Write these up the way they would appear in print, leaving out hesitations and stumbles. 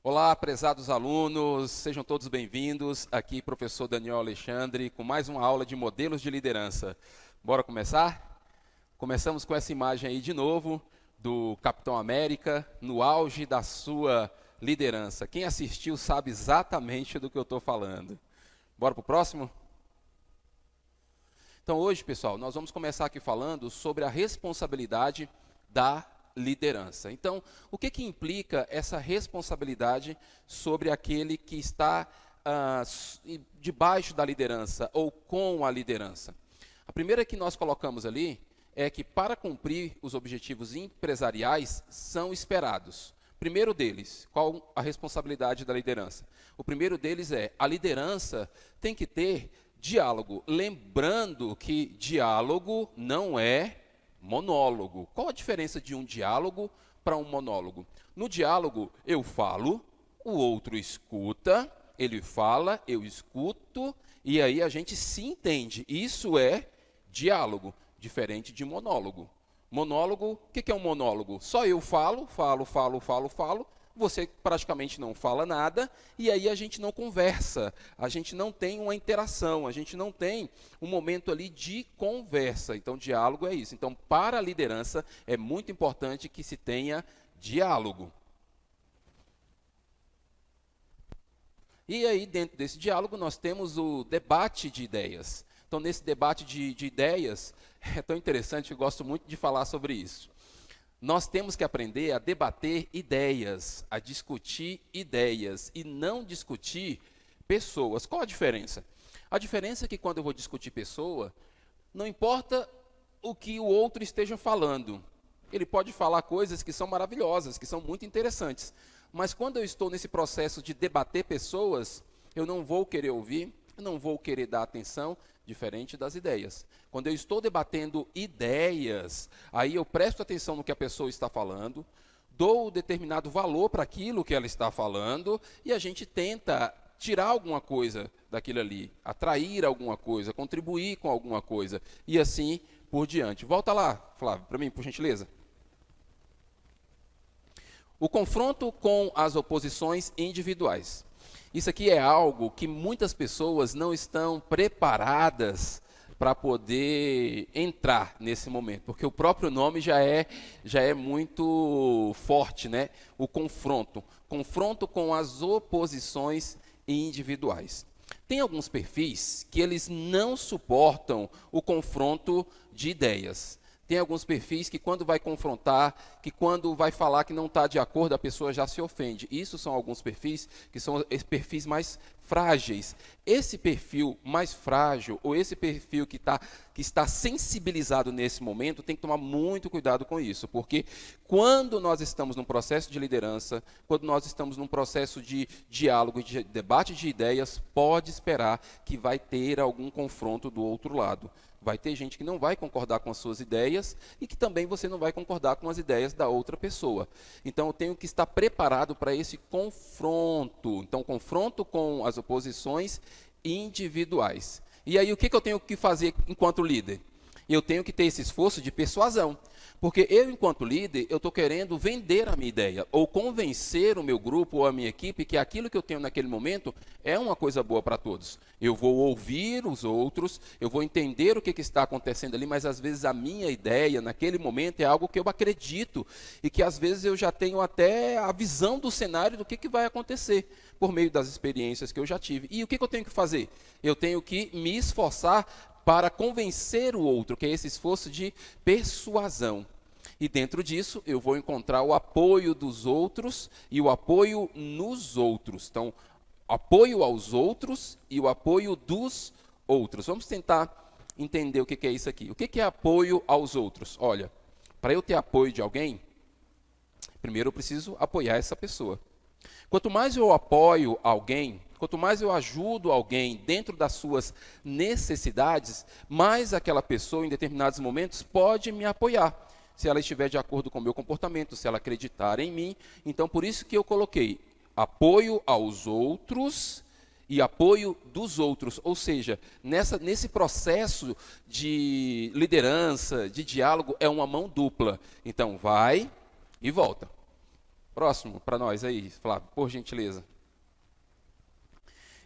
Olá, prezados alunos, sejam todos bem-vindos. Aqui, professor Daniel Alexandre, com mais uma aula de modelos de liderança. Bora começar? Começamos com essa imagem aí de novo, do Capitão América, no auge da sua liderança. Quem assistiu sabe exatamente do que eu estou falando. Bora para o próximo? Então, hoje, pessoal, nós vamos começar aqui falando sobre a responsabilidade da liderança. Então, o que implica essa responsabilidade sobre aquele que está debaixo da liderança ou com a liderança? A primeira que nós colocamos ali é que para cumprir os objetivos empresariais são esperados. Primeiro deles, qual a responsabilidade da liderança? O primeiro deles é a liderança tem que ter diálogo. Lembrando que diálogo não é monólogo. Qual a diferença de um diálogo para um monólogo? No diálogo, eu falo, o outro escuta, ele fala, eu escuto, e aí a gente se entende. Isso é diálogo, diferente de monólogo. Monólogo, o que é um monólogo? Só eu falo, você praticamente não fala nada, e aí a gente não conversa, a gente não tem uma interação, a gente não tem um momento ali de conversa. Então, diálogo é isso. Então, para a liderança, é muito importante que se tenha diálogo. E aí, dentro desse diálogo, nós temos o debate de ideias. Então, nesse debate de ideias, é tão interessante, eu gosto muito de falar sobre isso. Nós temos que aprender a debater ideias, a discutir ideias e não discutir pessoas. Qual a diferença? A diferença é que quando eu vou discutir pessoa, não importa o que o outro esteja falando. Ele pode falar coisas que são maravilhosas, que são muito interessantes. Mas quando eu estou nesse processo de debater pessoas, eu não vou querer ouvir, eu não vou querer dar atenção, diferente das ideias. Quando eu estou debatendo ideias, aí eu presto atenção no que a pessoa está falando, dou determinado valor para aquilo que ela está falando, e a gente tenta tirar alguma coisa daquilo ali, atrair alguma coisa, contribuir com alguma coisa, e assim por diante. Volta lá, Flávio, para mim, por gentileza. O confronto com as oposições individuais. Isso aqui é algo que muitas pessoas não estão preparadas para poder entrar nesse momento, porque o próprio nome já é muito forte, né? O confronto com as oposições individuais. Tem alguns perfis que eles não suportam o confronto de ideias. Tem alguns perfis que quando vai confrontar, que quando vai falar que não está de acordo, a pessoa já se ofende. Isso são alguns perfis que são perfis mais frágeis. Esse perfil mais frágil, ou esse perfil que está sensibilizado nesse momento, tem que tomar muito cuidado com isso. Porque quando nós estamos num processo de liderança, quando nós estamos num processo de diálogo, de debate de ideias, pode esperar que vai ter algum confronto do outro lado. Vai ter gente que não vai concordar com as suas ideias e que também você não vai concordar com as ideias da outra pessoa. Então, eu tenho que estar preparado para esse confronto. Então, confronto com as oposições individuais. E aí, o que eu tenho que fazer enquanto líder? Eu tenho que ter esse esforço de persuasão. Porque eu, enquanto líder, eu estou querendo vender a minha ideia, ou convencer o meu grupo ou a minha equipe que aquilo que eu tenho naquele momento é uma coisa boa para todos. Eu vou ouvir os outros, eu vou entender o que está acontecendo ali, mas às vezes a minha ideia naquele momento é algo que eu acredito, e que às vezes eu já tenho até a visão do cenário do que vai acontecer, por meio das experiências que eu já tive. E o que eu tenho que fazer? Eu tenho que me esforçar para convencer o outro, que é esse esforço de persuasão. E dentro disso, eu vou encontrar o apoio dos outros e o apoio nos outros. Então, apoio aos outros e o apoio dos outros. Vamos tentar entender o que é isso aqui. O que é apoio aos outros? Olha, para eu ter apoio de alguém, primeiro eu preciso apoiar essa pessoa. Quanto mais eu apoio alguém, quanto mais eu ajudo alguém dentro das suas necessidades, mais aquela pessoa, em determinados momentos, pode me apoiar. Se ela estiver de acordo com o meu comportamento, se ela acreditar em mim. Então, por isso que eu coloquei apoio aos outros e apoio dos outros. Ou seja, nesse processo de liderança, de diálogo, é uma mão dupla. Então, vai e volta. Próximo para nós aí, Flávio, por gentileza.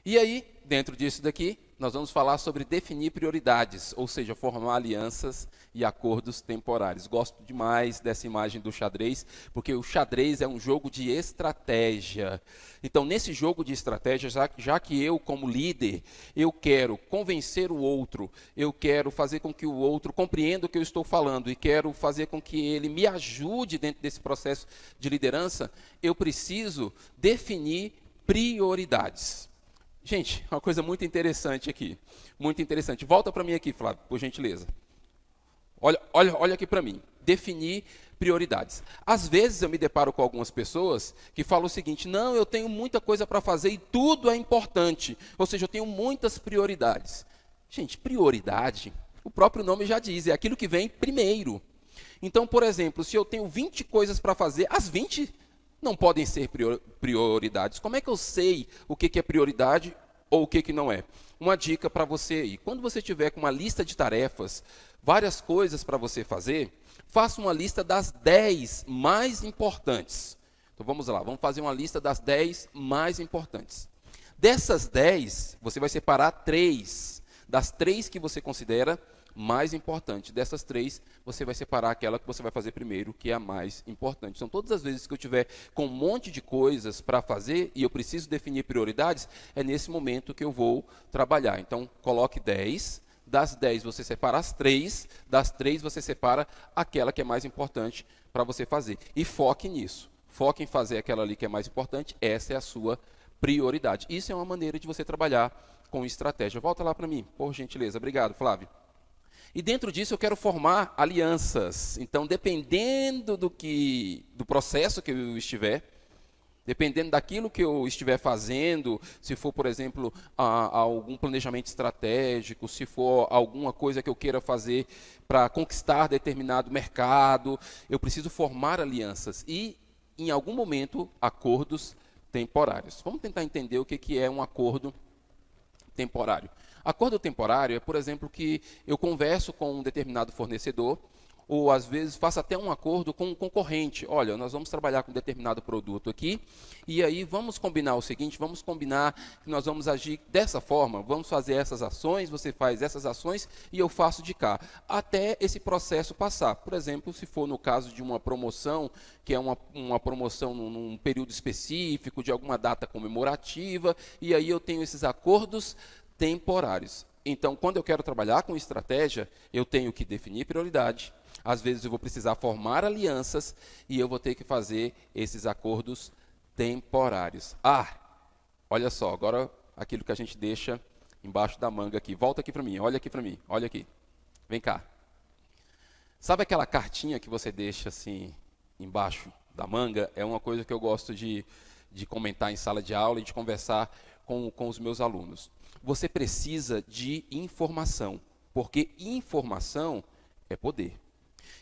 E aí, dentro disso daqui, nós vamos falar sobre definir prioridades, ou seja, formar alianças e acordos temporários. Gosto demais dessa imagem do xadrez, porque o xadrez é um jogo de estratégia. Então, nesse jogo de estratégia, já que eu, como líder, eu quero convencer o outro, eu quero fazer com que o outro compreenda o que eu estou falando e quero fazer com que ele me ajude dentro desse processo de liderança, eu preciso definir prioridades. Gente, uma coisa muito interessante aqui. Muito interessante. Volta para mim aqui, Flávio, por gentileza. Olha aqui para mim. Definir prioridades. Às vezes eu me deparo com algumas pessoas que falam o seguinte: não, eu tenho muita coisa para fazer e tudo é importante. Ou seja, eu tenho muitas prioridades. Gente, prioridade, o próprio nome já diz, é aquilo que vem primeiro. Então, por exemplo, se eu tenho 20 coisas para fazer, as 20 não podem ser prioridades. Como é que eu sei o que é prioridade ou o que não é? Uma dica para você aí. Quando você tiver com uma lista de tarefas, várias coisas para você fazer, faça uma lista das 10 mais importantes. Então vamos lá, vamos fazer uma lista das 10 mais importantes. Dessas 10, você vai separar 3. Das 3 que você considera mais importante. Dessas 3, você vai separar aquela que você vai fazer primeiro, que é a mais importante. Então, todas as vezes que eu tiver com um monte de coisas para fazer e eu preciso definir prioridades, é nesse momento que eu vou trabalhar. Então, coloque 10. Das 10, você separa as 3. Das 3, você separa aquela que é mais importante para você fazer. E foque nisso. Foque em fazer aquela ali que é mais importante. Essa é a sua prioridade. Isso é uma maneira de você trabalhar com estratégia. Volta lá para mim, por gentileza. Obrigado, Flávio. E dentro disso eu quero formar alianças. Então, dependendo do processo que eu estiver, dependendo daquilo que eu estiver fazendo, se for, por exemplo, algum planejamento estratégico, se for alguma coisa que eu queira fazer para conquistar determinado mercado, eu preciso formar alianças e, em algum momento, acordos temporários. Vamos tentar entender o que é um acordo temporário. Acordo temporário é, por exemplo, que eu converso com um determinado fornecedor, ou às vezes faço até um acordo com um concorrente. Olha, nós vamos trabalhar com um determinado produto aqui, e aí vamos combinar o seguinte, vamos combinar que nós vamos agir dessa forma, vamos fazer essas ações, você faz essas ações e eu faço de cá, até esse processo passar. Por exemplo, se for no caso de uma promoção, que é uma promoção num período específico, de alguma data comemorativa, e aí eu tenho esses acordos temporários. Então, quando eu quero trabalhar com estratégia, eu tenho que definir prioridade. Às vezes eu vou precisar formar alianças e eu vou ter que fazer esses acordos temporários. Olha só, agora aquilo que a gente deixa embaixo da manga aqui. Volta aqui para mim, olha aqui. Vem cá. Sabe aquela cartinha que você deixa assim embaixo da manga? É uma coisa que eu gosto de comentar em sala de aula e de conversar com os meus alunos. Você precisa de informação, porque informação é poder.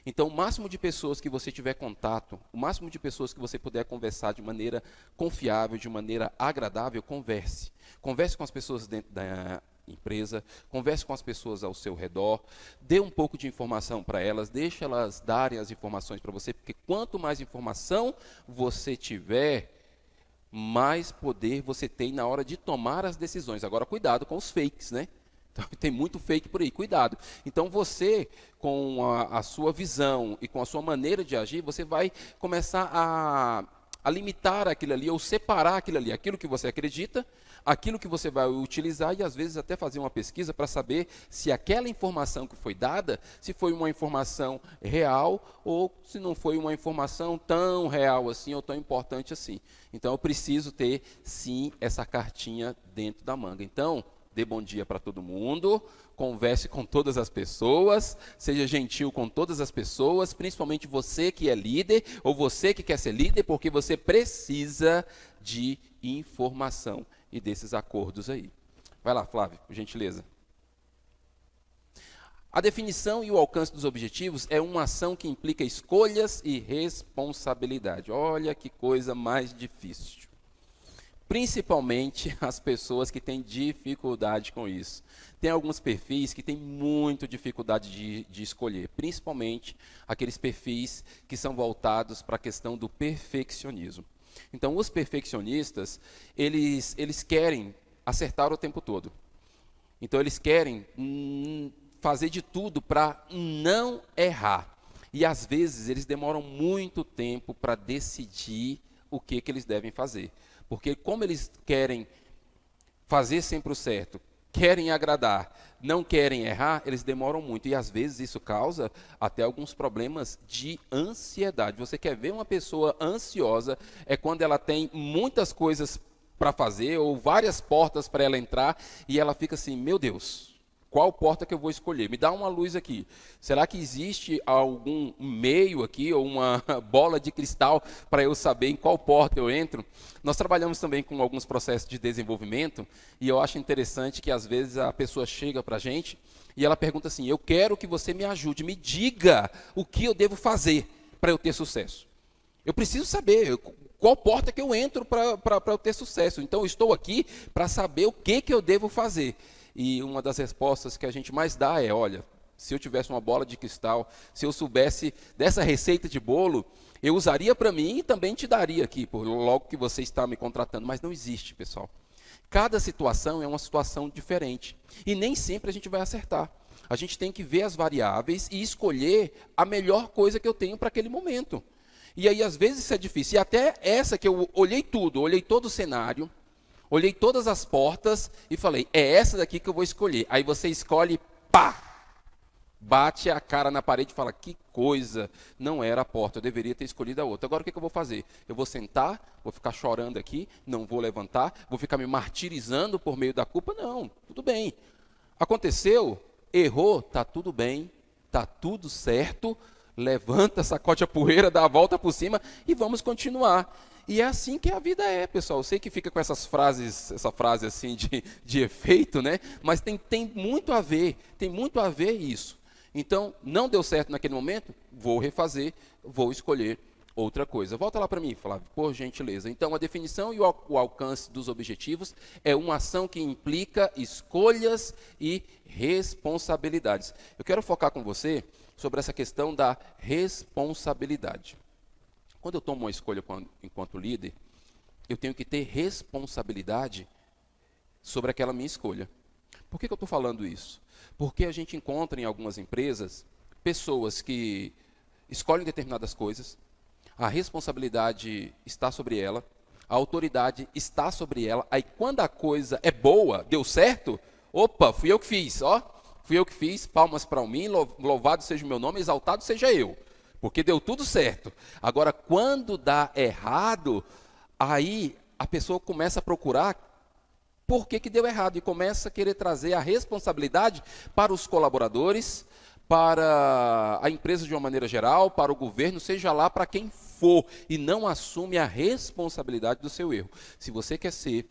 Então, o máximo de pessoas que você tiver contato, o máximo de pessoas que você puder conversar de maneira confiável, de maneira agradável, converse. Converse com as pessoas dentro da empresa, converse com as pessoas ao seu redor, dê um pouco de informação para elas, deixe elas darem as informações para você, porque quanto mais informação você tiver, mais poder você tem na hora de tomar as decisões. Agora, cuidado com os fakes, né? Então, tem muito fake por aí, cuidado. Então, você, com a sua visão e com a sua maneira de agir, você vai começar a limitar aquilo ali, ou separar aquilo ali, aquilo que você acredita, aquilo que você vai utilizar e, às vezes, até fazer uma pesquisa para saber se aquela informação que foi dada, se foi uma informação real ou se não foi uma informação tão real assim ou tão importante assim. Então, eu preciso ter, sim, essa cartinha dentro da manga. Então, dê bom dia para todo mundo, converse com todas as pessoas, seja gentil com todas as pessoas, principalmente você que é líder ou você que quer ser líder, porque você precisa de informação e desses acordos aí. Vai lá, Flávio, por gentileza. A definição e o alcance dos objetivos é uma ação que implica escolhas e responsabilidade. Olha que coisa mais difícil. Principalmente as pessoas que têm dificuldade com isso. Tem alguns perfis que têm muita dificuldade de escolher, principalmente aqueles perfis que são voltados para a questão do perfeccionismo. Então, os perfeccionistas, eles querem acertar o tempo todo. Então, eles querem fazer de tudo para não errar. E, às vezes, eles demoram muito tempo para decidir o que eles devem fazer. Porque como eles querem fazer sempre o certo, querem agradar, não querem errar, eles demoram muito. E às vezes isso causa até alguns problemas de ansiedade. Você quer ver uma pessoa ansiosa, é quando ela tem muitas coisas para fazer, ou várias portas para ela entrar, e ela fica assim, meu Deus, qual porta que eu vou escolher? Me dá uma luz aqui. Será que existe algum meio aqui, ou uma bola de cristal, para eu saber em qual porta eu entro? Nós trabalhamos também com alguns processos de desenvolvimento, e eu acho interessante que às vezes a pessoa chega para a gente, e ela pergunta assim, eu quero que você me ajude, me diga o que eu devo fazer para eu ter sucesso. Eu preciso saber qual porta que eu entro para eu ter sucesso. Então, eu estou aqui para saber o que eu devo fazer. E uma das respostas que a gente mais dá é, olha, se eu tivesse uma bola de cristal, se eu soubesse dessa receita de bolo, eu usaria para mim e também te daria aqui, logo que você está me contratando. Mas não existe, pessoal. Cada situação é uma situação diferente. E nem sempre a gente vai acertar. A gente tem que ver as variáveis e escolher a melhor coisa que eu tenho para aquele momento. E aí, às vezes, isso é difícil. E até essa que eu olhei tudo, olhei todo o cenário, olhei todas as portas e falei, é essa daqui que eu vou escolher. Aí você escolhe, pá! Bate a cara na parede e fala, que coisa, não era a porta, eu deveria ter escolhido a outra. Agora o que eu vou fazer? Eu vou sentar, vou ficar chorando aqui, não vou levantar, vou ficar me martirizando por meio da culpa? Não, tudo bem. Aconteceu, errou, está tudo bem, está tudo certo, levanta, sacode a poeira, dá a volta por cima e vamos continuar. E é assim que a vida é, pessoal. Eu sei que fica com essas frases, essa frase assim de efeito, né? Mas tem muito a ver isso. Então, não deu certo naquele momento, vou refazer, vou escolher outra coisa. Volta lá para mim, Flávio, por gentileza. Então, a definição e o alcance dos objetivos é uma ação que implica escolhas e responsabilidades. Eu quero focar com você sobre essa questão da responsabilidade. Quando eu tomo uma escolha enquanto líder, eu tenho que ter responsabilidade sobre aquela minha escolha. Por que eu estou falando isso? Porque a gente encontra em algumas empresas pessoas que escolhem determinadas coisas, a responsabilidade está sobre ela, a autoridade está sobre ela, aí quando a coisa é boa, deu certo, opa, fui eu que fiz, fui eu que fiz, palmas para mim, louvado seja o meu nome, exaltado seja eu. Porque deu tudo certo. Agora, quando dá errado, aí a pessoa começa a procurar por que deu errado e começa a querer trazer a responsabilidade para os colaboradores, para a empresa de uma maneira geral, para o governo, seja lá para quem for, e não assume a responsabilidade do seu erro. Se você quer ser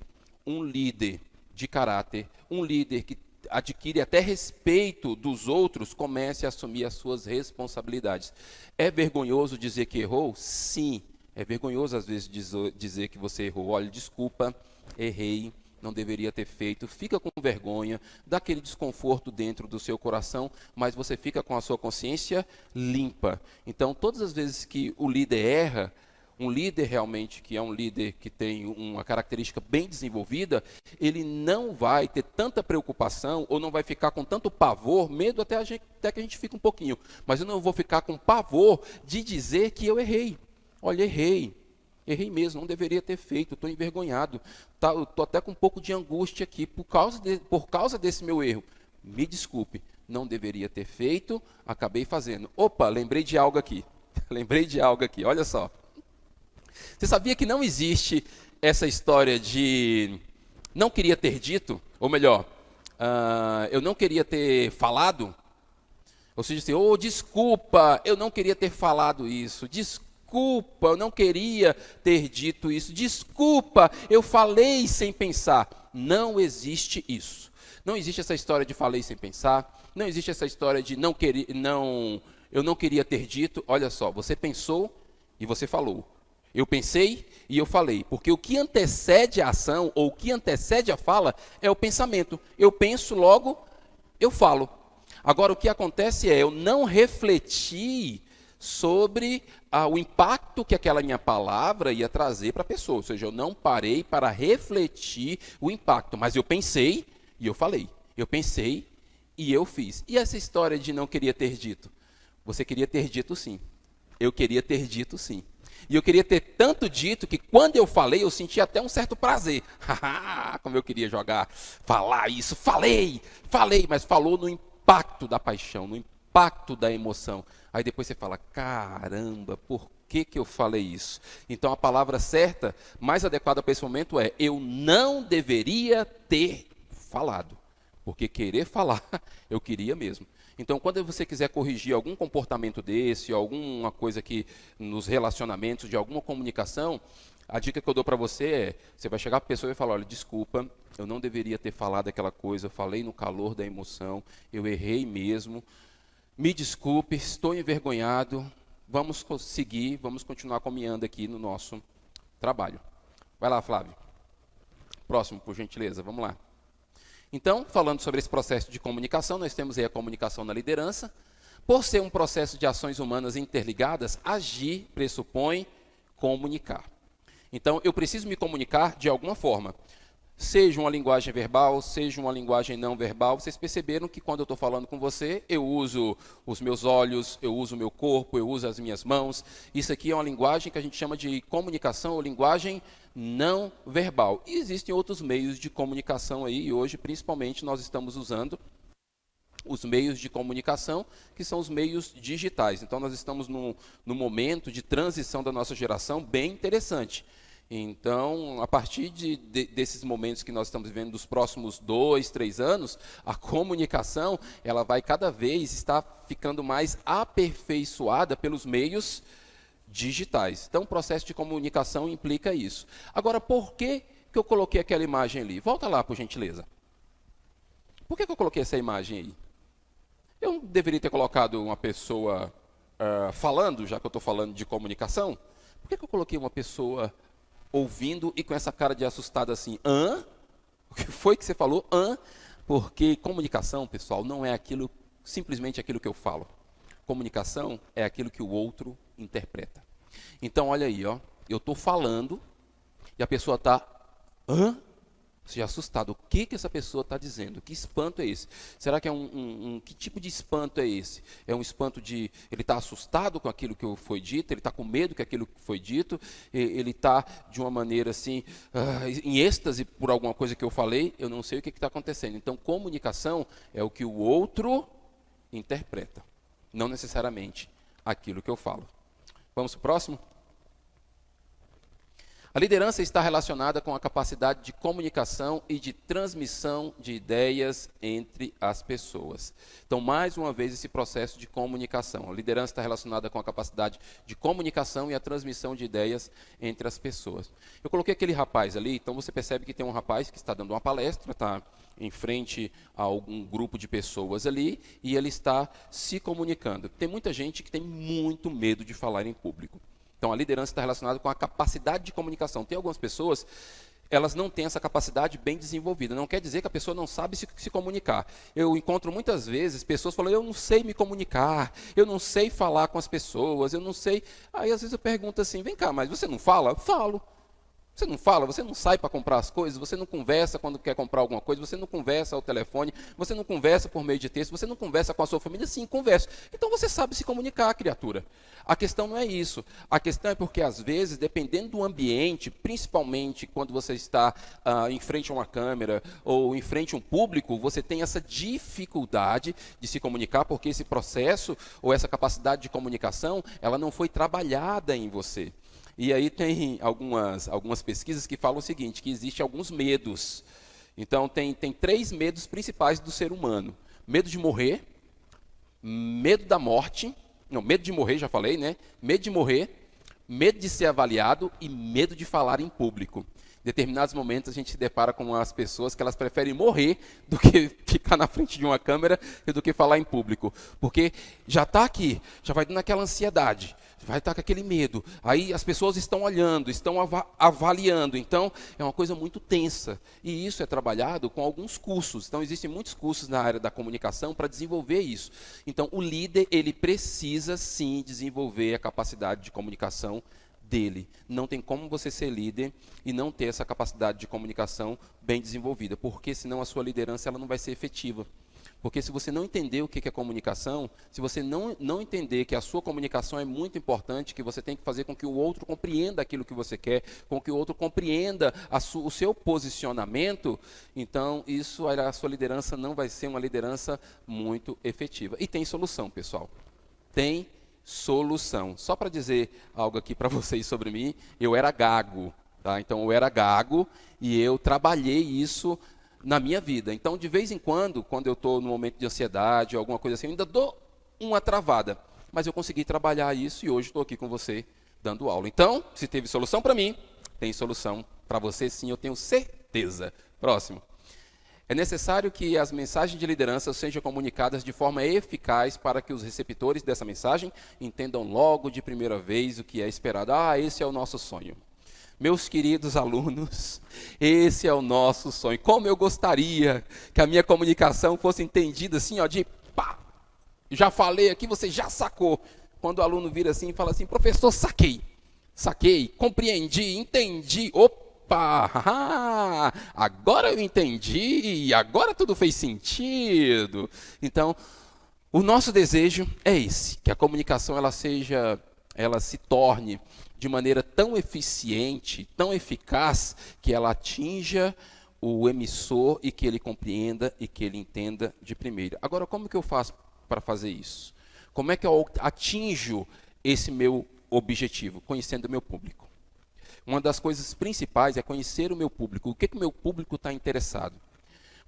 um líder de caráter, um líder que adquire até respeito dos outros, comece a assumir as suas responsabilidades. É vergonhoso dizer que errou? Sim. É vergonhoso, às vezes, dizer que você errou. Olha, desculpa, errei, não deveria ter feito. Fica com vergonha, dá aquele desconforto dentro do seu coração, mas você fica com a sua consciência limpa. Então, todas as vezes que o líder erra, um líder realmente que é um líder que tem uma característica bem desenvolvida, ele não vai ter tanta preocupação ou não vai ficar com tanto pavor, medo até que a gente fica um pouquinho, mas eu não vou ficar com pavor de dizer que eu errei. Olha, errei mesmo, não deveria ter feito, estou envergonhado, estou até com um pouco de angústia aqui por causa desse meu erro. Me desculpe, não deveria ter feito, acabei fazendo. Opa, lembrei de algo aqui, olha só. Você sabia que não existe essa história de não queria ter dito, ou melhor, eu não queria ter falado? Ou seja, assim, desculpa, eu não queria ter falado isso, desculpa, eu não queria ter dito isso, desculpa, eu falei sem pensar. Não existe isso. Não existe essa história de falei sem pensar, não existe essa história de eu não queria ter dito. Olha só, você pensou e você falou. Eu pensei e eu falei, porque o que antecede a ação, ou o que antecede a fala, é o pensamento. Eu penso, logo eu falo. Agora, o que acontece é, eu não refleti sobre o impacto que aquela minha palavra ia trazer para a pessoa. Ou seja, eu não parei para refletir o impacto, mas eu pensei e eu falei. Eu pensei e eu fiz. E essa história de não queria ter dito? Você queria ter dito sim. Eu queria ter dito sim. E eu queria ter tanto dito que quando eu falei, eu senti até um certo prazer. Como eu queria falar isso. Falei, mas falou no impacto da paixão, no impacto da emoção. Aí depois você fala, caramba, por que eu falei isso? Então a palavra certa, mais adequada para esse momento é, eu não deveria ter falado. Porque querer falar, eu queria mesmo. Então, quando você quiser corrigir algum comportamento desse, alguma coisa que nos relacionamentos, de alguma comunicação, a dica que eu dou para você é, você vai chegar para a pessoa e falar, olha, desculpa, eu não deveria ter falado aquela coisa, eu falei no calor da emoção, eu errei mesmo, me desculpe, estou envergonhado, vamos seguir, vamos continuar caminhando aqui no nosso trabalho. Vai lá, Flávio. Próximo, por gentileza, vamos lá. Então, falando sobre esse processo de comunicação, nós temos aí a comunicação na liderança. Por ser um processo de ações humanas interligadas, agir pressupõe comunicar. Então, eu preciso me comunicar de alguma forma. Seja uma linguagem verbal, seja uma linguagem não verbal. Vocês perceberam que quando eu estou falando com você, eu uso os meus olhos, eu uso o meu corpo, eu uso as minhas mãos. Isso aqui é uma linguagem que a gente chama de comunicação ou linguagem não verbal. E existem outros meios de comunicação aí, e hoje, principalmente, nós estamos usando os meios de comunicação, que são os meios digitais. Então, nós estamos num momento de transição da nossa geração bem interessante. Então, a partir desses momentos que nós estamos vivendo, dos próximos 2, 3 anos, a comunicação ela vai cada vez estar ficando mais aperfeiçoada pelos meios digitais. Então, o processo de comunicação implica isso. Agora, por que eu coloquei aquela imagem ali? Volta lá, por gentileza. Por que eu coloquei essa imagem aí? Eu não deveria ter colocado uma pessoa falando, já que eu estou falando de comunicação? Por que eu coloquei uma pessoa ouvindo e com essa cara de assustado assim? Hã? O que foi que você falou? Hã? Porque comunicação, pessoal, não é simplesmente aquilo que eu falo. Comunicação é aquilo que o outro interpreta. Então, olha aí, ó, eu estou falando e a pessoa está, hã? Você é assustado. O que essa pessoa está dizendo? Que espanto é esse? Será que é que tipo de espanto é esse? É um espanto de, ele está assustado com aquilo que foi dito, ele está com medo que aquilo que foi dito, ele está de uma maneira assim, em êxtase por alguma coisa que eu falei, eu não sei o que está acontecendo. Então, comunicação é o que o outro interpreta, não necessariamente aquilo que eu falo. Vamos para o próximo? A liderança está relacionada com a capacidade de comunicação e de transmissão de ideias entre as pessoas. Então, mais uma vez, esse processo de comunicação. A liderança está relacionada com a capacidade de comunicação e a transmissão de ideias entre as pessoas. Eu coloquei aquele rapaz ali, então você percebe que tem um rapaz que está dando uma palestra, está em frente a algum grupo de pessoas ali, e ele está se comunicando. Tem muita gente que tem muito medo de falar em público. Então, a liderança está relacionada com a capacidade de comunicação. Tem algumas pessoas, elas não têm essa capacidade bem desenvolvida. Não quer dizer que a pessoa não sabe se comunicar. Eu encontro muitas vezes pessoas falando, eu não sei me comunicar, eu não sei falar com as pessoas, eu não sei... Aí, às vezes, eu pergunto assim, vem cá, mas você não fala? Falo. Você não fala, você não sai para comprar as coisas, você não conversa quando quer comprar alguma coisa, você não conversa ao telefone, você não conversa por meio de texto, você não conversa com a sua família? Sim, conversa. Então você sabe se comunicar, criatura. A questão não é isso. A questão é porque, às vezes, dependendo do ambiente, principalmente quando você está em frente a uma câmera ou em frente a um público, você tem essa dificuldade de se comunicar, porque esse processo ou essa capacidade de comunicação, ela não foi trabalhada em você. E aí tem algumas pesquisas que falam o seguinte, que existem alguns medos. Então, tem 3 medos principais do ser humano. Medo de morrer, medo da morte, não, medo de morrer, já falei, né? Medo de morrer, medo de ser avaliado e medo de falar em público. Em determinados momentos, a gente se depara com as pessoas que elas preferem morrer do que ficar na frente de uma câmera e do que falar em público. Porque já está aqui, já vai dando aquela ansiedade. vai estar com aquele medo. Aí as pessoas estão olhando, estão avaliando. Então, é uma coisa muito tensa. E isso é trabalhado com alguns cursos. Então, existem muitos cursos na área da comunicação para desenvolver isso. Então, o líder, ele precisa, sim, desenvolver a capacidade de comunicação dele. Não tem como você ser líder e não ter essa capacidade de comunicação bem desenvolvida, porque senão a sua liderança ela não vai ser efetiva. Porque se você não entender o que é comunicação, se você não entender que a sua comunicação é muito importante, que você tem que fazer com que o outro compreenda aquilo que você quer, com que o outro compreenda o seu posicionamento, então a sua liderança não vai ser uma liderança muito efetiva. E tem solução, pessoal. Tem solução. Só para dizer algo aqui para vocês sobre mim, eu era gago, tá? Então eu era gago e eu trabalhei isso na minha vida. Então, de vez em quando eu estou no momento de ansiedade ou alguma coisa assim, eu ainda dou uma travada. Mas eu consegui trabalhar isso e hoje estou aqui com você dando aula. Então, se teve solução para mim, tem solução para você sim, eu tenho certeza. Próximo. É necessário que as mensagens de liderança sejam comunicadas de forma eficaz para que os receptores dessa mensagem entendam logo de primeira vez o que é esperado. Esse é o nosso sonho. Meus queridos alunos, esse é o nosso sonho. Como eu gostaria que a minha comunicação fosse entendida assim, ó, de pá, já falei aqui, você já sacou. Quando o aluno vira assim e fala assim, professor, saquei, compreendi, entendi, opa, agora eu entendi, agora tudo fez sentido. Então, o nosso desejo é esse, que a comunicação ela se torne de maneira tão eficiente, tão eficaz, que ela atinja o emissor e que ele compreenda e que ele entenda de primeira. Agora, como que eu faço para fazer isso? Como é que eu atinjo esse meu objetivo? Conhecendo o meu público. Uma das coisas principais é conhecer o meu público. O que o meu público está interessado?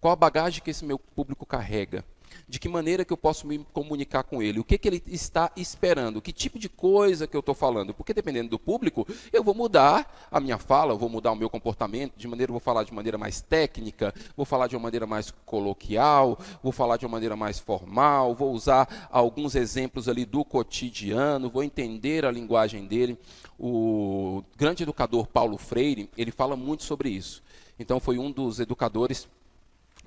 Qual a bagagem que esse meu público carrega? De que maneira que eu posso me comunicar com ele? O que ele está esperando? Que tipo de coisa que eu estou falando? Porque dependendo do público, eu vou mudar a minha fala, eu vou mudar o meu comportamento, vou falar de maneira mais técnica, vou falar de uma maneira mais coloquial, vou falar de uma maneira mais formal, vou usar alguns exemplos ali do cotidiano, vou entender a linguagem dele. O grande educador Paulo Freire, ele fala muito sobre isso. Então foi um dos educadores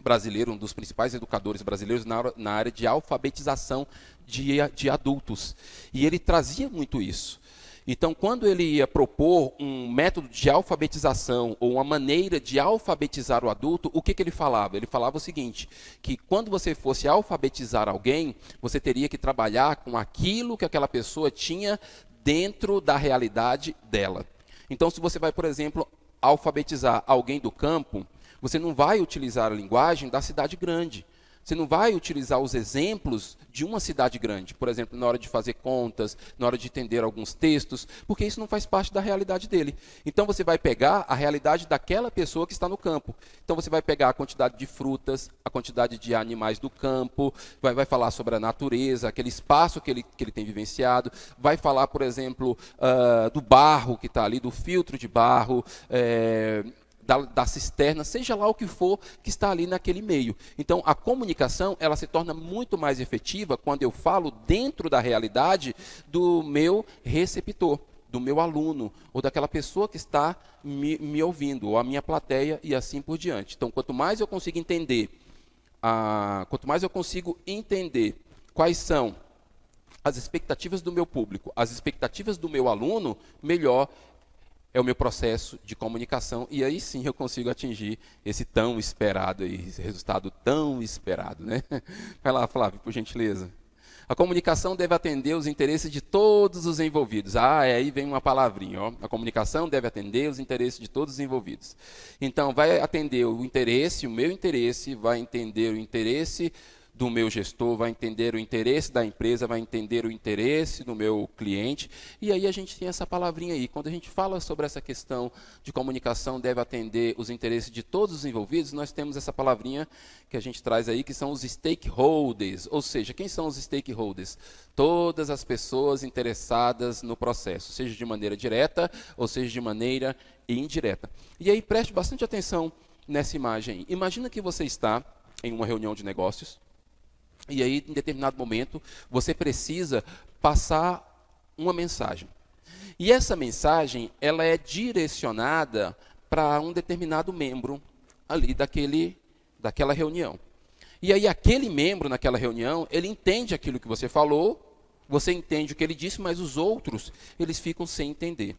brasileiro, um dos principais educadores brasileiros na área de alfabetização de adultos. E ele trazia muito isso. Então, quando ele ia propor um método de alfabetização ou uma maneira de alfabetizar o adulto, o que ele falava? Ele falava o seguinte, que quando você fosse alfabetizar alguém, você teria que trabalhar com aquilo que aquela pessoa tinha dentro da realidade dela. Então, se você vai, por exemplo, alfabetizar alguém do campo, você não vai utilizar a linguagem da cidade grande. Você não vai utilizar os exemplos de uma cidade grande, por exemplo, na hora de fazer contas, na hora de entender alguns textos, porque isso não faz parte da realidade dele. Então você vai pegar a realidade daquela pessoa que está no campo. Então você vai pegar a quantidade de frutas, a quantidade de animais do campo, vai falar sobre a natureza, aquele espaço que ele tem vivenciado, vai falar, por exemplo, do barro que está ali, do filtro de barro, da cisterna, seja lá o que for que está ali naquele meio. Então, a comunicação, ela se torna muito mais efetiva quando eu falo dentro da realidade do meu receptor, do meu aluno, ou daquela pessoa que está me ouvindo, ou a minha plateia, e assim por diante. Então, quanto mais eu consigo entender quais são as expectativas do meu público, as expectativas do meu aluno, melhor é o meu processo de comunicação, e aí sim eu consigo atingir esse tão esperado, esse resultado tão esperado, né? Vai lá, Flávio, por gentileza. A comunicação deve atender os interesses de todos os envolvidos. Aí vem uma palavrinha, ó. A comunicação deve atender os interesses de todos os envolvidos. Então, vai atender o meu interesse, vai entender o interesse do meu gestor, vai entender o interesse da empresa, vai entender o interesse do meu cliente. E aí a gente tem essa palavrinha aí. Quando a gente fala sobre essa questão de comunicação deve atender os interesses de todos os envolvidos, nós temos essa palavrinha que a gente traz aí, que são os stakeholders. Ou seja, quem são os stakeholders? Todas as pessoas interessadas no processo, seja de maneira direta ou seja de maneira indireta. E aí preste bastante atenção nessa imagem. Imagina que você está em uma reunião de negócios, e aí, em determinado momento, você precisa passar uma mensagem. E essa mensagem, ela é direcionada para um determinado membro ali daquela reunião. E aí aquele membro naquela reunião, ele entende aquilo que você falou, você entende o que ele disse, mas os outros, eles ficam sem entender.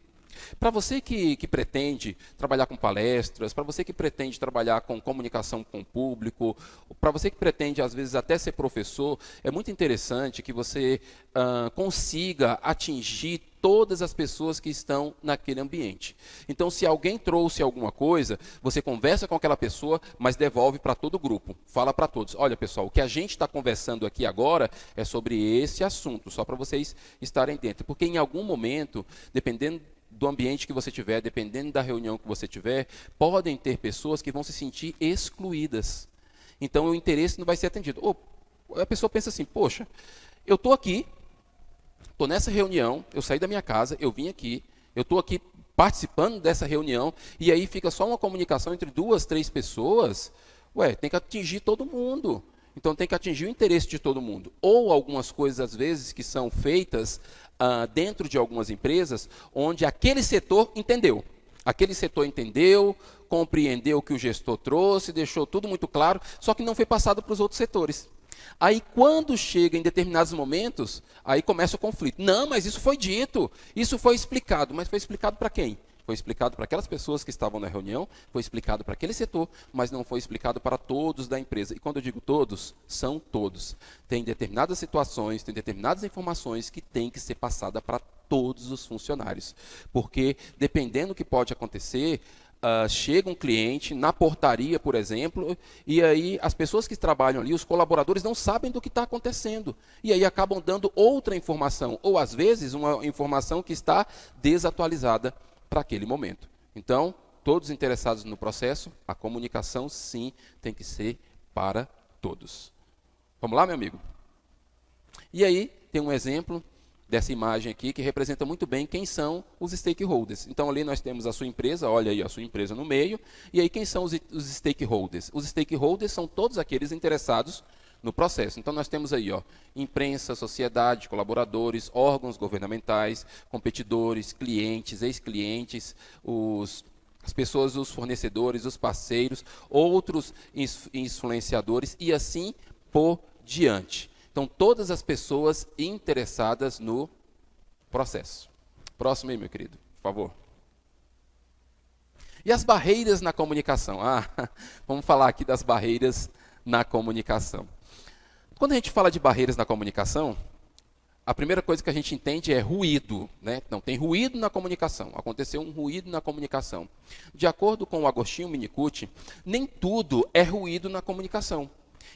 Para você que pretende trabalhar com palestras, para você que pretende trabalhar com comunicação com o público, para você que pretende, às vezes, até ser professor, é muito interessante que você consiga atingir todas as pessoas que estão naquele ambiente. Então, se alguém trouxe alguma coisa, você conversa com aquela pessoa, mas devolve para todo o grupo. Fala para todos, olha pessoal, o que a gente está conversando aqui agora é sobre esse assunto, só para vocês estarem dentro. Porque em algum momento, dependendo do ambiente que você tiver, dependendo da reunião que você tiver, podem ter pessoas que vão se sentir excluídas. Então, o interesse não vai ser atendido. Ou a pessoa pensa assim, poxa, eu estou aqui, estou nessa reunião, eu saí da minha casa, eu vim aqui, eu estou aqui participando dessa reunião, e aí fica só uma comunicação entre 2, 3 pessoas. Ué, tem que atingir todo mundo. Então, tem que atingir o interesse de todo mundo. Ou algumas coisas, às vezes, que são feitas dentro de algumas empresas, onde aquele setor entendeu. Aquele setor entendeu, compreendeu o que o gestor trouxe, deixou tudo muito claro, só que não foi passado para os outros setores. Aí, quando chega em determinados momentos, aí começa o conflito. Não, mas isso foi dito, isso foi explicado. Mas foi explicado para quem? Foi explicado para aquelas pessoas que estavam na reunião, foi explicado para aquele setor, mas não foi explicado para todos da empresa. E quando eu digo todos, são todos. Tem determinadas situações, tem determinadas informações que têm que ser passadas para todos os funcionários. Porque, dependendo do que pode acontecer, chega um cliente na portaria, por exemplo, e aí as pessoas que trabalham ali, os colaboradores, não sabem do que está acontecendo. E aí acabam dando outra informação, ou às vezes uma informação que está desatualizada para aquele momento. Então, todos interessados no processo, a comunicação, sim, tem que ser para todos. Vamos lá, meu amigo? E aí, tem um exemplo dessa imagem aqui que representa muito bem quem são os stakeholders. Então, ali nós temos a sua empresa, olha aí a sua empresa no meio, e aí quem são os stakeholders? Os stakeholders são todos aqueles interessados no processo. Então, nós temos aí, imprensa, sociedade, colaboradores, órgãos governamentais, competidores, clientes, ex-clientes, as pessoas, os fornecedores, os parceiros, outros influenciadores e assim por diante. Então, todas as pessoas interessadas no processo. Próximo aí, meu querido, por favor. E as barreiras na comunicação? Vamos falar aqui das barreiras na comunicação. Quando a gente fala de barreiras na comunicação, a primeira coisa que a gente entende é ruído, né? Então, tem ruído na comunicação. Aconteceu um ruído na comunicação. De acordo com o Agostinho Minicucci, nem tudo é ruído na comunicação.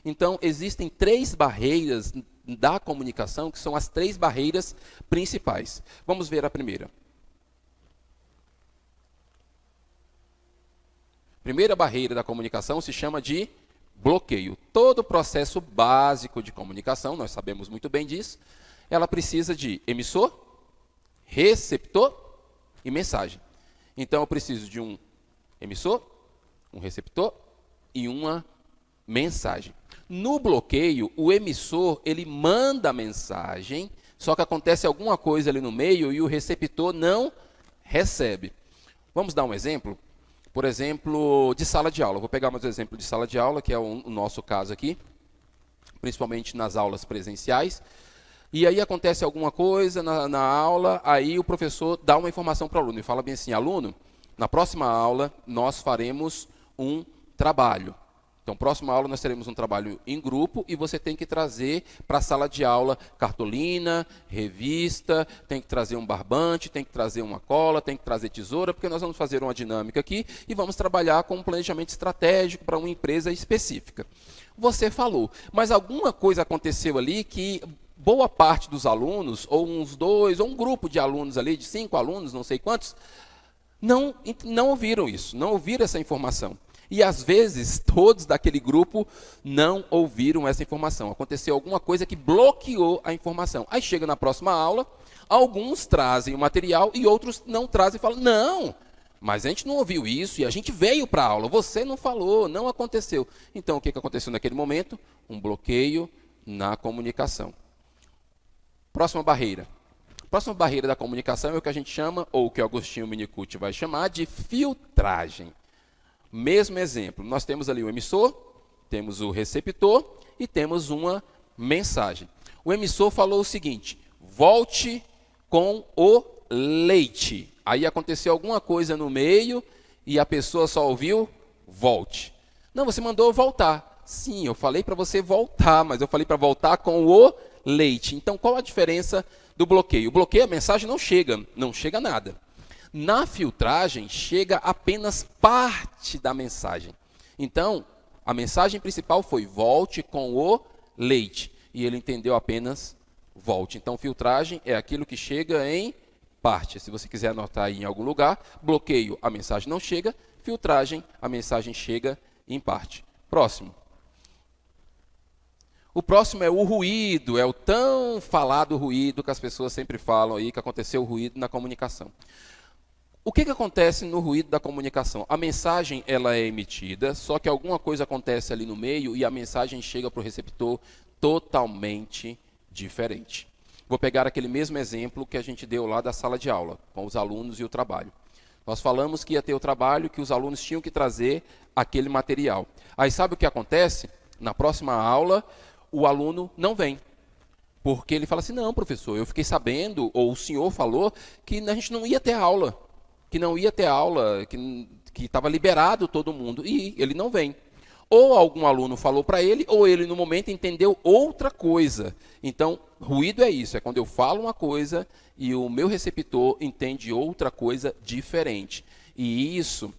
Então, existem 3 barreiras da comunicação, que são as 3 barreiras principais. Vamos ver a primeira. Primeira barreira da comunicação se chama de bloqueio. Todo processo básico de comunicação, nós sabemos muito bem disso, ela precisa de emissor, receptor e mensagem. Então, eu preciso de um emissor, um receptor e uma mensagem. No bloqueio, o emissor, ele manda a mensagem, só que acontece alguma coisa ali no meio e o receptor não recebe. Vamos dar um exemplo? Por exemplo, de sala de aula. Vou pegar mais um exemplo de sala de aula, que é o nosso caso aqui, principalmente nas aulas presenciais. E aí acontece alguma coisa na aula, aí o professor dá uma informação para o aluno e fala bem assim, aluno, na próxima aula nós faremos um trabalho. Então, próxima aula nós teremos um trabalho em grupo e você tem que trazer para a sala de aula cartolina, revista, tem que trazer um barbante, tem que trazer uma cola, tem que trazer tesoura, porque nós vamos fazer uma dinâmica aqui e vamos trabalhar com um planejamento estratégico para uma empresa específica. Você falou, mas alguma coisa aconteceu ali que boa parte dos alunos, ou uns 2, ou um grupo de alunos ali, de 5 alunos, não sei quantos, não ouviram isso, não ouviram essa informação. E, às vezes, todos daquele grupo não ouviram essa informação. Aconteceu alguma coisa que bloqueou a informação. Aí chega na próxima aula, alguns trazem o material e outros não trazem e falam, não, mas a gente não ouviu isso e a gente veio para a aula, você não falou, não aconteceu. Então, o que aconteceu naquele momento? Um bloqueio na comunicação. Próxima barreira. Próxima barreira da comunicação é o que a gente chama, ou o que Agostinho Minicucci vai chamar de filtragem. Mesmo exemplo, nós temos ali o emissor, temos o receptor e temos uma mensagem. O emissor falou o seguinte: volte com o leite. Aí aconteceu alguma coisa no meio e a pessoa só ouviu volte. Não, você mandou voltar. Sim, eu falei para você voltar, mas eu falei para voltar com o leite. Então, qual a diferença do bloqueio? O bloqueio, a mensagem não chega nada. Na filtragem, chega apenas parte da mensagem. Então, a mensagem principal foi volte com o leite. E ele entendeu apenas volte. Então, filtragem é aquilo que chega em parte. Se você quiser anotar aí em algum lugar, bloqueio, a mensagem não chega. Filtragem, a mensagem chega em parte. Próximo. O próximo é o ruído, é o tão falado ruído que as pessoas sempre falam aí, que aconteceu ruído na comunicação. O que acontece no ruído da comunicação? A mensagem ela é emitida, só que alguma coisa acontece ali no meio e a mensagem chega para o receptor totalmente diferente. Vou pegar aquele mesmo exemplo que a gente deu lá da sala de aula, com os alunos e o trabalho. Nós falamos que ia ter o trabalho, que os alunos tinham que trazer aquele material. Aí sabe o que acontece? Na próxima aula, o aluno não vem. Porque ele fala assim, não, professor, eu fiquei sabendo, ou o senhor falou, que a gente não ia ter aula. Que não ia ter aula, que estava liberado todo mundo. E ele não vem. Ou algum aluno falou para ele, ou ele no momento entendeu outra coisa. Então, ruído é isso, é quando eu falo uma coisa e o meu receptor entende outra coisa diferente. E isso,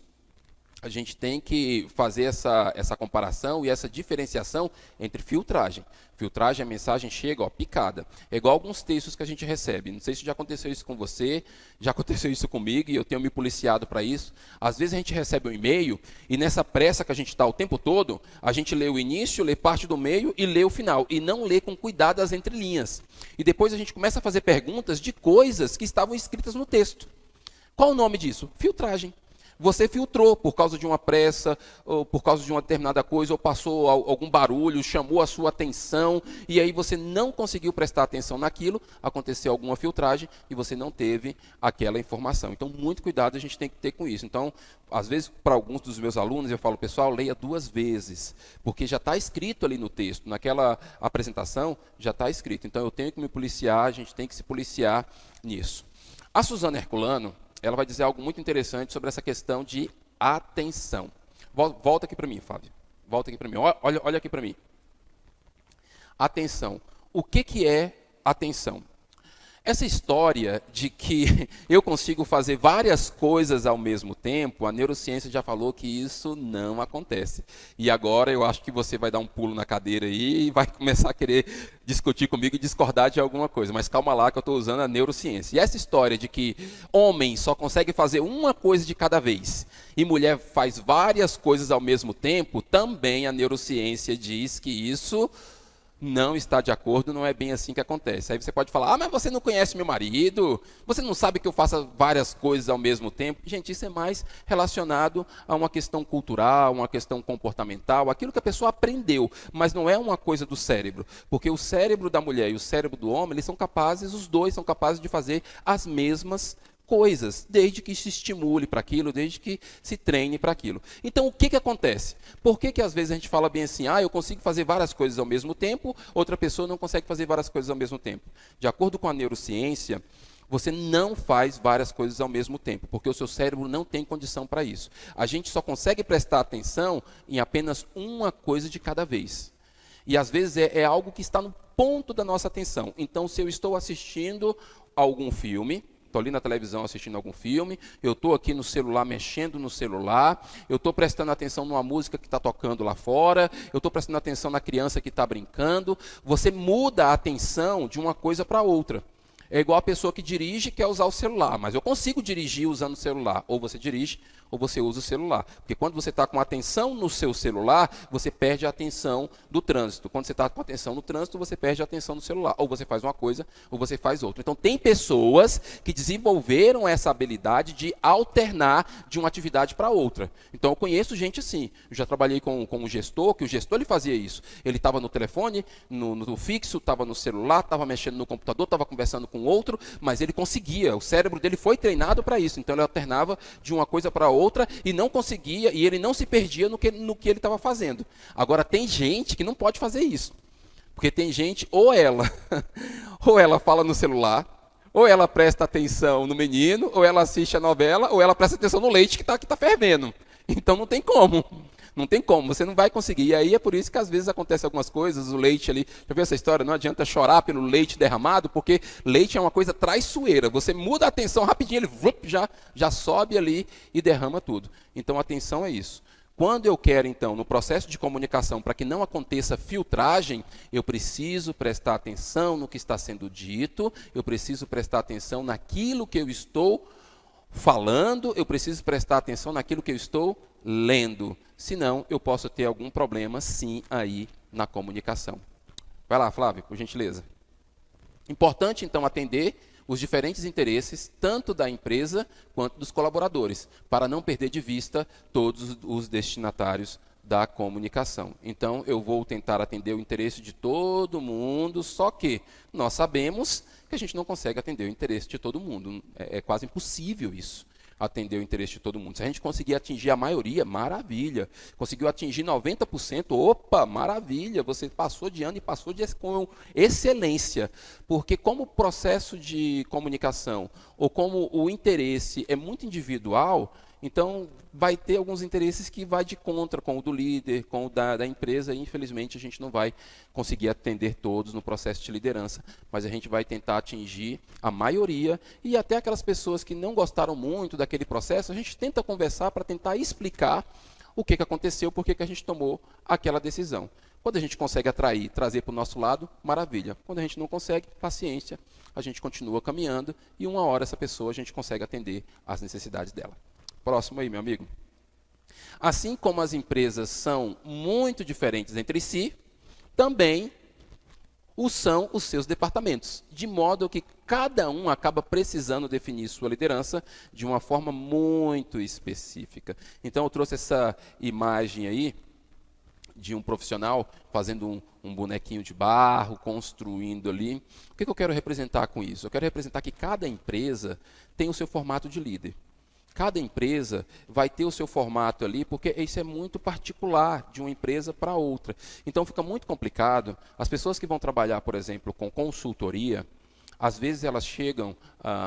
a gente tem que fazer essa comparação e essa diferenciação entre filtragem. Filtragem, a mensagem chega, picada. É igual alguns textos que a gente recebe. Não sei se já aconteceu isso com você, já aconteceu isso comigo e eu tenho me policiado para isso. Às vezes a gente recebe um e-mail e nessa pressa que a gente está o tempo todo, a gente lê o início, lê parte do meio e lê o final. E não lê com cuidado as entrelinhas. E depois a gente começa a fazer perguntas de coisas que estavam escritas no texto. Qual o nome disso? Filtragem. Você filtrou por causa de uma pressa, ou por causa de uma determinada coisa, ou passou algum barulho, chamou a sua atenção, e aí você não conseguiu prestar atenção naquilo, aconteceu alguma filtragem e você não teve aquela informação. Então, muito cuidado a gente tem que ter com isso. Então, às vezes, para alguns dos meus alunos, eu falo, pessoal, leia 2 vezes, porque já está escrito ali no texto, naquela apresentação, já está escrito. Então, eu tenho que me policiar, a gente tem que se policiar nisso. A Suzana Herculano, ela vai dizer algo muito interessante sobre essa questão de atenção. Volta aqui para mim, Fábio. Volta aqui para mim. Olha aqui para mim. Atenção. O que é atenção? Essa história de que eu consigo fazer várias coisas ao mesmo tempo, a neurociência já falou que isso não acontece. E agora eu acho que você vai dar um pulo na cadeira aí e vai começar a querer discutir comigo e discordar de alguma coisa. Mas calma lá que eu estou usando a neurociência. E essa história de que homem só consegue fazer uma coisa de cada vez e mulher faz várias coisas ao mesmo tempo, também a neurociência diz que isso não está de acordo, não é bem assim que acontece. Aí você pode falar, mas você não conhece meu marido, você não sabe que eu faço várias coisas ao mesmo tempo. Gente, isso é mais relacionado a uma questão cultural, uma questão comportamental, aquilo que a pessoa aprendeu, mas não é uma coisa do cérebro. Porque o cérebro da mulher e o cérebro do homem, eles são capazes, os dois são capazes de fazer as mesmas coisas, desde que se estimule para aquilo, desde que se treine para aquilo. Então, o que acontece? Por que às vezes a gente fala bem assim, eu consigo fazer várias coisas ao mesmo tempo, outra pessoa não consegue fazer várias coisas ao mesmo tempo? De acordo com a neurociência, você não faz várias coisas ao mesmo tempo, porque o seu cérebro não tem condição para isso. A gente só consegue prestar atenção em apenas uma coisa de cada vez. E às vezes é algo que está no ponto da nossa atenção. Então, se eu estou assistindo algum filme, estou ali na televisão assistindo algum filme, eu estou aqui no celular mexendo no celular, eu estou prestando atenção numa música que está tocando lá fora, eu estou prestando atenção na criança que está brincando. Você muda a atenção de uma coisa para outra. É igual a pessoa que dirige e quer usar o celular, mas eu consigo dirigir usando o celular. Ou você dirige ou você usa o celular. Porque quando você está com atenção no seu celular, você perde a atenção do trânsito. Quando você está com atenção no trânsito, você perde a atenção no celular. Ou você faz uma coisa, ou você faz outra. Então, tem pessoas que desenvolveram essa habilidade de alternar de uma atividade para outra. Então, eu conheço gente assim. Eu já trabalhei com um gestor, que o gestor ele fazia isso. Ele estava no telefone, no fixo, estava no celular, estava mexendo no computador, estava conversando com outro, mas ele conseguia. O cérebro dele foi treinado para isso. Então, ele alternava de uma coisa para outra e não conseguia, e ele não se perdia no que ele estava fazendo. Agora, tem gente que não pode fazer isso. Porque tem gente, ou ela fala no celular, ou ela presta atenção no menino, ou ela assiste a novela, ou ela presta atenção no leite que está fervendo. Então não tem como. Não tem como, você não vai conseguir. E aí é por isso que às vezes acontecem algumas coisas, o leite ali. Já viu essa história? Não adianta chorar pelo leite derramado, porque leite é uma coisa traiçoeira. Você muda a atenção rapidinho, ele já sobe ali e derrama tudo. Então a atenção é isso. Quando eu quero, então, no processo de comunicação, para que não aconteça filtragem, eu preciso prestar atenção no que está sendo dito, eu preciso prestar atenção naquilo que eu estou falando, eu preciso prestar atenção naquilo que eu estou lendo. Senão, eu posso ter algum problema, sim, aí na comunicação. Vai lá, Flávio, por gentileza. Importante, então, atender os diferentes interesses, tanto da empresa quanto dos colaboradores, para não perder de vista todos os destinatários da comunicação. Então, eu vou tentar atender o interesse de todo mundo, só que nós sabemos que a gente não consegue atender o interesse de todo mundo. É quase impossível isso, atender o interesse de todo mundo. Se a gente conseguir atingir a maioria, maravilha. Conseguiu atingir 90%, opa, maravilha. Você passou de ano e passou com excelência. Porque como o processo de comunicação, ou como o interesse é muito individual, então vai ter alguns interesses que vai de contra com o do líder, com o da empresa, e infelizmente a gente não vai conseguir atender todos no processo de liderança, mas a gente vai tentar atingir a maioria, e até aquelas pessoas que não gostaram muito daquele processo, a gente tenta conversar para tentar explicar o que aconteceu, por que a gente tomou aquela decisão. Quando a gente consegue atrair, trazer para o nosso lado, maravilha. Quando a gente não consegue, paciência, a gente continua caminhando, e uma hora essa pessoa a gente consegue atender às necessidades dela. Próximo aí, meu amigo. Assim como as empresas são muito diferentes entre si, também são os seus departamentos, de modo que cada um acaba precisando definir sua liderança de uma forma muito específica. Então, eu trouxe essa imagem aí de um profissional fazendo um bonequinho de barro, construindo ali. O que eu quero representar com isso? Eu quero representar que cada empresa tem o seu formato de líder. Cada empresa vai ter o seu formato ali, porque isso é muito particular de uma empresa para outra. Então fica muito complicado. As pessoas que vão trabalhar, por exemplo, com consultoria, às vezes elas chegam,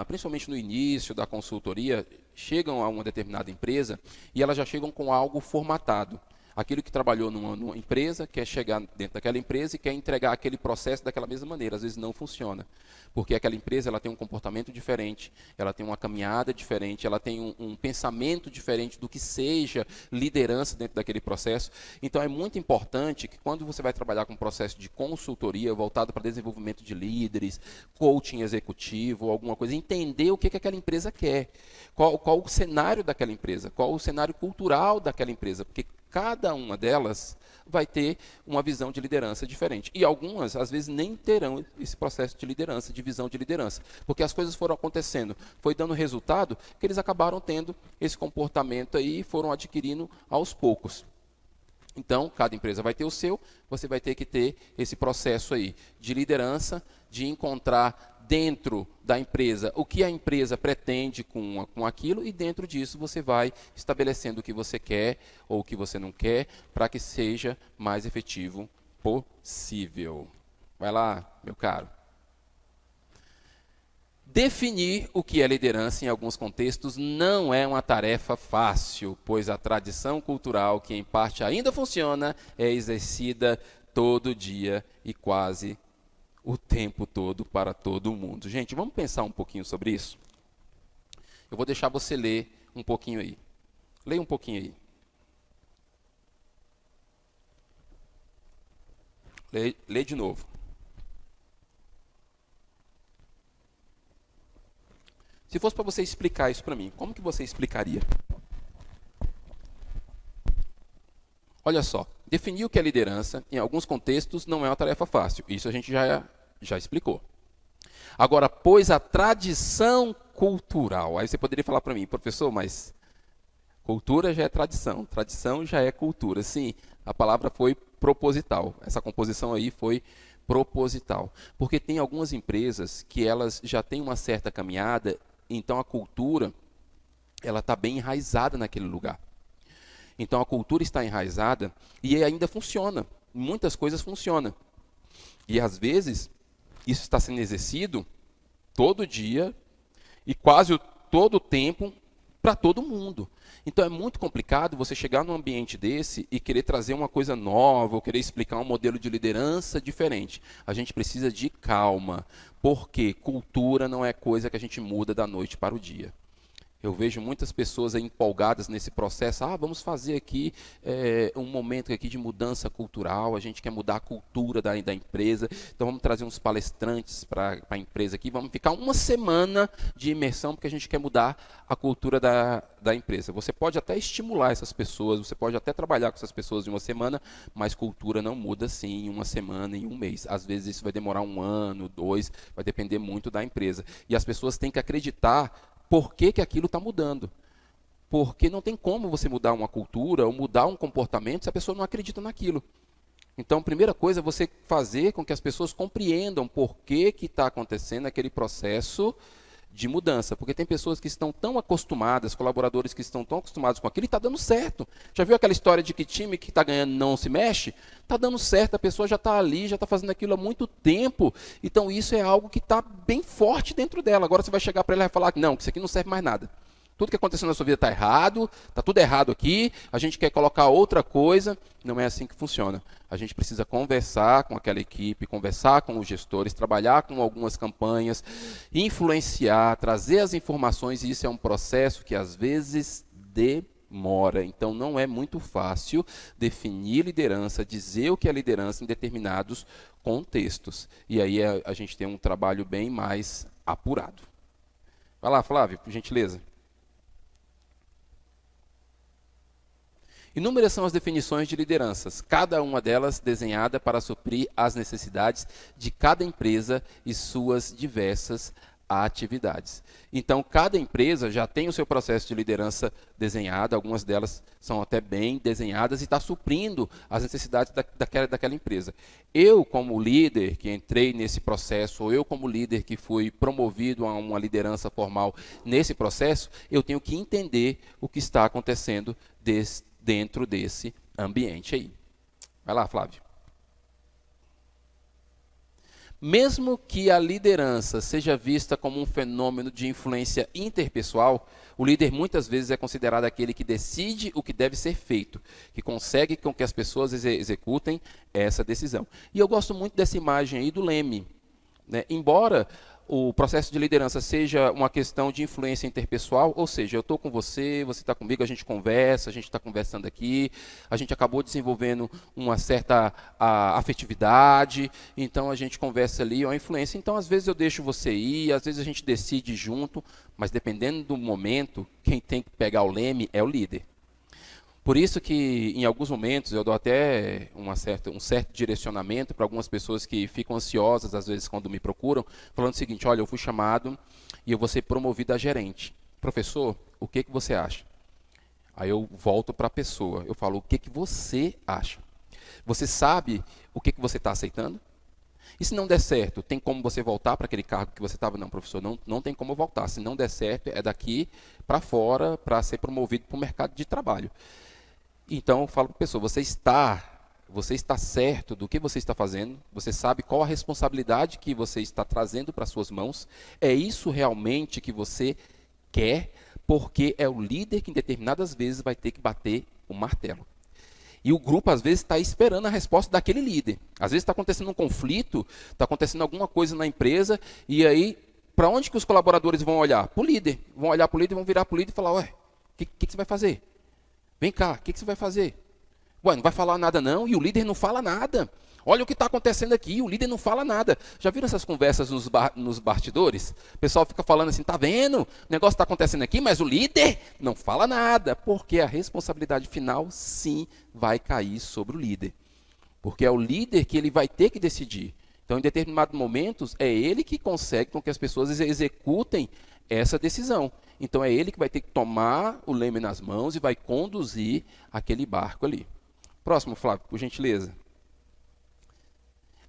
principalmente no início da consultoria, chegam a uma determinada empresa e elas já chegam com algo formatado. Aquilo que trabalhou numa empresa, quer chegar dentro daquela empresa e quer entregar aquele processo daquela mesma maneira. Às vezes não funciona, porque aquela empresa ela tem um comportamento diferente, ela tem uma caminhada diferente, ela tem um pensamento diferente do que seja liderança dentro daquele processo. Então é muito importante que quando você vai trabalhar com um processo de consultoria voltado para desenvolvimento de líderes, coaching executivo, alguma coisa, entender o que aquela empresa quer, qual o cenário daquela empresa, qual o cenário cultural daquela empresa, porque cada uma delas vai ter uma visão de liderança diferente. E algumas, às vezes, nem terão esse processo de liderança, de visão de liderança. Porque as coisas foram acontecendo, foi dando resultado, que eles acabaram tendo esse comportamento aí e foram adquirindo aos poucos. Então, cada empresa vai ter o seu, você vai ter que ter esse processo aí de liderança, de encontrar dentro da empresa o que a empresa pretende com aquilo, e dentro disso você vai estabelecendo o que você quer ou o que você não quer, para que seja mais efetivo possível. Vai lá, meu caro. Definir o que é liderança em alguns contextos não é uma tarefa fácil, pois a tradição cultural, que em parte ainda funciona, é exercida todo dia e quase o tempo todo para todo mundo. Gente, vamos pensar um pouquinho sobre isso? Eu vou deixar você ler um pouquinho aí. Leia um pouquinho aí. Lê de novo. Se fosse para você explicar isso para mim, como que você explicaria? Olha só, definir o que é liderança, em alguns contextos, não é uma tarefa fácil. Isso a gente já explicou. Agora, pois a tradição cultural. Aí você poderia falar para mim, professor, mas cultura já é tradição, tradição já é cultura. Sim, a palavra foi proposital. Essa composição aí foi proposital. Porque tem algumas empresas que elas já têm uma certa caminhada, então a cultura ela está bem enraizada naquele lugar. Então a cultura está enraizada e ainda funciona. Muitas coisas funcionam. E às vezes isso está sendo exercido todo dia e quase todo o tempo para todo mundo. Então é muito complicado você chegar num ambiente desse e querer trazer uma coisa nova, ou querer explicar um modelo de liderança diferente. A gente precisa de calma, porque cultura não é coisa que a gente muda da noite para o dia. Eu vejo muitas pessoas aí empolgadas nesse processo. Vamos fazer aqui um momento aqui de mudança cultural. A gente quer mudar a cultura da empresa. Então vamos trazer uns palestrantes para a empresa aqui. Vamos ficar uma semana de imersão porque a gente quer mudar a cultura da empresa. Você pode até estimular essas pessoas, você pode até trabalhar com essas pessoas em uma semana, mas cultura não muda assim em uma semana, em um mês. Às vezes isso vai demorar 1 ano, 2, vai depender muito da empresa. E as pessoas têm que acreditar por que aquilo está mudando. Porque não tem como você mudar uma cultura ou mudar um comportamento se a pessoa não acredita naquilo. Então, a primeira coisa é você fazer com que as pessoas compreendam por que está acontecendo aquele processo de mudança. Porque tem pessoas que estão tão acostumadas, colaboradores que estão tão acostumados com aquilo e está dando certo. Já viu aquela história de que time que está ganhando não se mexe? Está dando certo, a pessoa já está ali, já está fazendo aquilo há muito tempo. Então isso é algo que está bem forte dentro dela. Agora você vai chegar para ela e vai falar que não, que isso aqui não serve mais nada. Tudo que aconteceu na sua vida está errado, está tudo errado aqui, a gente quer colocar outra coisa. Não é assim que funciona. A gente precisa conversar com aquela equipe, conversar com os gestores, trabalhar com algumas campanhas, influenciar, trazer as informações, e isso é um processo que às vezes demora. Então não é muito fácil definir liderança, dizer o que é liderança em determinados contextos. E aí a gente tem um trabalho bem mais apurado. Vai lá, Flávio, por gentileza. Inúmeras são as definições de lideranças, cada uma delas desenhada para suprir as necessidades de cada empresa e suas diversas atividades. Então, cada empresa já tem o seu processo de liderança desenhado, algumas delas são até bem desenhadas e está suprindo as necessidades daquela empresa. Eu, como líder que entrei nesse processo, ou eu, como líder que fui promovido a uma liderança formal nesse processo, eu tenho que entender o que está acontecendo dentro desse ambiente aí. Vai lá, Flávio. Mesmo que a liderança seja vista como um fenômeno de influência interpessoal, o líder muitas vezes é considerado aquele que decide o que deve ser feito, que consegue com que as pessoas executem essa decisão. E eu gosto muito dessa imagem aí do Leme, né? Embora o processo de liderança seja uma questão de influência interpessoal, ou seja, eu estou com você, você está comigo, a gente conversa, a gente está conversando aqui, a gente acabou desenvolvendo uma certa afetividade, então a gente conversa ali, é uma influência. Então, às vezes eu deixo você ir, às vezes a gente decide junto, mas dependendo do momento, quem tem que pegar o leme é o líder. Por isso que, em alguns momentos, eu dou até um certo direcionamento para algumas pessoas que ficam ansiosas, às vezes, quando me procuram, falando o seguinte: olha, eu fui chamado e eu vou ser promovido a gerente. Professor, o que você acha? Aí eu volto para a pessoa, eu falo, o que você acha? Você sabe o que você está aceitando? E se não der certo, tem como você voltar para aquele cargo que você estava? Não, professor, não tem como voltar. Se não der certo, é daqui para fora para ser promovido para o mercado de trabalho. Então, eu falo para a pessoa, você está certo do que você está fazendo, você sabe qual a responsabilidade que você está trazendo para suas mãos, é isso realmente que você quer, porque é o líder que em determinadas vezes vai ter que bater o martelo. E o grupo, às vezes, está esperando a resposta daquele líder. Às vezes está acontecendo um conflito, está acontecendo alguma coisa na empresa, e aí, para onde que os colaboradores vão olhar? Para o líder. Vão olhar para o líder, vão virar para o líder e falar, ué, o que você vai fazer? Vem cá, o que você vai fazer? Ué, não vai falar nada não, e o líder não fala nada. Olha o que está acontecendo aqui, o líder não fala nada. Já viram essas conversas nos bastidores? O pessoal fica falando assim, tá vendo? O negócio está acontecendo aqui, mas o líder não fala nada. Porque a responsabilidade final, sim, vai cair sobre o líder. Porque é o líder que ele vai ter que decidir. Então, em determinados momentos, é ele que consegue com que as pessoas executem essa decisão. Então, é ele que vai ter que tomar o leme nas mãos e vai conduzir aquele barco ali. Próximo, Flávio, por gentileza.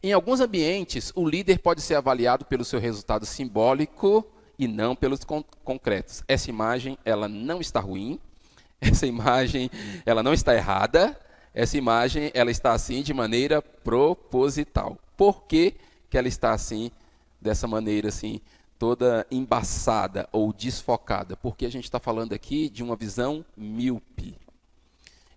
Em alguns ambientes, o líder pode ser avaliado pelo seu resultado simbólico e não pelos concretos. Essa imagem, ela não está ruim. Essa imagem, ela não está errada. Essa imagem, ela está assim de maneira proposital. Por que que ela está assim, dessa maneira assim, toda embaçada ou desfocada? Porque a gente está falando aqui de uma visão míope.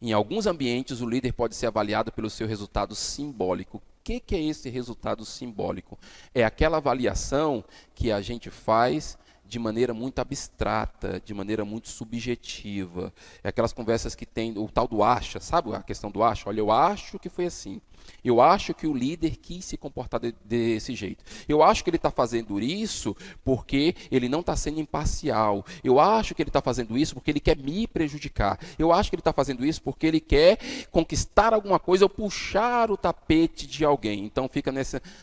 Em alguns ambientes, o líder pode ser avaliado pelo seu resultado simbólico. O que é esse resultado simbólico? É aquela avaliação que a gente faz de maneira muito abstrata, de maneira muito subjetiva. É aquelas conversas que tem o tal do acha, sabe a questão do acha? Olha, eu acho que foi assim. Eu acho que o líder quis se comportar desse jeito. Eu acho que ele está fazendo isso porque ele não está sendo imparcial. Eu acho que ele está fazendo isso porque ele quer me prejudicar. Eu acho que ele está fazendo isso porque ele quer conquistar alguma coisa ou puxar o tapete de alguém. Então fica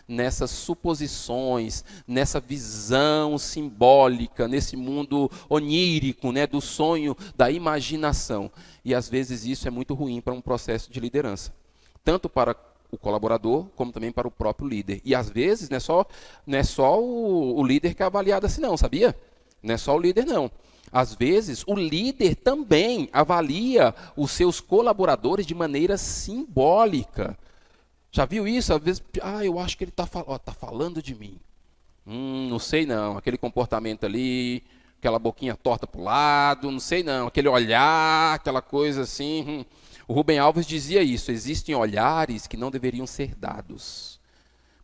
nessas suposições, nessa visão simbólica, nesse mundo onírico, né, do sonho, da imaginação. E às vezes isso é muito ruim para um processo de liderança. Tanto para o colaborador, como também para o próprio líder. E às vezes não é só o líder que é avaliado assim não, sabia? Não é só o líder não. Às vezes o líder também avalia os seus colaboradores de maneira simbólica. Já viu isso? Às vezes, eu acho que ele está falando de mim. Não sei não, aquele comportamento ali, aquela boquinha torta para o lado, não sei não, aquele olhar, aquela coisa assim. O Rubem Alves dizia isso, existem olhares que não deveriam ser dados,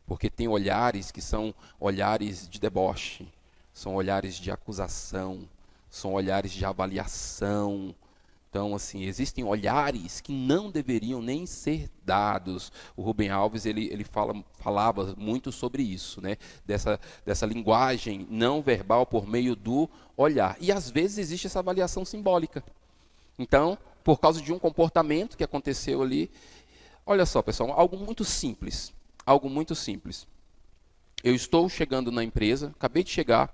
porque tem olhares que são olhares de deboche, são olhares de acusação, são olhares de avaliação. Então, assim, existem olhares que não deveriam nem ser dados. O Rubem Alves, ele falava muito sobre isso, né? Dessa linguagem não verbal por meio do olhar. E, às vezes, existe essa avaliação simbólica. Então, por causa de um comportamento que aconteceu ali. Olha só, pessoal, algo muito simples. Algo muito simples. Eu estou chegando na empresa, acabei de chegar,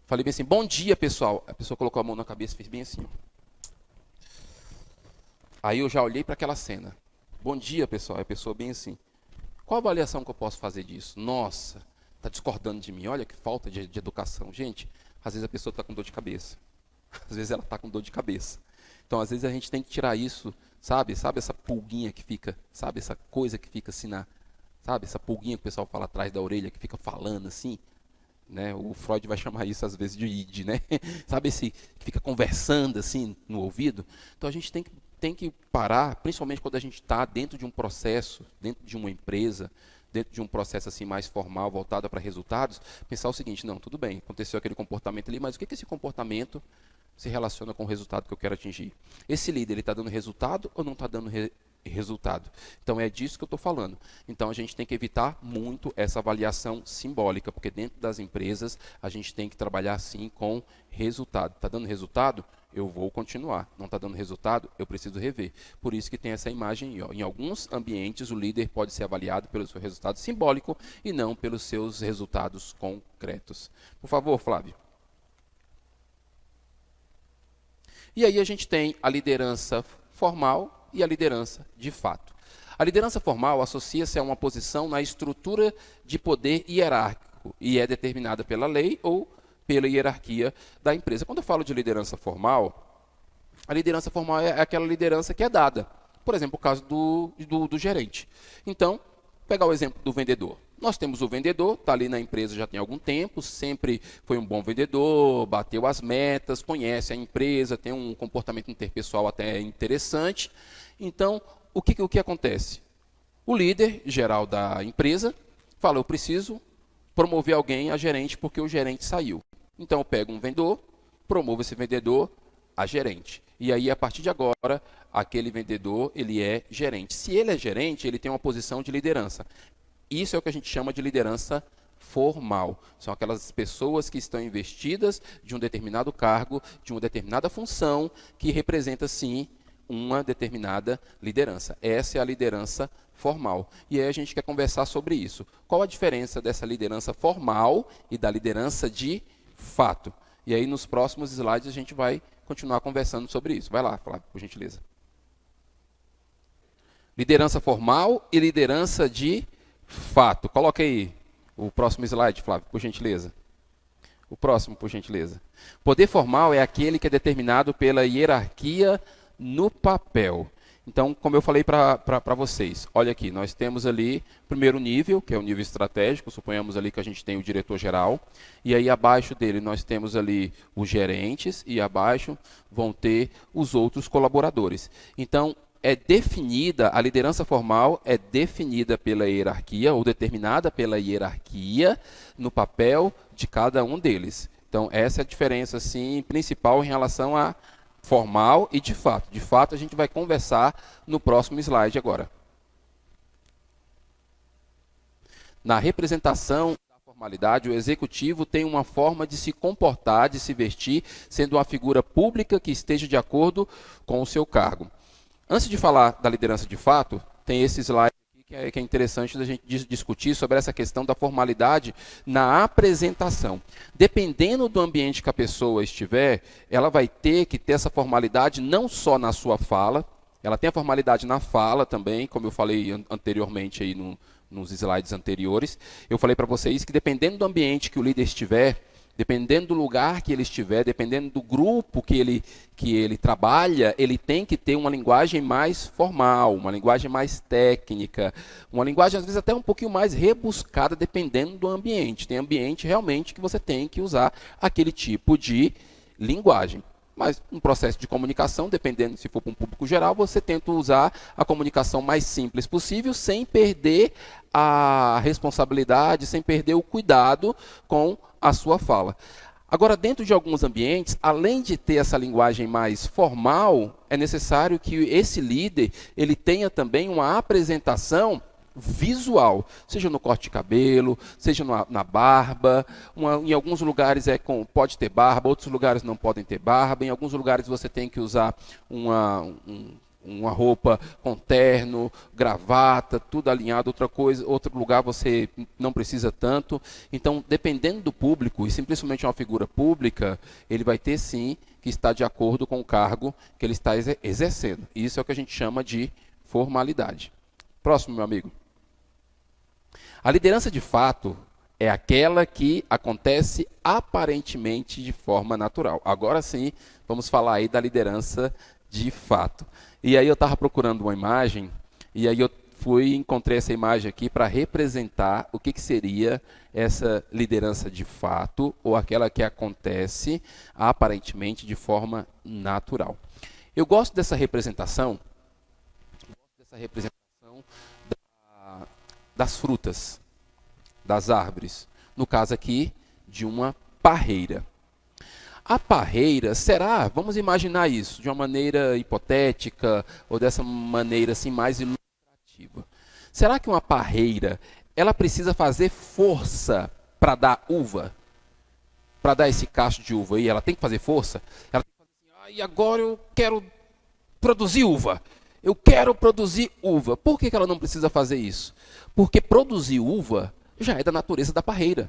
falei bem assim, bom dia, pessoal. A pessoa colocou a mão na cabeça e fez bem assim. Aí eu já olhei para aquela cena. Bom dia, pessoal. A pessoa bem assim. Qual a avaliação que eu posso fazer disso? Nossa, está discordando de mim. Olha que falta de educação. Gente, às vezes a pessoa está com dor de cabeça. Às vezes ela está com dor de cabeça. Então, às vezes a gente tem que tirar isso, sabe? Sabe essa pulguinha que fica, sabe? Essa coisa que fica assim sabe? Essa pulguinha que o pessoal fala atrás da orelha, que fica falando assim, né? O Freud vai chamar isso às vezes de id, né? Sabe esse que fica conversando assim no ouvido? Então, a gente tem que parar, principalmente quando a gente está dentro de um processo, dentro de uma empresa, dentro de um processo assim mais formal, voltado para resultados, pensar o seguinte, não, tudo bem, aconteceu aquele comportamento ali, mas o que esse comportamento se relaciona com o resultado que eu quero atingir? Esse líder, ele está dando resultado ou não está dando resultado? Então, é disso que eu estou falando. Então, a gente tem que evitar muito essa avaliação simbólica, porque dentro das empresas, a gente tem que trabalhar, sim, com resultado. Está dando resultado? Eu vou continuar. Não está dando resultado? Eu preciso rever. Por isso que tem essa imagem. Em alguns ambientes, o líder pode ser avaliado pelo seu resultado simbólico e não pelos seus resultados concretos. Por favor, Flávio. E aí a gente tem a liderança formal e a liderança de fato. A liderança formal associa-se a uma posição na estrutura de poder hierárquico e é determinada pela lei ou pela hierarquia da empresa. Quando eu falo de liderança formal, a liderança formal é aquela liderança que é dada. Por exemplo, o caso do gerente. Então, pegar o exemplo do vendedor. Nós temos o vendedor, está ali na empresa já tem algum tempo, sempre foi um bom vendedor, bateu as metas, conhece a empresa, tem um comportamento interpessoal até interessante. Então, o que acontece? O líder geral da empresa fala, eu preciso promover alguém a gerente porque o gerente saiu. Então, eu pego um vendedor, promovo esse vendedor a gerente. E aí, a partir de agora, aquele vendedor, ele é gerente. Se ele é gerente, ele tem uma posição de liderança. Isso é o que a gente chama de liderança formal. São aquelas pessoas que estão investidas de um determinado cargo, de uma determinada função, que representa, sim, uma determinada liderança. Essa é a liderança formal. E aí a gente quer conversar sobre isso. Qual a diferença dessa liderança formal e da liderança de fato? E aí, nos próximos slides, a gente vai continuar conversando sobre isso. Vai lá, Flávio, por gentileza. Liderança formal e liderança de fato. Coloca aí o próximo slide, Flávio, por gentileza. O próximo, por gentileza. Poder formal é aquele que é determinado pela hierarquia no papel. Então, como eu falei para vocês, olha aqui, nós temos ali o primeiro nível, que é o nível estratégico, suponhamos ali que a gente tem o diretor-geral, e aí abaixo dele nós temos ali os gerentes, e abaixo vão ter os outros colaboradores. Então, a liderança formal é definida pela hierarquia, ou determinada pela hierarquia, no papel de cada um deles. Então, essa é a diferença assim, principal em relação a formal e de fato. De fato, a gente vai conversar no próximo slide agora. Na representação da formalidade, o executivo tem uma forma de se comportar, de se vestir, sendo uma figura pública que esteja de acordo com o seu cargo. Antes de falar da liderança de fato, tem esse slide aqui que é interessante da gente discutir sobre essa questão da formalidade na apresentação. Dependendo do ambiente que a pessoa estiver, ela vai ter que ter essa formalidade não só na sua fala, ela tem a formalidade na fala também, como eu falei anteriormente aí nos slides anteriores. Eu falei para vocês que dependendo do ambiente que o líder estiver, dependendo do lugar que ele estiver, dependendo do grupo que ele trabalha, ele tem que ter uma linguagem mais formal, uma linguagem mais técnica, uma linguagem às vezes até um pouquinho mais rebuscada, dependendo do ambiente. Tem ambiente realmente que você tem que usar aquele tipo de linguagem. Mas no processo de comunicação, dependendo se for para um público geral, você tenta usar a comunicação mais simples possível, sem perder a responsabilidade, sem perder o cuidado com a sua fala. Agora, dentro de alguns ambientes, além de ter essa linguagem mais formal, é necessário que esse líder ele tenha também uma apresentação visual, seja no corte de cabelo, seja na barba. Em alguns lugares pode ter barba, outros lugares não podem ter barba. Em alguns lugares você tem que usar uma roupa com terno, gravata, tudo alinhado. Outro lugar você não precisa tanto. Então, dependendo do público, e simplesmente uma figura pública, ele vai ter sim que estar de acordo com o cargo que ele está exercendo. Isso é o que a gente chama de formalidade. Próximo, meu amigo. A liderança de fato é aquela que acontece aparentemente de forma natural. Agora sim, vamos falar aí da liderança de fato. E aí eu estava procurando uma imagem, e aí eu encontrei essa imagem aqui para representar o que seria essa liderança de fato, ou aquela que acontece aparentemente de forma natural. Eu gosto dessa representação das frutas, das árvores. No caso aqui, de uma parreira. A parreira vamos imaginar isso, de uma maneira hipotética, ou dessa maneira assim mais ilustrativa. Será que uma parreira, ela precisa fazer força para dar uva? Para dar esse cacho de uva aí, ela tem que fazer força? Ela tem que fazer assim, e agora eu quero produzir uva. Eu quero produzir uva. Por que ela não precisa fazer isso? Porque produzir uva já é da natureza da parreira.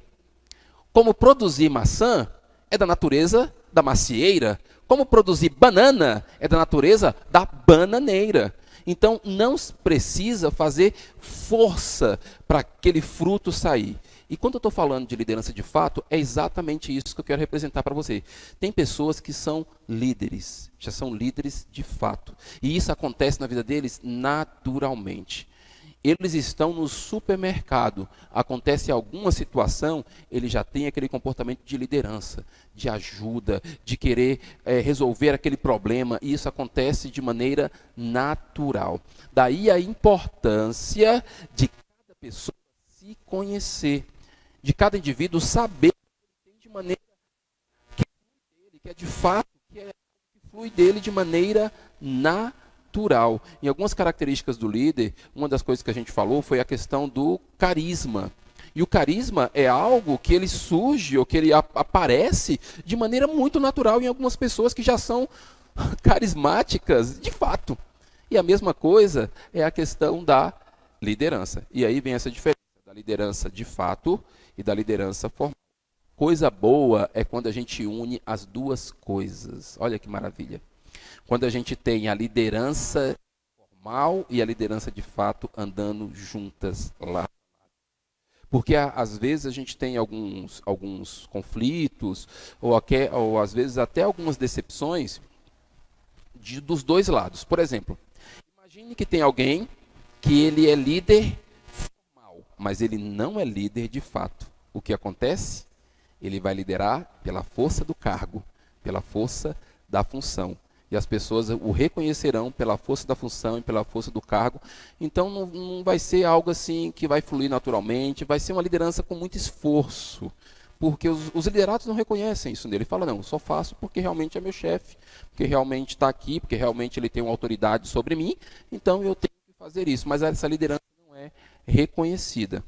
Como produzir maçã é da natureza da macieira. Como produzir banana é da natureza da bananeira. Então, não precisa fazer força para aquele fruto sair. E quando eu estou falando de liderança de fato, é exatamente isso que eu quero representar para você. Tem pessoas que são líderes, já são líderes de fato. E isso acontece na vida deles naturalmente. Eles estão no supermercado, acontece alguma situação, ele já tem aquele comportamento de liderança, de ajuda, de querer resolver aquele problema, e isso acontece de maneira natural. Daí a importância de cada pessoa se conhecer, de cada indivíduo saber de maneira que é de fato, que flui dele de maneira natural. Em algumas características do líder, uma das coisas que a gente falou foi a questão do carisma. E o carisma é algo que ele surge ou que ele aparece de maneira muito natural em algumas pessoas que já são carismáticas de fato. E a mesma coisa é a questão da liderança. E aí vem essa diferença da liderança de fato e da liderança formal. Coisa boa é quando a gente une as duas coisas. Olha que maravilha. Quando a gente tem a liderança formal e a liderança de fato andando juntas lá. Porque às vezes a gente tem alguns conflitos, ou às vezes até algumas decepções dos dois lados. Por exemplo, imagine que tem alguém que ele é líder formal, mas ele não é líder de fato. O que acontece? Ele vai liderar pela força do cargo, pela força da função. E as pessoas o reconhecerão pela força da função e pela força do cargo. Então não vai ser algo assim que vai fluir naturalmente, vai ser uma liderança com muito esforço. Porque os liderados não reconhecem isso nele. Ele fala, não, eu só faço porque realmente é meu chefe, porque realmente está aqui, porque realmente ele tem uma autoridade sobre mim, então eu tenho que fazer isso. Mas essa liderança não é reconhecida.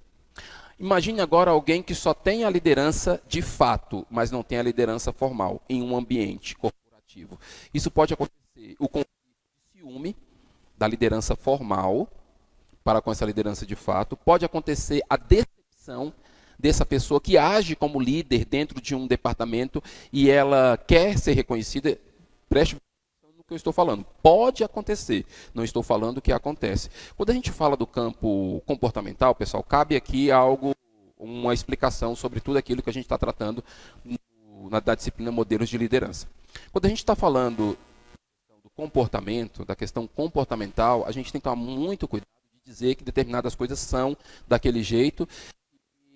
Imagine agora alguém que só tem a liderança de fato, mas não tem a liderança formal em um ambiente corporativo. Isso pode acontecer, o conflito de ciúme da liderança formal para com essa liderança de fato. Pode acontecer a decepção dessa pessoa que age como líder dentro de um departamento e ela quer ser reconhecida. Preste atenção no que eu estou falando. Pode acontecer, não estou falando que acontece. Quando a gente fala do campo comportamental, pessoal, cabe aqui uma explicação sobre tudo aquilo que a gente está tratando da disciplina Modelos de Liderança. Quando a gente está falando do comportamento, da questão comportamental, a gente tem que tomar muito cuidado de dizer que determinadas coisas são daquele jeito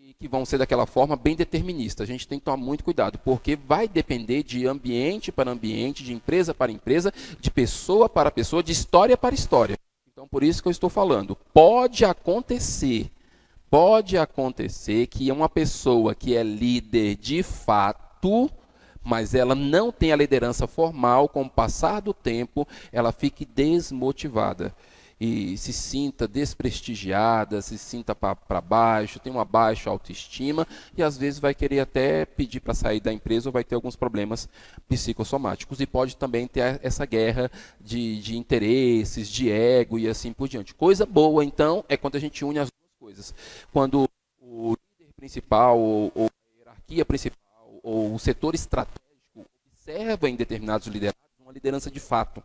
e que vão ser daquela forma bem determinista. A gente tem que tomar muito cuidado, porque vai depender de ambiente para ambiente, de empresa para empresa, de pessoa para pessoa, de história para história. Então, por isso que eu estou falando, pode acontecer que uma pessoa que é líder de fato, mas ela não tem a liderança formal, com o passar do tempo, ela fique desmotivada e se sinta desprestigiada, se sinta para baixo, tem uma baixa autoestima e às vezes vai querer até pedir para sair da empresa ou vai ter alguns problemas psicossomáticos. E pode também ter essa guerra de interesses, de ego e assim por diante. Coisa boa, então, é quando a gente une as duas coisas. Quando o líder principal ou a hierarquia principal ou o setor estratégico observa em determinados liderados uma liderança de fato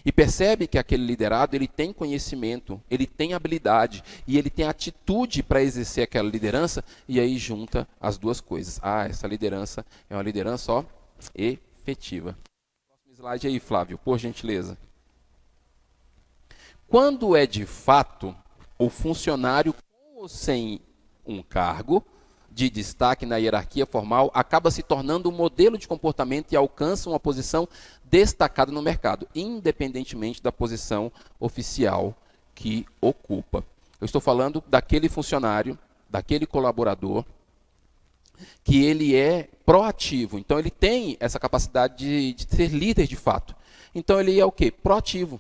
e percebe que aquele liderado ele tem conhecimento, ele tem habilidade e ele tem atitude para exercer aquela liderança e aí junta as duas coisas. Essa liderança é uma liderança efetiva. Próximo slide aí, Flávio, por gentileza. Quando é de fato o funcionário com ou sem um cargo de destaque na hierarquia formal acaba se tornando um modelo de comportamento e alcança uma posição destacada no mercado, independentemente da posição oficial que ocupa. Eu estou falando daquele funcionário, daquele colaborador, que ele é proativo. Então, ele tem essa capacidade de ser líder de fato. Então, ele é o quê? Proativo.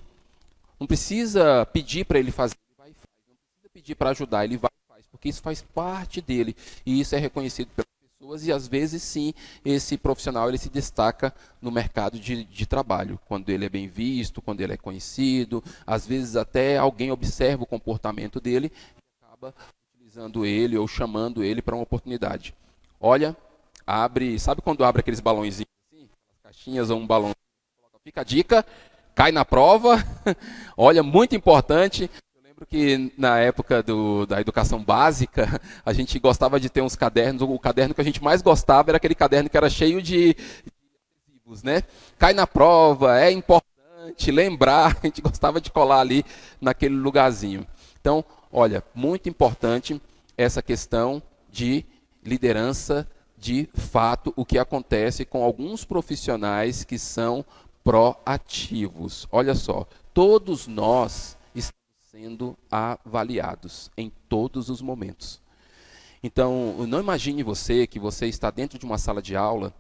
Não precisa pedir para ele fazer, ele vai e faz. Não precisa pedir para ajudar, ele vai. Porque isso faz parte dele e isso é reconhecido pelas pessoas e às vezes sim, esse profissional ele se destaca no mercado de trabalho, quando ele é bem visto, quando ele é conhecido, às vezes até alguém observa o comportamento dele e acaba utilizando ele ou chamando ele para uma oportunidade. Olha, sabe quando abre aqueles balõezinhos assim, aquelas caixinhas ou um balão, fica a dica, cai na prova, olha, muito importante. Que na época da educação básica, a gente gostava de ter uns cadernos, o caderno que a gente mais gostava era aquele caderno que era cheio de adesivos, né? Cai na prova, é importante lembrar, a gente gostava de colar ali naquele lugarzinho. Então, olha, muito importante essa questão de liderança de fato, o que acontece com alguns profissionais que são proativos. Olha só, todos nós sendo avaliados em todos os momentos. Então, não imagine você que você está dentro de uma sala de aula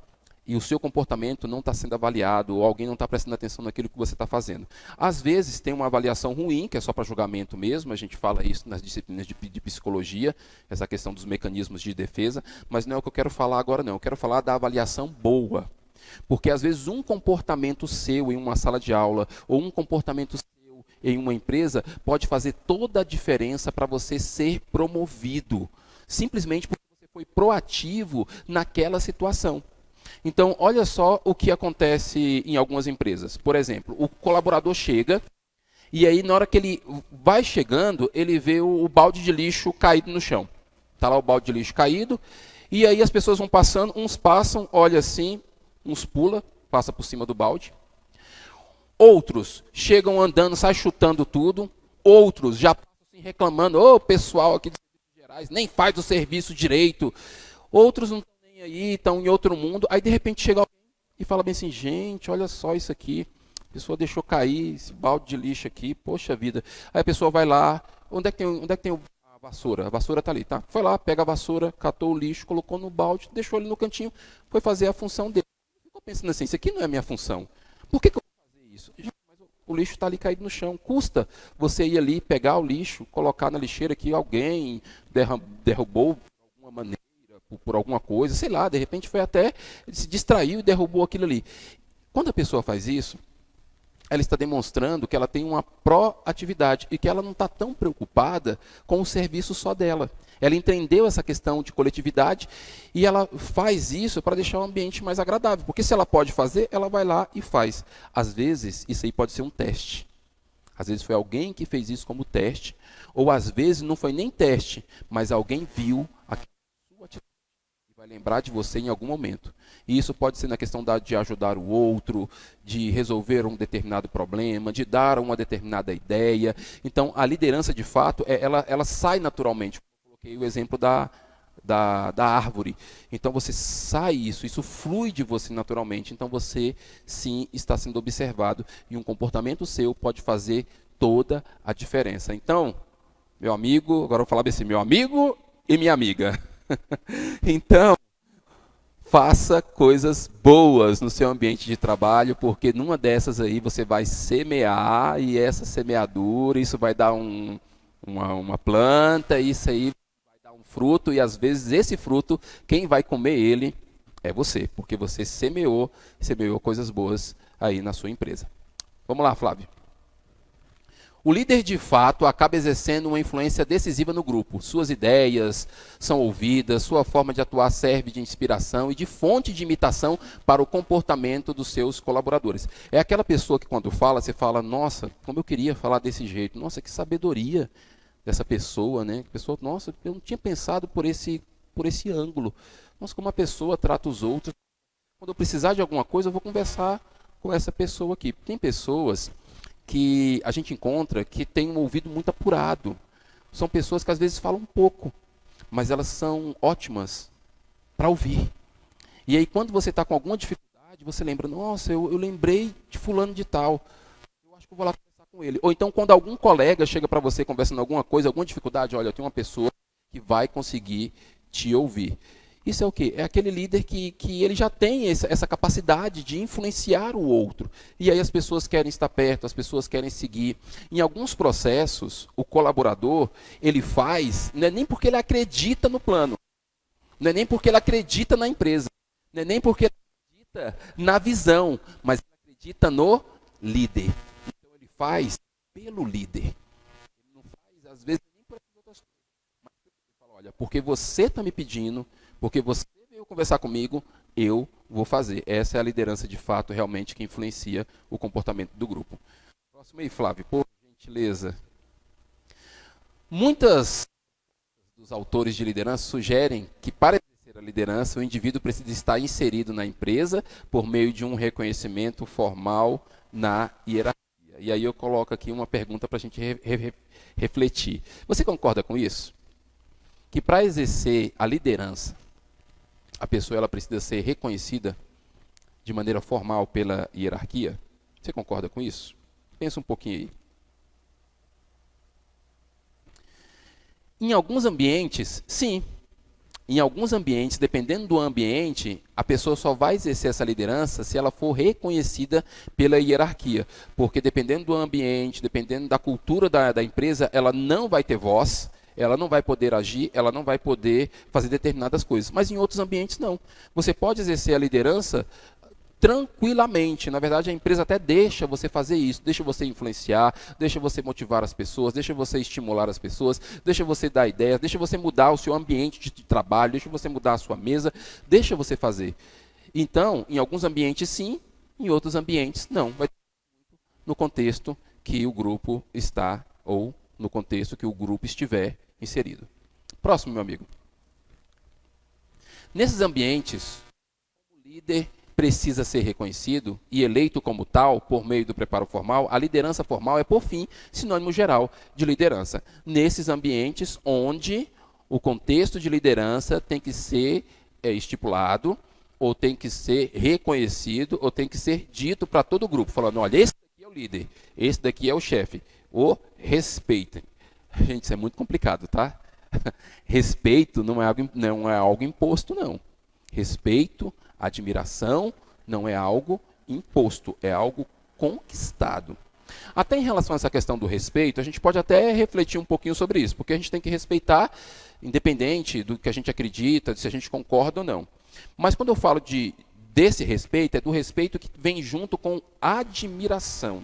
e o seu comportamento não está sendo avaliado, ou alguém não está prestando atenção naquilo que você está fazendo. Às vezes tem uma avaliação ruim, que é só para julgamento mesmo, a gente fala isso nas disciplinas de psicologia, essa questão dos mecanismos de defesa, mas não é o que eu quero falar agora não, eu quero falar da avaliação boa. Porque às vezes um comportamento seu em uma sala de aula, ou um comportamento seu em uma empresa, pode fazer toda a diferença para você ser promovido, simplesmente porque você foi proativo naquela situação. Então, olha só o que acontece em algumas empresas. Por exemplo, o colaborador chega e aí, na hora que ele vai chegando, ele vê o balde de lixo caído no chão. Está lá o balde de lixo caído e aí as pessoas vão passando, uns passam, olha assim, uns pula, passa por cima do balde. Outros chegam andando, saem chutando tudo. Outros já passam assim, reclamando, ô pessoal aqui dos serviços gerais, nem faz o serviço direito. Outros não aí, estão em outro mundo, aí de repente chega alguém e fala bem assim, gente, olha só isso aqui, a pessoa deixou cair esse balde de lixo aqui, poxa vida. Aí a pessoa vai lá, onde é que tem a vassoura? A vassoura está ali, tá? Foi lá, pega a vassoura, catou o lixo, colocou no balde, deixou ele no cantinho, foi fazer a função dele. Ficou pensando assim, isso aqui não é a minha função, por que eu vou fazer isso? Mas o lixo está ali caído no chão, custa você ir ali, pegar o lixo, colocar na lixeira que alguém derrubou de alguma maneira, por alguma coisa, sei lá, de repente foi até, ele se distraiu e derrubou aquilo ali. Quando a pessoa faz isso, ela está demonstrando que ela tem uma proatividade e que ela não está tão preocupada com o serviço só dela. Ela entendeu essa questão de coletividade e ela faz isso para deixar o ambiente mais agradável, porque se ela pode fazer, ela vai lá e faz. Às vezes, isso aí pode ser um teste. Às vezes foi alguém que fez isso como teste, ou às vezes não foi nem teste, mas alguém viu a sua atitude. Vai lembrar de você em algum momento. E isso pode ser na questão de ajudar o outro, de resolver um determinado problema, de dar uma determinada ideia. Então, a liderança, de fato, ela sai naturalmente. Eu coloquei o exemplo da árvore. Então, você sai isso flui de você naturalmente. Então, você, sim, está sendo observado. E um comportamento seu pode fazer toda a diferença. Então, meu amigo, agora eu vou falar bem assim, meu amigo e minha amiga. Então, faça coisas boas no seu ambiente de trabalho, porque numa dessas aí você vai semear, e essa semeadura, isso vai dar uma planta, isso aí vai dar um fruto, e às vezes esse fruto, quem vai comer ele é você, porque você semeou coisas boas aí na sua empresa. Vamos lá, Flávio. O líder, de fato, acaba exercendo uma influência decisiva no grupo. Suas ideias são ouvidas, sua forma de atuar serve de inspiração e de fonte de imitação para o comportamento dos seus colaboradores. É aquela pessoa que, quando fala, você fala, nossa, como eu queria falar desse jeito. Nossa, que sabedoria dessa pessoa, né? Nossa, eu não tinha pensado por esse ângulo. Nossa, como a pessoa trata os outros. Quando eu precisar de alguma coisa, eu vou conversar com essa pessoa aqui. Tem pessoas que a gente encontra que tem um ouvido muito apurado. São pessoas que às vezes falam pouco, mas elas são ótimas para ouvir. E aí quando você está com alguma dificuldade, você lembra, nossa, eu lembrei de fulano de tal, eu acho que eu vou lá conversar com ele. Ou então quando algum colega chega para você conversando alguma coisa, alguma dificuldade, olha, eu tenho uma pessoa que vai conseguir te ouvir. Isso é o quê? É aquele líder que ele já tem essa capacidade de influenciar o outro. E aí as pessoas querem estar perto, as pessoas querem seguir. Em alguns processos, o colaborador, ele faz, não é nem porque ele acredita no plano, não é nem porque ele acredita na empresa, não é nem porque ele acredita na visão, mas ele acredita no líder. Então ele faz pelo líder. Ele não faz, às vezes, nem por essas outras coisas. Mas ele fala, olha, porque você está me pedindo, porque você veio conversar comigo, eu vou fazer. Essa é a liderança de fato, realmente, que influencia o comportamento do grupo. Próximo aí, Flávio, por gentileza. Muitos dos autores de liderança sugerem que, para exercer a liderança, o indivíduo precisa estar inserido na empresa por meio de um reconhecimento formal na hierarquia. E aí eu coloco aqui uma pergunta para a gente refletir. Você concorda com isso? Que para exercer a liderança, a pessoa ela precisa ser reconhecida de maneira formal pela hierarquia? Você concorda com isso? Pensa um pouquinho aí. Em alguns ambientes, sim, em alguns ambientes, dependendo do ambiente, a pessoa só vai exercer essa liderança se ela for reconhecida pela hierarquia. Porque dependendo do ambiente, dependendo da cultura da empresa, ela não vai ter voz, ela não vai poder agir, ela não vai poder fazer determinadas coisas. Mas em outros ambientes, não. Você pode exercer a liderança tranquilamente. Na verdade, a empresa até deixa você fazer isso, deixa você influenciar, deixa você motivar as pessoas, deixa você estimular as pessoas, deixa você dar ideias, deixa você mudar o seu ambiente de trabalho, deixa você mudar a sua mesa, deixa você fazer. Então, em alguns ambientes sim, em outros ambientes não. Vai no contexto que o grupo está ou no contexto que o grupo estiver inserido. Próximo, meu amigo. Nesses ambientes, o líder precisa ser reconhecido e eleito como tal por meio do preparo formal. A liderança formal é, por fim, sinônimo geral de liderança. Nesses ambientes onde o contexto de liderança tem que ser estipulado, ou tem que ser reconhecido, ou tem que ser dito para todo o grupo, falando, olha, esse daqui é o líder, esse daqui é o chefe, o respeitem. Gente, isso é muito complicado, tá? Respeito não é algo imposto, não. Respeito, admiração não é algo imposto, é algo conquistado. Até em relação a essa questão do respeito, a gente pode até refletir um pouquinho sobre isso, porque a gente tem que respeitar, independente do que a gente acredita, se a gente concorda ou não. Mas quando eu falo desse respeito, é do respeito que vem junto com admiração.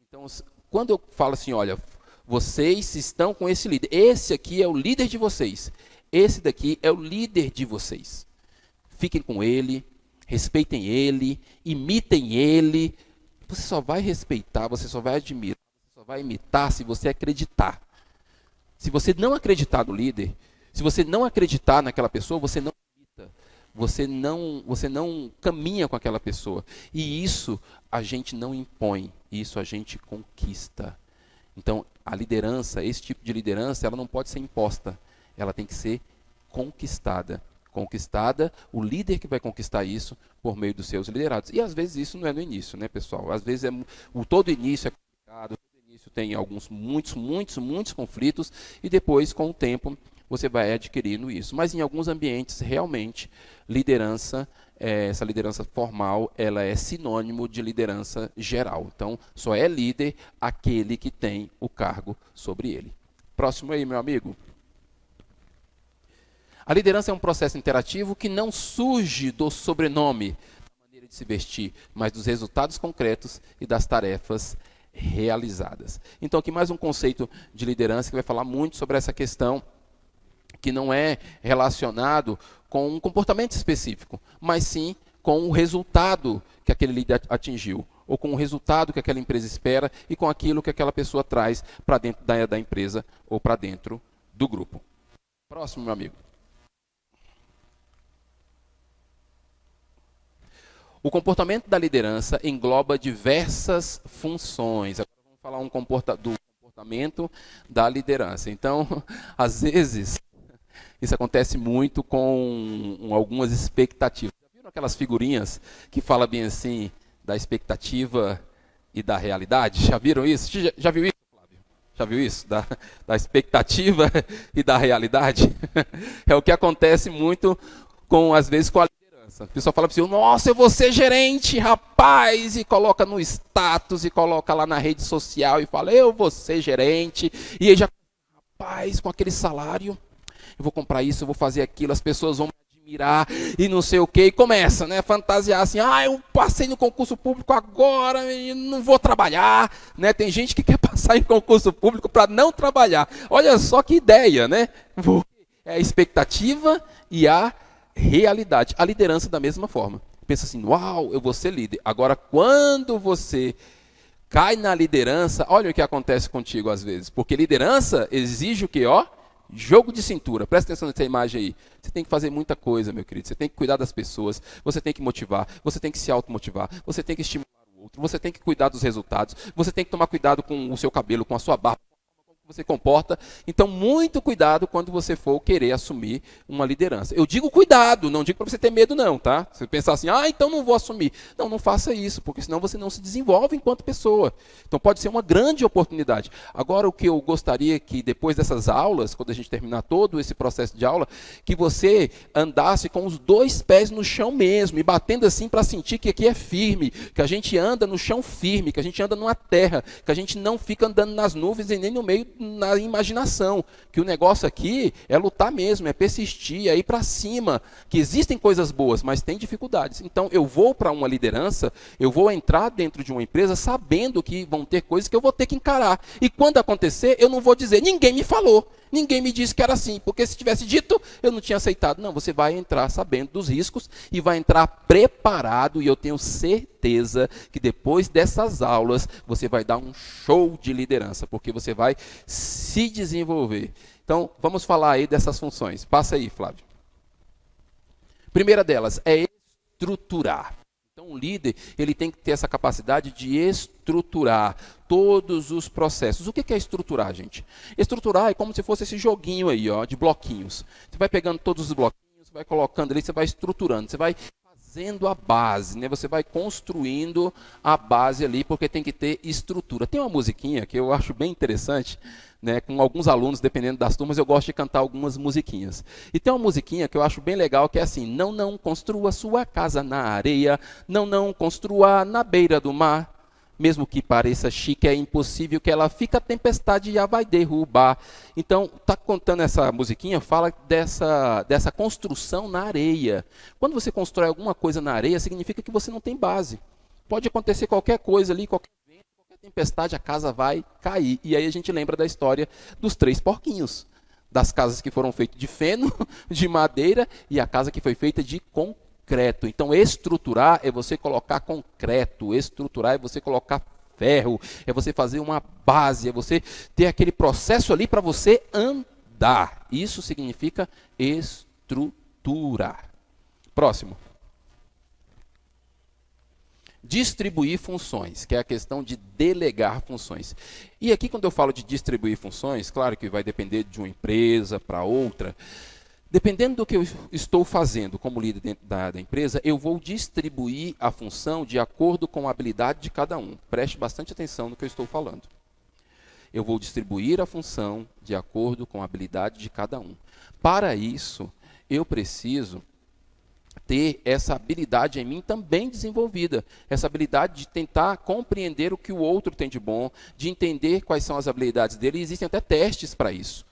Então, quando eu falo assim, olha, vocês estão com esse líder, esse aqui é o líder de vocês, esse daqui é o líder de vocês. Fiquem com ele, respeitem ele, imitem ele. Você só vai respeitar, você só vai admirar, você só vai imitar se você acreditar. Se você não acreditar no líder, se você não acreditar naquela pessoa, você não imita, você não caminha com aquela pessoa. E isso a gente não impõe, isso a gente conquista. Então, a liderança, esse tipo de liderança, ela não pode ser imposta, ela tem que ser conquistada. Conquistada, o líder que vai conquistar isso por meio dos seus liderados. E às vezes isso não é no início, né, pessoal? Às vezes todo início é complicado, todo início tem muitos conflitos, e depois, com o tempo, você vai adquirindo isso. Mas em alguns ambientes, realmente, essa liderança formal, ela é sinônimo de liderança geral. Então, só é líder aquele que tem o cargo sobre ele. Próximo aí, meu amigo. A liderança é um processo interativo que não surge do sobrenome, da maneira de se vestir, mas dos resultados concretos e das tarefas realizadas. Então, aqui mais um conceito de liderança que vai falar muito sobre essa questão, que não é relacionado com um comportamento específico, mas sim com o resultado que aquele líder atingiu, ou com o resultado que aquela empresa espera e com aquilo que aquela pessoa traz para dentro da empresa ou para dentro do grupo. Próximo, meu amigo. O comportamento da liderança engloba diversas funções. Agora vamos falar do comportamento da liderança. Então, às vezes, isso acontece muito com algumas expectativas. Já viram aquelas figurinhas que falam bem assim, da expectativa e da realidade? Já viram isso? Já viu isso, Flávio? Já viu isso? Da expectativa e da realidade? É o que acontece muito, às vezes, com a liderança. A pessoa fala para você, nossa, eu vou ser gerente, rapaz, e coloca no status, e coloca lá na rede social, e fala, eu vou ser gerente, e aí já, rapaz, com aquele salário, eu vou comprar isso, eu vou fazer aquilo, as pessoas vão me admirar, e não sei o quê, e começa, né, fantasiar assim, eu passei no concurso público agora, e não vou trabalhar, né, tem gente que quer passar em concurso público para não trabalhar, olha só que ideia, né, é a expectativa e a realidade. A liderança da mesma forma. Pensa assim, uau, eu vou ser líder. Agora, quando você cai na liderança, olha o que acontece contigo às vezes. Porque liderança exige o quê? Jogo de cintura. Presta atenção nessa imagem aí. Você tem que fazer muita coisa, meu querido. Você tem que cuidar das pessoas. Você tem que motivar. Você tem que se automotivar. Você tem que estimular o outro. Você tem que cuidar dos resultados. Você tem que tomar cuidado com o seu cabelo, com a sua barba, você comporta. Então, muito cuidado quando você for querer assumir uma liderança. Eu digo cuidado, não digo para você ter medo não, tá? Você pensar assim, então não vou assumir. Não, não faça isso, porque senão você não se desenvolve enquanto pessoa. Então, pode ser uma grande oportunidade. Agora, o que eu gostaria que depois dessas aulas, quando a gente terminar todo esse processo de aula, que você andasse com os 2 pés no chão mesmo, e batendo assim para sentir que aqui é firme, que a gente anda no chão firme, que a gente anda numa terra, que a gente não fica andando nas nuvens e nem no meio na imaginação, que o negócio aqui é lutar mesmo, é persistir, é ir para cima, que existem coisas boas, mas tem dificuldades. Então eu vou para uma liderança, eu vou entrar dentro de uma empresa sabendo que vão ter coisas que eu vou ter que encarar. E quando acontecer, eu não vou dizer, ninguém me falou, ninguém me disse que era assim, porque se tivesse dito, eu não tinha aceitado. Não, você vai entrar sabendo dos riscos e vai entrar preparado, e eu tenho certeza que depois dessas aulas, você vai dar um show de liderança, porque você vai se desenvolver. Então, vamos falar aí dessas funções. Passa aí, Flávio. Primeira delas é estruturar. Então, o líder, ele tem que ter essa capacidade de estruturar todos os processos. O que é estruturar, gente? Estruturar é como se fosse esse joguinho aí, ó, de bloquinhos. Você vai pegando todos os bloquinhos, vai colocando ali, você vai estruturando, você vai fazendo a base, né? Você vai construindo a base ali, porque tem que ter estrutura. Tem uma musiquinha que eu acho bem interessante, né? Com alguns alunos, dependendo das turmas, eu gosto de cantar algumas musiquinhas. E tem uma musiquinha que eu acho bem legal, que é assim: não construa sua casa na areia, não construa na beira do mar. Mesmo que pareça chique, é impossível que ela fique, a tempestade já vai derrubar. Então, está contando essa musiquinha, fala dessa construção na areia. Quando você constrói alguma coisa na areia, significa que você não tem base. Pode acontecer qualquer coisa ali, qualquer vento, qualquer tempestade, a casa vai cair. E aí a gente lembra da história dos 3 porquinhos. Das casas que foram feitas de feno, de madeira, e a casa que foi feita de concreto. Então, estruturar é você colocar concreto, estruturar é você colocar ferro, é você fazer uma base, é você ter aquele processo ali para você andar. Isso significa estruturar. Próximo. Distribuir funções, que é a questão de delegar funções. E aqui, quando eu falo de distribuir funções, claro que vai depender de uma empresa para outra. Dependendo do que eu estou fazendo como líder dentro da empresa, eu vou distribuir a função de acordo com a habilidade de cada um. Preste bastante atenção no que eu estou falando. Eu vou distribuir a função de acordo com a habilidade de cada um. Para isso, eu preciso ter essa habilidade em mim também desenvolvida. Essa habilidade de tentar compreender o que o outro tem de bom, de entender quais são as habilidades dele, e existem até testes para isso.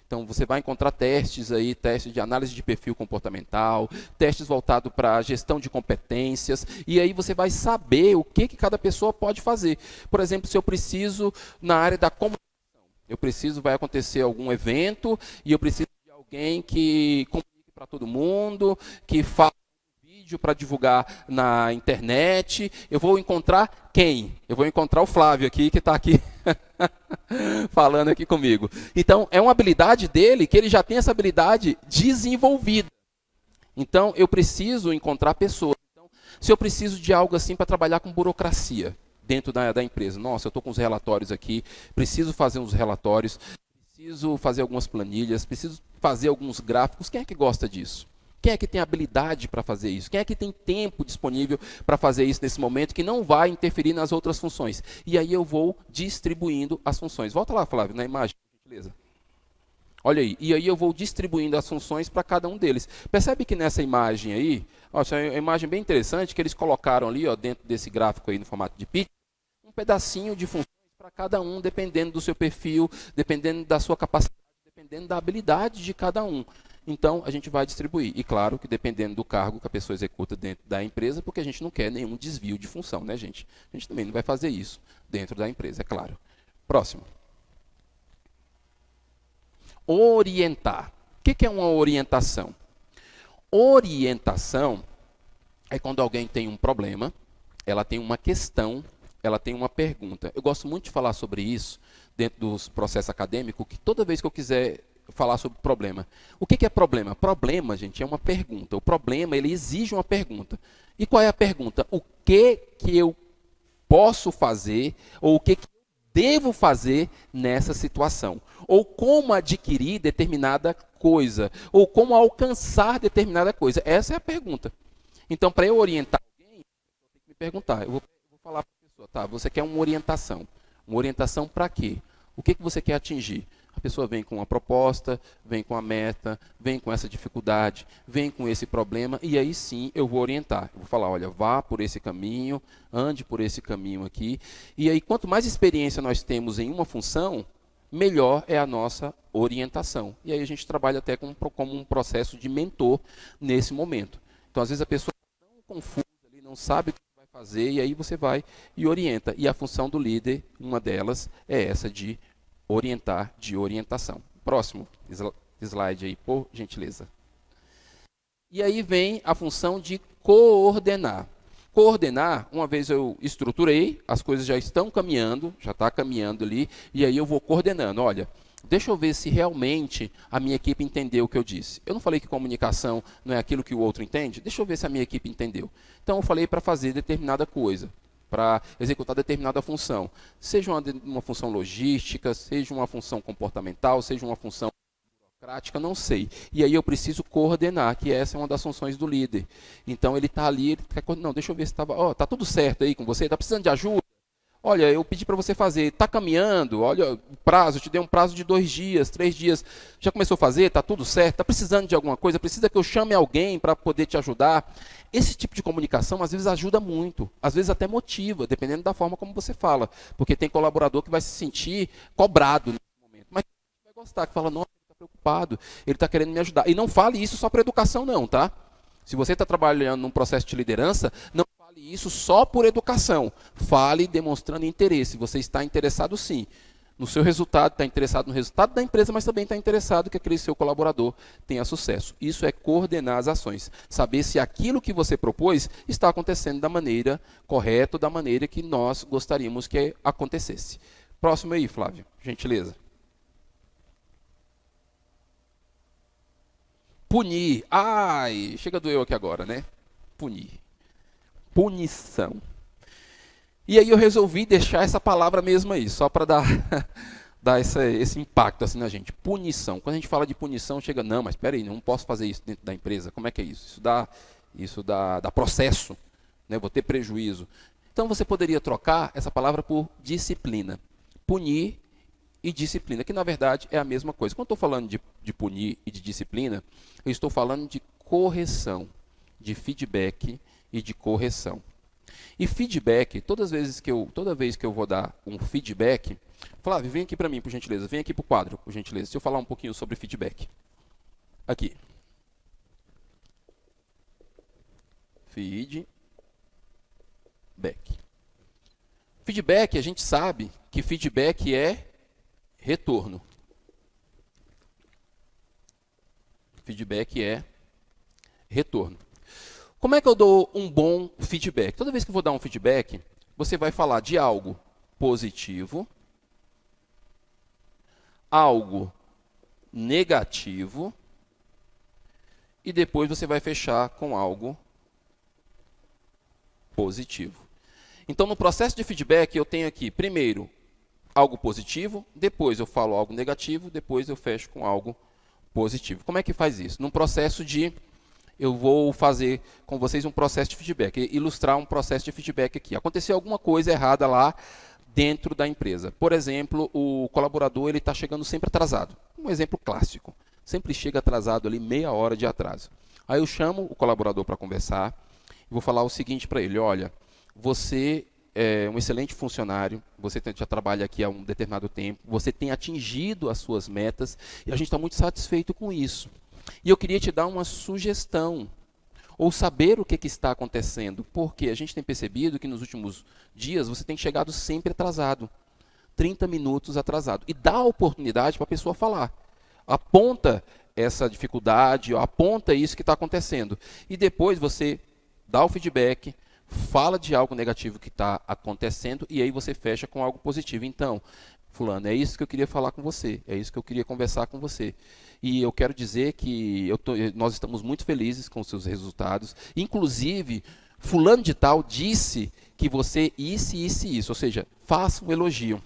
Então, você vai encontrar testes aí, testes de análise de perfil comportamental, testes voltados para a gestão de competências, e aí você vai saber o que cada pessoa pode fazer. Por exemplo, se eu preciso, na área da comunicação, vai acontecer algum evento, e eu preciso de alguém que comunique para todo mundo, que faça vídeo para divulgar na internet. Eu vou encontrar quem? Eu vou encontrar o Flávio aqui, que está aqui falando aqui comigo. Então, é uma habilidade dele, que ele já tem essa habilidade desenvolvida. Então, eu preciso encontrar pessoas. Então, se eu preciso de algo assim para trabalhar com burocracia dentro da empresa. Nossa, eu estou com os relatórios aqui, preciso fazer uns relatórios, preciso fazer algumas planilhas, preciso fazer alguns gráficos. Quem é que gosta disso? Quem é que tem habilidade para fazer isso? Quem é que tem tempo disponível para fazer isso nesse momento, que não vai interferir nas outras funções? E aí eu vou distribuindo as funções. Volta lá, Flávio, na imagem, por gentileza. Olha aí, e aí eu vou distribuindo as funções para cada um deles. Percebe que nessa imagem aí, essa é uma imagem bem interessante, que eles colocaram ali, ó, dentro desse gráfico aí no formato de pitch, um pedacinho de funções para cada um, dependendo do seu perfil, dependendo da sua capacidade, dependendo da habilidade de cada um. Então, a gente vai distribuir. E claro que dependendo do cargo que a pessoa executa dentro da empresa, porque a gente não quer nenhum desvio de função, né, gente? A gente também não vai fazer isso dentro da empresa, é claro. Próximo. Orientar. O que é uma orientação? Orientação é quando alguém tem um problema, ela tem uma questão, ela tem uma pergunta. Eu gosto muito de falar sobre isso dentro dos processos acadêmicos, que toda vez que eu quiser falar sobre problema. O que é problema? Problema, gente, é uma pergunta. O problema, ele exige uma pergunta. E qual é a pergunta? O que eu posso fazer, ou o que eu devo fazer nessa situação, ou como adquirir determinada coisa, ou como alcançar determinada coisa. Essa é a pergunta. Então, para eu orientar alguém, eu tenho que me perguntar. Eu vou falar para a pessoa, tá, você quer uma orientação. Uma orientação para quê? O que você quer atingir? A pessoa vem com uma proposta, vem com a meta, vem com essa dificuldade, vem com esse problema, e aí sim eu vou orientar. Eu vou falar, olha, vá por esse caminho, ande por esse caminho aqui. E aí, quanto mais experiência nós temos em uma função, melhor é a nossa orientação. E aí a gente trabalha até como um processo de mentor nesse momento. Então, às vezes a pessoa está tão confusa, ali, não sabe o que vai fazer, e aí você vai e orienta. E a função do líder, uma delas, é essa de orientar, de orientação. Próximo slide aí, por gentileza. E aí vem a função de coordenar. Coordenar, uma vez eu estruturei, as coisas já estão caminhando, já está caminhando ali, e aí eu vou coordenando. Olha, deixa eu ver se realmente a minha equipe entendeu o que eu disse. Eu não falei que comunicação não é aquilo que o outro entende? Deixa eu ver se a minha equipe entendeu. Então eu falei para fazer determinada coisa, para executar determinada função. Seja uma função logística, seja uma função comportamental, seja uma função burocrática, não sei. E aí eu preciso coordenar, que essa é uma das funções do líder. Então ele está ali, ele quer coordenar. Não, deixa eu ver se está tudo certo aí com você, está precisando de ajuda? Olha, eu pedi para você fazer, está caminhando, olha o prazo, eu te dei um prazo de 2 dias, 3 dias, já começou a fazer, está tudo certo, está precisando de alguma coisa, precisa que eu chame alguém para poder te ajudar. Esse tipo de comunicação às vezes ajuda muito, às vezes até motiva, dependendo da forma como você fala, porque tem colaborador que vai se sentir cobrado nesse momento, mas vai gostar, que fala, nossa, ele está preocupado, ele está querendo me ajudar. E não fale isso só para educação não, tá? Se você está trabalhando num processo de liderança, não fale isso só por educação. Fale demonstrando interesse. Você está interessado sim no seu resultado, está interessado no resultado da empresa, mas também está interessado que aquele seu colaborador tenha sucesso. Isso é coordenar as ações. Saber se aquilo que você propôs está acontecendo da maneira correta, da maneira que nós gostaríamos que acontecesse. Próximo aí, Flávio. Gentileza. Punir. Ai, chega doeu aqui agora, né? Punir. Punição. E aí eu resolvi deixar essa palavra mesmo aí, só para dar esse impacto assim na gente. Punição. Quando a gente fala de punição, chega, não, mas espera aí, não posso fazer isso dentro da empresa. Como é que é isso? Isso dá processo, né? Vou ter prejuízo. Então você poderia trocar essa palavra por disciplina. Punir e disciplina, que na verdade é a mesma coisa. Quando eu estou falando de punir e de disciplina, eu estou falando de correção, de feedback e de correção. E feedback, toda vez que eu vou dar um feedback, Flávio, vem aqui para mim, por gentileza, vem aqui para o quadro, por gentileza, deixa eu falar um pouquinho sobre feedback. Aqui. Feedback. Feedback, a gente sabe que feedback é retorno. Feedback é retorno. Como é que eu dou um bom feedback? Toda vez que eu vou dar um feedback, você vai falar de algo positivo, algo negativo, e depois você vai fechar com algo positivo. Então, no processo de feedback, eu tenho aqui, primeiro, algo positivo, depois eu falo algo negativo, depois eu fecho com algo positivo. Como é que faz isso? Num processo eu vou fazer com vocês um processo de feedback, ilustrar um processo de feedback aqui. Aconteceu alguma coisa errada lá dentro da empresa. Por exemplo, o colaborador está chegando sempre atrasado. Um exemplo clássico. Sempre chega atrasado ali, meia hora de atraso. Aí eu chamo o colaborador para conversar e vou falar o seguinte para ele, olha, você é um excelente funcionário, você já trabalha aqui há um determinado tempo, você tem atingido as suas metas e a gente está muito satisfeito com isso. E eu queria te dar uma sugestão, ou saber o que está acontecendo, porque a gente tem percebido que nos últimos dias você tem chegado sempre atrasado, 30 minutos atrasado, e dá a oportunidade para a pessoa falar. Aponta essa dificuldade, aponta isso que está acontecendo. E depois você dá o feedback, fala de algo negativo que está acontecendo, e aí você fecha com algo positivo. Então, fulano, é isso que eu queria falar com você, é isso que eu queria conversar com você. E eu quero dizer que nós estamos muito felizes com os seus resultados. Inclusive, fulano de tal disse que você isso, ou seja, faça um elogio.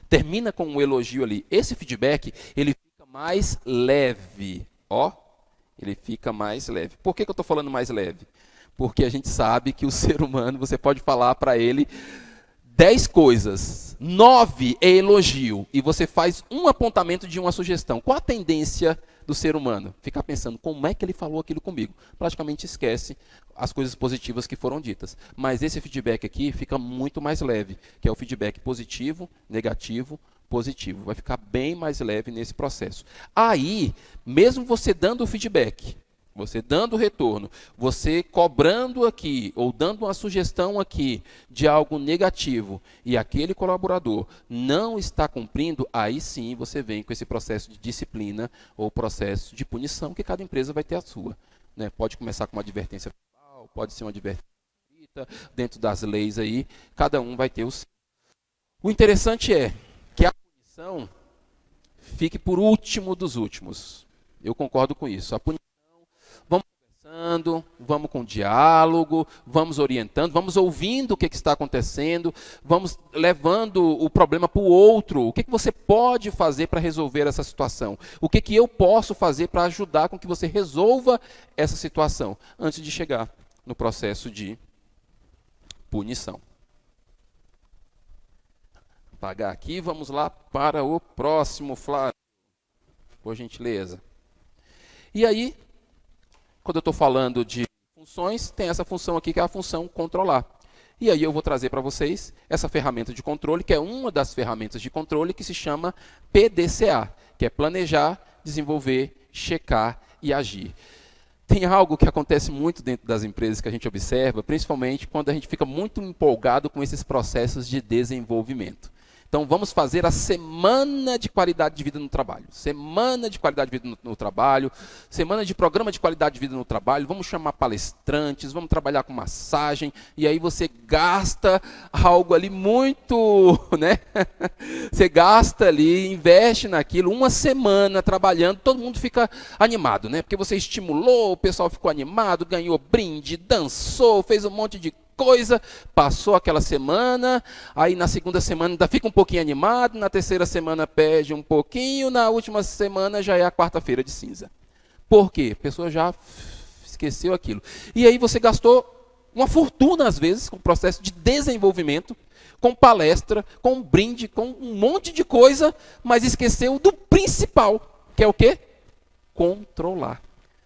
termina com um elogio ali. Esse feedback, ele fica mais leve, ó, ele fica mais leve. Por que eu estou falando mais leve? Porque a gente sabe que o ser humano, você pode falar para ele 10 coisas, 9 é elogio, e você faz um apontamento de uma sugestão. Qual a tendência do ser humano? Ficar pensando, como é que ele falou aquilo comigo? Praticamente esquece as coisas positivas que foram ditas. Mas esse feedback aqui fica muito mais leve, que é o feedback positivo, negativo, positivo. Vai ficar bem mais leve nesse processo. Aí, mesmo você dando o feedback, você dando o retorno, você cobrando aqui, ou dando uma sugestão aqui de algo negativo, e aquele colaborador não está cumprindo, aí sim você vem com esse processo de disciplina ou processo de punição, que cada empresa vai ter a sua. Né? Pode começar com uma advertência verbal, pode ser uma advertência escrita, dentro das leis aí, cada um vai ter o seu. O interessante é que a punição fique por último dos últimos. Eu concordo com isso. A punição, vamos conversando, vamos com diálogo, vamos orientando, vamos ouvindo o que está acontecendo, vamos levando o problema para o outro. O que você pode fazer para resolver essa situação? O que eu posso fazer para ajudar com que você resolva essa situação, antes de chegar no processo de punição. Apagar aqui, vamos lá para o próximo, Flávio, por gentileza. E aí, quando eu estou falando de funções, tem essa função aqui que é a função controlar. E aí eu vou trazer para vocês essa ferramenta de controle, que é uma das ferramentas de controle que se chama PDCA, que é planejar, desenvolver, checar e agir. Tem algo que acontece muito dentro das empresas que a gente observa, principalmente quando a gente fica muito empolgado com esses processos de desenvolvimento. Então, vamos fazer a semana de qualidade de vida no trabalho. Semana de qualidade de vida no trabalho, semana de programa de qualidade de vida no trabalho, vamos chamar palestrantes, vamos trabalhar com massagem, e aí você gasta algo ali muito, né? Você gasta ali, investe naquilo, uma semana trabalhando, todo mundo fica animado, né? Porque você estimulou, o pessoal ficou animado, ganhou brinde, dançou, fez um monte de coisa, passou aquela semana, aí na segunda semana ainda fica um pouquinho animado, na terceira semana perde um pouquinho, na última semana já é a quarta-feira de cinza. Por quê? A pessoa já esqueceu aquilo. E aí você gastou uma fortuna, às vezes, com o processo de desenvolvimento, com palestra, com brinde, com um monte de coisa, mas esqueceu do principal, que é o quê? Controlar.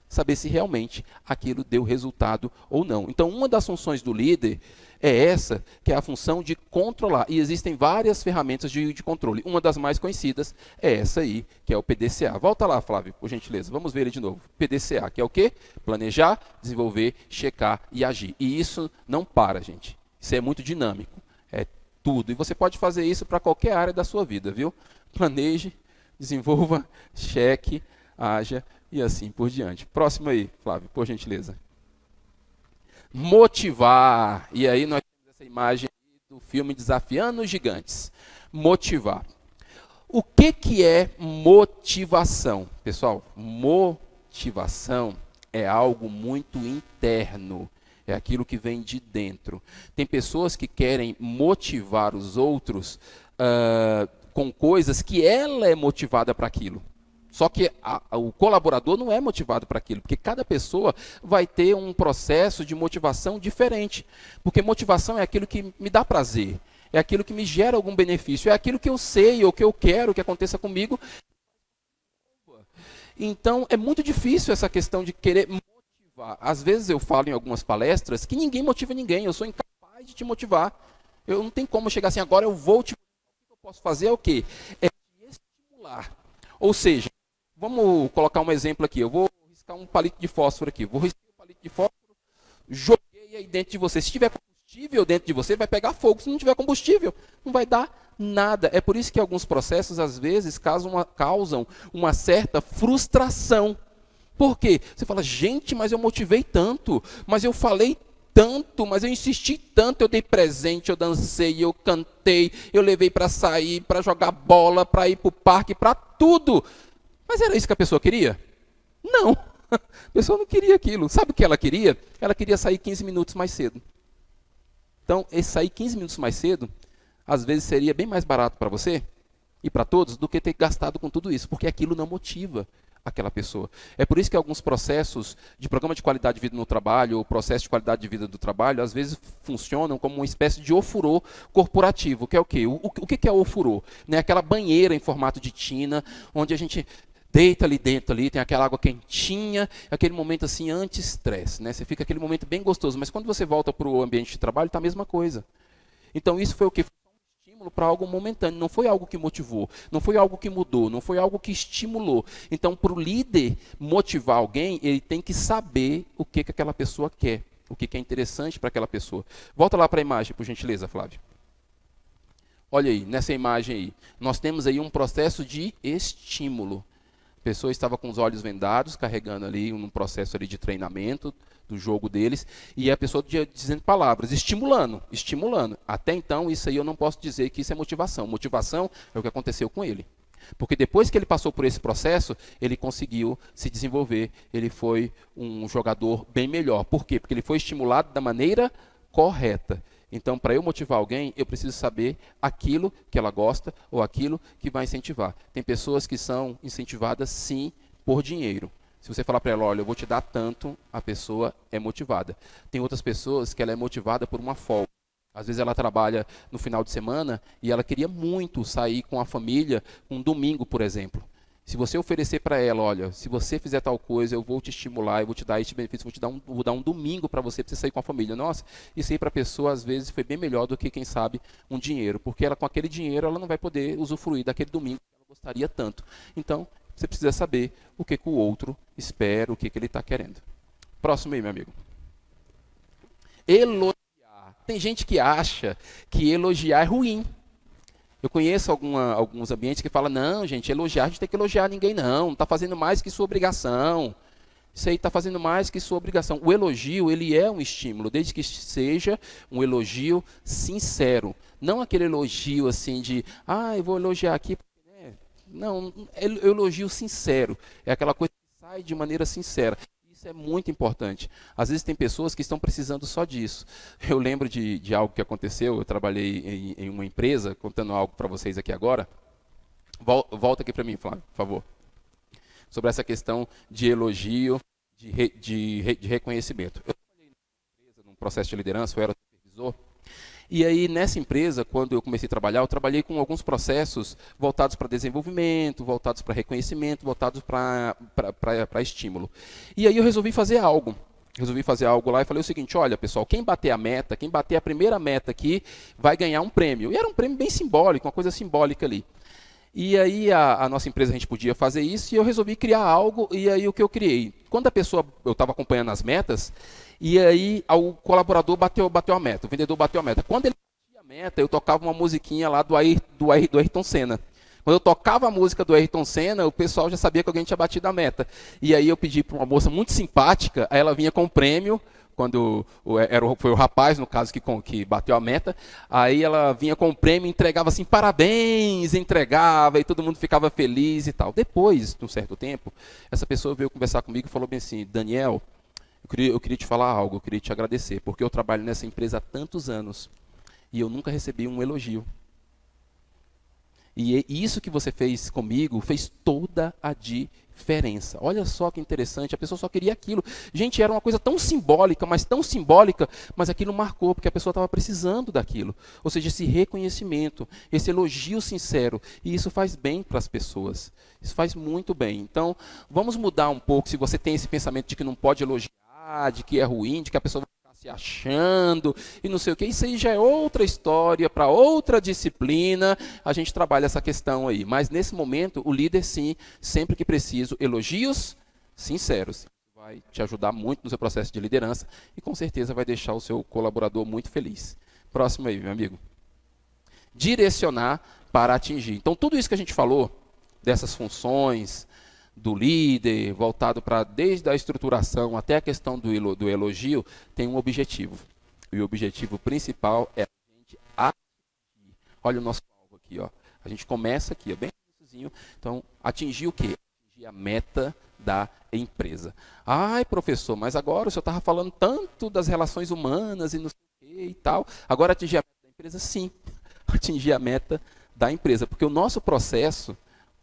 Saber se realmente aquilo deu resultado ou não. Então, uma das funções do líder é essa, que é a função de controlar. E existem várias ferramentas de controle. Uma das mais conhecidas é essa aí, que é o PDCA. Volta lá, Flávio, por gentileza. Vamos ver ele de novo. PDCA, que é o quê? Planejar, desenvolver, checar e agir. E isso não para, gente. Isso é muito dinâmico. É tudo. E você pode fazer isso para qualquer área da sua vida, viu? Planeje, desenvolva, cheque, haja e assim por diante. Próximo aí, Flávio, por gentileza. Motivar. E aí nós temos essa imagem do filme Desafiando os Gigantes. Motivar. O que é motivação? Pessoal, motivação é algo muito interno. É aquilo que vem de dentro. Tem pessoas que querem motivar os outros com coisas que ela é motivada para aquilo. Só que o colaborador não é motivado para aquilo, porque cada pessoa vai ter um processo de motivação diferente. Porque motivação é aquilo que me dá prazer, é aquilo que me gera algum benefício, é aquilo que eu sei ou que eu quero que aconteça comigo. Então, é muito difícil essa questão de querer motivar. Às vezes eu falo em algumas palestras que ninguém motiva ninguém, eu sou incapaz de te motivar. Eu não tenho como chegar assim, agora eu vou te motivar. O que eu posso fazer é o quê? É te estimular. Ou seja, vamos colocar um exemplo aqui. Eu vou riscar um palito de fósforo aqui. Vou riscar um palito de fósforo, joguei aí dentro de você. Se tiver combustível dentro de você, vai pegar fogo. Se não tiver combustível, não vai dar nada. É por isso que alguns processos, às vezes, causam uma certa frustração. Por quê? Você fala, gente, mas eu motivei tanto, mas eu falei tanto, mas eu insisti tanto, eu dei presente, eu dancei, eu cantei, eu levei para sair, para jogar bola, para ir para o parque, para tudo. Mas era isso que a pessoa queria? Não, a pessoa não queria aquilo. Sabe o que ela queria? Ela queria sair 15 minutos mais cedo. Então, esse sair 15 minutos mais cedo, às vezes seria bem mais barato para você e para todos do que ter gastado com tudo isso, porque aquilo não motiva aquela pessoa. É por isso que alguns processos de programa de qualidade de vida no trabalho, ou processo de qualidade de vida do trabalho, às vezes funcionam como uma espécie de ofurô corporativo, que é o quê? O que é ofurô? Né? Aquela banheira em formato de tina, onde a gente deita ali dentro, ali, tem aquela água quentinha, aquele momento assim anti-estresse, né? Você fica aquele momento bem gostoso, mas quando você volta para o ambiente de trabalho, está a mesma coisa. Então isso foi o que? Para algo momentâneo, não foi algo que motivou, não foi algo que mudou, não foi algo que estimulou. Então, para o líder motivar alguém, ele tem que saber o que aquela pessoa quer, o que é interessante para aquela pessoa. Volta lá para a imagem, por gentileza, Flávio. Olha aí, nessa imagem aí, nós temos aí um processo de estímulo. A pessoa estava com os olhos vendados, carregando ali um processo ali de treinamento do jogo deles, e a pessoa dizendo palavras, estimulando, estimulando. Até então, isso aí eu não posso dizer que isso é motivação. Motivação é o que aconteceu com ele. Porque depois que ele passou por esse processo, ele conseguiu se desenvolver, ele foi um jogador bem melhor. Por quê? Porque ele foi estimulado da maneira correta. Então, para eu motivar alguém, eu preciso saber aquilo que ela gosta ou aquilo que vai incentivar. Tem pessoas que são incentivadas, sim, por dinheiro. Se você falar para ela, olha, eu vou te dar tanto, a pessoa é motivada. Tem outras pessoas que ela é motivada por uma folga. Às vezes ela trabalha no final de semana e ela queria muito sair com a família um domingo, por exemplo. Se você oferecer para ela, olha, se você fizer tal coisa, eu vou te estimular, eu vou te dar este benefício, vou dar um domingo para você sair com a família. Nossa, isso aí para a pessoa, às vezes, foi bem melhor do que, quem sabe, um dinheiro. Porque ela, com aquele dinheiro, ela não vai poder usufruir daquele domingo que ela gostaria tanto. Então, você precisa saber o que o outro espera, o que ele está querendo. Próximo aí, meu amigo. Elogiar. Tem gente que acha que elogiar é ruim. Eu conheço alguns ambientes que falam, não, gente, elogiar, a gente tem que elogiar ninguém, não está fazendo mais que sua obrigação. Isso aí está fazendo mais que sua obrigação. O elogio, ele é um estímulo, desde que seja um elogio sincero. Não aquele elogio assim de, eu vou elogiar aqui. Não, é elogio sincero. É aquela coisa que sai de maneira sincera. Isso é muito importante. Às vezes tem pessoas que estão precisando só disso. Eu lembro de algo que aconteceu, eu trabalhei em uma empresa, contando algo para vocês aqui agora. Volta aqui para mim, Flávio, por favor. Sobre essa questão de elogio, de reconhecimento. Eu trabalhei numa empresa, num processo de liderança, eu era supervisor. E aí, nessa empresa, quando eu comecei a trabalhar, eu trabalhei com alguns processos voltados para desenvolvimento, voltados para reconhecimento, voltados para estímulo. E aí eu resolvi fazer algo. Resolvi fazer algo lá e falei o seguinte, olha, pessoal, quem bater a meta, quem bater a primeira meta aqui, vai ganhar um prêmio. E era um prêmio bem simbólico, uma coisa simbólica ali. E aí a nossa empresa, a gente podia fazer isso, e eu resolvi criar algo, e aí o que eu criei? Quando a pessoa, eu estava acompanhando as metas, e aí o colaborador bateu a meta, o vendedor bateu a meta. Quando ele batia a meta, eu tocava uma musiquinha lá do Ayrton Senna. Quando eu tocava a música do Ayrton Senna, o pessoal já sabia que alguém tinha batido a meta. E aí eu pedi para uma moça muito simpática, aí ela vinha com o prêmio, quando foi o rapaz, no caso, que bateu a meta, aí ela vinha com o prêmio, entregava assim, parabéns, entregava, e todo mundo ficava feliz e tal. Depois de um certo tempo, essa pessoa veio conversar comigo e falou bem assim, Daniel, eu queria te falar algo, eu queria te agradecer, porque eu trabalho nessa empresa há tantos anos, e eu nunca recebi um elogio. E isso que você fez comigo fez toda a diferença. Olha só que interessante, a pessoa só queria aquilo. Gente, era uma coisa tão simbólica, mas aquilo marcou, porque a pessoa estava precisando daquilo. Ou seja, esse reconhecimento, esse elogio sincero. E isso faz bem para as pessoas. Isso faz muito bem. Então, vamos mudar um pouco, se você tem esse pensamento de que não pode elogiar, de que é ruim, de que a pessoa se achando e não sei o que, isso aí já é outra história, para outra disciplina, a gente trabalha essa questão aí. Mas nesse momento, o líder sim, sempre que preciso, elogios sinceros. Vai te ajudar muito no seu processo de liderança e com certeza vai deixar o seu colaborador muito feliz. Próximo aí, meu amigo. Direcionar para atingir. Então tudo isso que a gente falou, dessas funções, do líder, voltado para desde a estruturação até a questão do elogio, tem um objetivo. E o objetivo principal é a gente atingir. Olha o nosso alvo aqui, ó. A gente começa aqui, ó, bem iníciozinho. Então, atingir o quê? Atingir a meta da empresa. Ai, professor, mas agora o senhor estava falando tanto das relações humanas e não sei o quê e tal. Agora atingir a meta da empresa? Sim. Atingir a meta da empresa. Porque o nosso processo,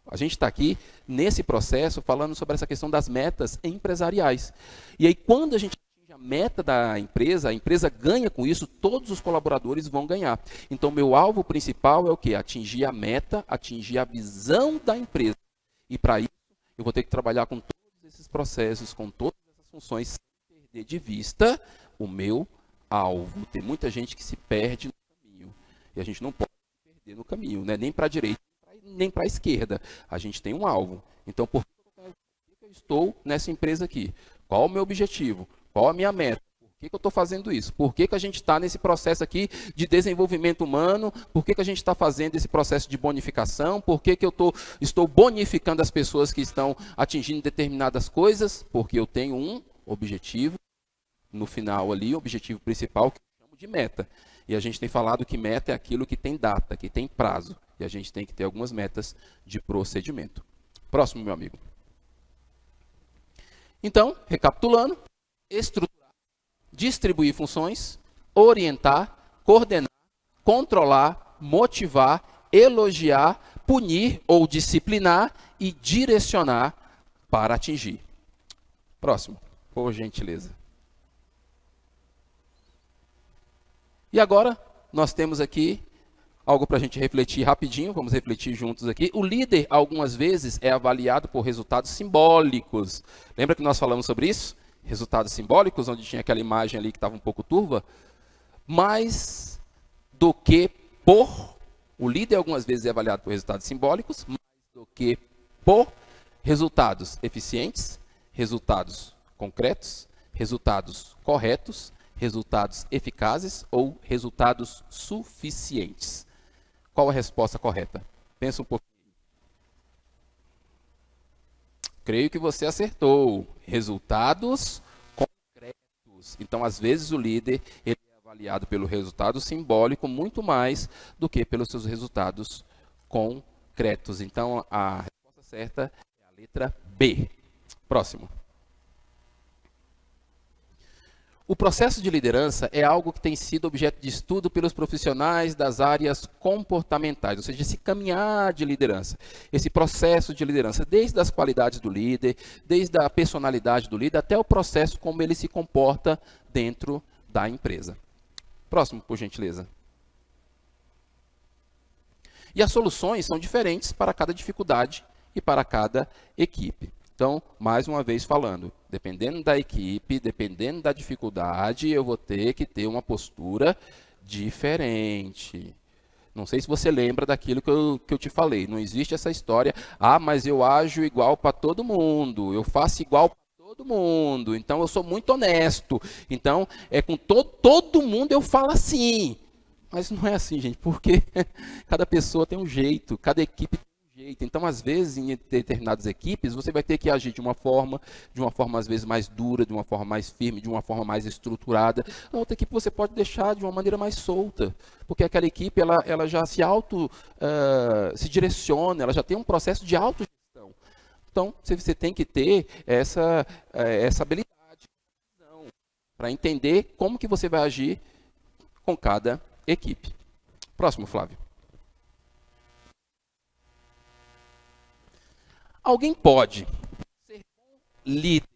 a gente está aqui nesse processo falando sobre essa questão das metas empresariais. E aí, quando a gente atinge a meta da empresa, a empresa ganha com isso, todos os colaboradores vão ganhar. Então, meu alvo principal é o quê? Atingir a meta, atingir a visão da empresa. E para isso, eu vou ter que trabalhar com todos esses processos, com todas essas funções, sem perder de vista o meu alvo. Tem muita gente que se perde no caminho. E a gente não pode se perder no caminho, né? Nem para a direita, nem para a esquerda. A gente tem um alvo. Então, por que eu estou nessa empresa aqui? Qual o meu objetivo? Qual a minha meta? Por que eu estou fazendo isso? Por que a gente está nesse processo aqui de desenvolvimento humano? Por que a gente está fazendo esse processo de bonificação? Por que eu estou bonificando as pessoas que estão atingindo determinadas coisas? Porque eu tenho um objetivo no final ali, o objetivo principal, que eu chamo de meta. E a gente tem falado que meta é aquilo que tem data, que tem prazo. E a gente tem que ter algumas metas de procedimento. Próximo, meu amigo. Então, recapitulando, estruturar, distribuir funções, orientar, coordenar, controlar, motivar, elogiar, punir ou disciplinar e direcionar para atingir. Próximo, por gentileza. E agora, nós temos aqui algo para a gente refletir rapidinho, vamos refletir juntos aqui. O líder, algumas vezes, é avaliado por resultados simbólicos. Lembra que nós falamos sobre isso? Resultados simbólicos, onde tinha aquela imagem ali que estava um pouco turva. Mais do que por... O líder, algumas vezes, é avaliado por resultados simbólicos, mais do que por resultados eficientes, resultados concretos, resultados corretos, resultados eficazes ou resultados suficientes. Qual a resposta correta? Pensa um pouquinho. Creio que você acertou. Resultados concretos. Então, às vezes, o líder ele é avaliado pelo resultado simbólico muito mais do que pelos seus resultados concretos. Então, a resposta certa é a letra B. Próximo. O processo de liderança é algo que tem sido objeto de estudo pelos profissionais das áreas comportamentais, ou seja, esse caminhar de liderança, esse processo de liderança, desde as qualidades do líder, desde a personalidade do líder, até o processo como ele se comporta dentro da empresa. Próximo, por gentileza. E as soluções são diferentes para cada dificuldade e para cada equipe. Então, mais uma vez falando, dependendo da equipe, dependendo da dificuldade, eu vou ter que ter uma postura diferente. Não sei se você lembra daquilo que eu te falei. Não existe essa história, mas eu ajo igual para todo mundo, eu faço igual para todo mundo, então eu sou muito honesto. Então, com todo mundo eu falo assim. Mas não é assim, gente, porque cada pessoa tem um jeito, cada equipe tem um jeito. Então, às vezes, em determinadas equipes, você vai ter que agir de uma forma às vezes, mais dura, de uma forma mais firme, de uma forma mais estruturada. Na outra equipe, você pode deixar de uma maneira mais solta, porque aquela equipe, ela já se direciona, ela já tem um processo de autogestão. Então, você tem que ter essa habilidade para entender como que você vai agir com cada equipe. Próximo, Flávio. Alguém pode ser líder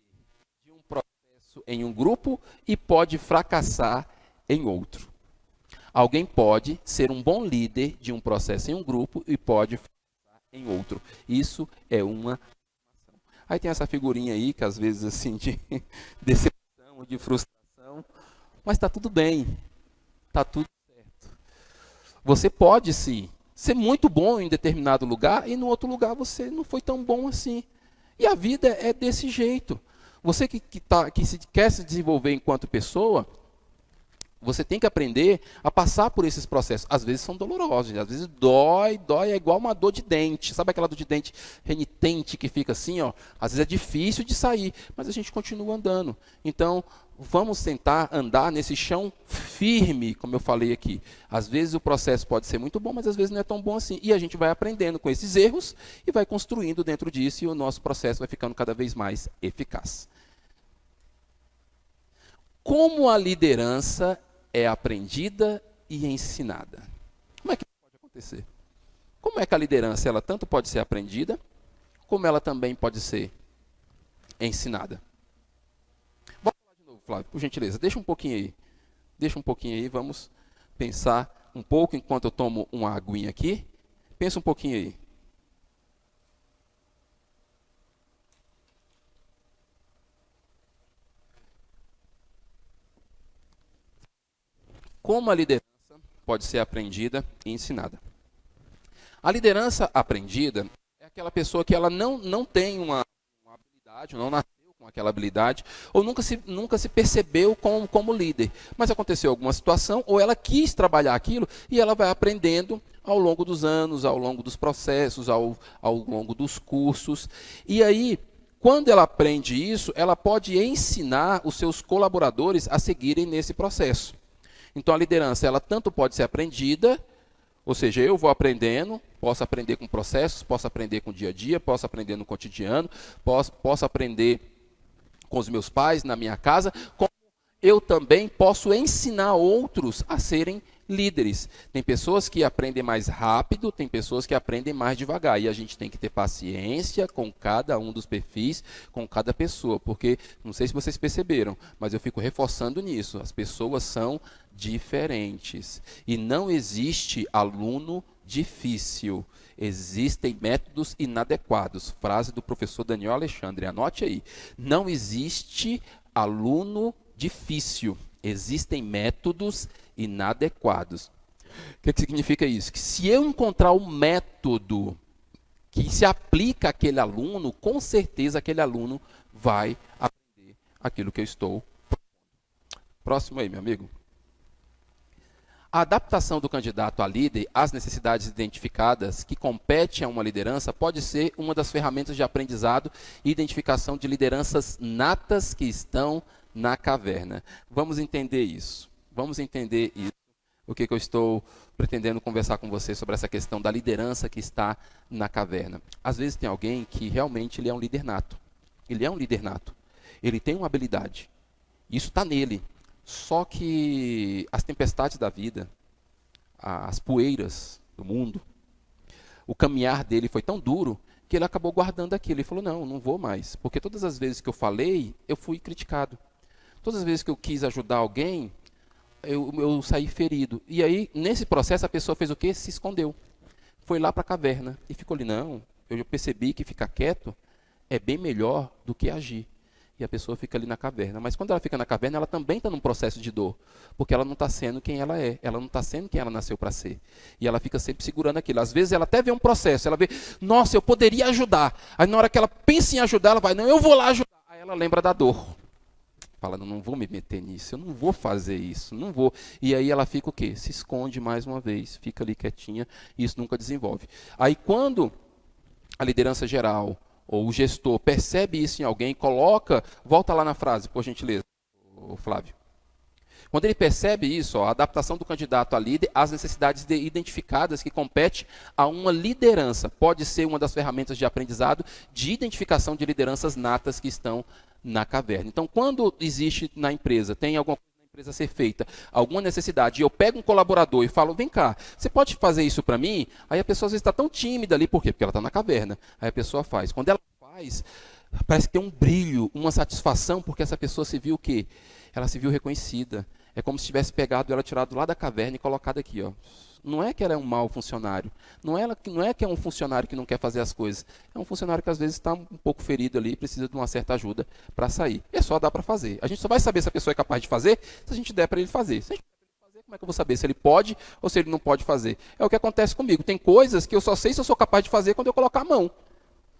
de um processo em um grupo e pode fracassar em outro. Alguém pode ser um bom líder de um processo em um grupo e pode fracassar em outro. Isso é uma afirmação. Aí tem essa figurinha aí, que às vezes assim, de decepção, de frustração, mas está tudo bem, está tudo certo. Você pode sim ser muito bom em determinado lugar e no outro lugar você não foi tão bom assim. E a vida é desse jeito. Você que quer se desenvolver enquanto pessoa, você tem que aprender a passar por esses processos. Às vezes são dolorosos, às vezes dói, é igual uma dor de dente. Sabe aquela dor de dente renitente que fica assim, ó? Às vezes é difícil de sair, mas a gente continua andando. Então, vamos tentar andar nesse chão firme, como eu falei aqui. Às vezes o processo pode ser muito bom, mas às vezes não é tão bom assim. E a gente vai aprendendo com esses erros e vai construindo dentro disso e o nosso processo vai ficando cada vez mais eficaz. Como a liderança é aprendida e ensinada? Como é que pode acontecer? Como é que a liderança, ela tanto pode ser aprendida, como ela também pode ser ensinada? Bora falar de novo, Flávio, por gentileza. Deixa um pouquinho aí. Deixa um pouquinho aí, vamos pensar um pouco enquanto eu tomo uma aguinha aqui. Pensa um pouquinho aí. Como a liderança pode ser aprendida e ensinada? A liderança aprendida é aquela pessoa que ela não tem uma habilidade, não nasceu com aquela habilidade, ou nunca se percebeu como líder. Mas aconteceu alguma situação, ou ela quis trabalhar aquilo, e ela vai aprendendo ao longo dos anos, ao longo dos processos, ao longo dos cursos. E aí, quando ela aprende isso, ela pode ensinar os seus colaboradores a seguirem nesse processo. Então, a liderança, ela tanto pode ser aprendida, ou seja, eu vou aprendendo, posso aprender com processos, posso aprender com o dia a dia, posso aprender no cotidiano, posso aprender com os meus pais, na minha casa, como eu também posso ensinar outros a serem líderes. Tem pessoas que aprendem mais rápido, tem pessoas que aprendem mais devagar. E a gente tem que ter paciência com cada um dos perfis, com cada pessoa. Porque, não sei se vocês perceberam, mas eu fico reforçando nisso. As pessoas são diferentes. E não existe aluno difícil. Existem métodos inadequados. Frase do professor Daniel Alexandre. Anote aí. Não existe aluno difícil. Existem métodos inadequados. O que significa isso? Que se eu encontrar um método que se aplica àquele aluno, com certeza aquele aluno vai aprender aquilo que eu estou propondo. Próximo aí, meu amigo. A adaptação do candidato a líder às necessidades identificadas que compete a uma liderança pode ser uma das ferramentas de aprendizado e identificação de lideranças natas que estão na caverna. Vamos entender isso. Vamos entender isso. O que eu estou pretendendo conversar com você sobre essa questão da liderança que está na caverna. Às vezes tem alguém que realmente ele é um líder nato. Ele é um líder nato. Ele tem uma habilidade. Isso está nele. Só que as tempestades da vida, as poeiras do mundo, o caminhar dele foi tão duro que ele acabou guardando aquilo. Ele falou, não vou mais. Porque todas as vezes que eu falei, eu fui criticado. Todas as vezes que eu quis ajudar alguém, eu saí ferido. E aí, nesse processo, a pessoa fez o quê? Se escondeu. Foi lá para a caverna e ficou ali. Não, eu já percebi que ficar quieto é bem melhor do que agir. E a pessoa fica ali na caverna. Mas quando ela fica na caverna, ela também está num processo de dor. Porque ela não está sendo quem ela é. Ela não está sendo quem ela nasceu para ser. E ela fica sempre segurando aquilo. Às vezes ela até vê um processo. Ela vê, nossa, eu poderia ajudar. Aí na hora que ela pensa em ajudar, ela vai, não, eu vou lá ajudar. Aí ela lembra da dor. Fala, não vou me meter nisso, eu não vou fazer isso, não vou. E aí ela fica o quê? Se esconde mais uma vez, fica ali quietinha e isso nunca desenvolve. Aí quando a liderança geral ou o gestor percebe isso em alguém, coloca, volta lá na frase, por gentileza, Flávio. Quando ele percebe isso, a adaptação do candidato a líder às necessidades identificadas que compete a uma liderança, pode ser uma das ferramentas de aprendizado de identificação de lideranças natas que estão na caverna. Então, quando existe na empresa, tem alguma coisa na empresa a ser feita, alguma necessidade, e eu pego um colaborador e falo, vem cá, você pode fazer isso para mim? Aí a pessoa às vezes está tão tímida ali, por quê? Porque ela está na caverna. Aí a pessoa faz. Quando ela faz, parece que tem um brilho, uma satisfação, porque essa pessoa se viu o quê? Ela se viu reconhecida. É como se tivesse pegado ela, tirado lá da caverna e colocado aqui, ó. Não é que ela é um mau funcionário. Não é que é um funcionário que não quer fazer as coisas. É um funcionário que às vezes está um pouco ferido ali e precisa de uma certa ajuda para sair. É só dar para fazer. A gente só vai saber se a pessoa é capaz de fazer se a gente der para ele fazer. Se a gente der para ele fazer, como é que eu vou saber se ele pode ou se ele não pode fazer? É o que acontece comigo. Tem coisas que eu só sei se eu sou capaz de fazer quando eu colocar a mão. Não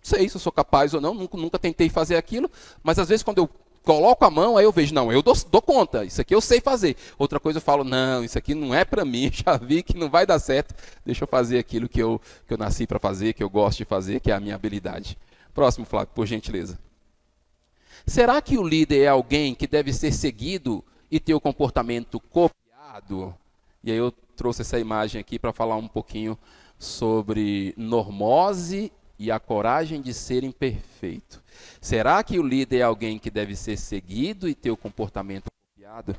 sei se eu sou capaz ou não, nunca tentei fazer aquilo, mas às vezes quando eu coloco a mão, aí eu vejo, não, eu dou conta, isso aqui eu sei fazer. Outra coisa eu falo, não, isso aqui não é para mim, já vi que não vai dar certo, deixa eu fazer aquilo que eu nasci para fazer, que eu gosto de fazer, que é a minha habilidade. Próximo, Flávio, por gentileza. Será que o líder é alguém que deve ser seguido e ter o comportamento copiado? E aí eu trouxe essa imagem aqui para falar um pouquinho sobre normose e a coragem de ser imperfeito. Será que o líder é alguém que deve ser seguido e ter o comportamento copiado?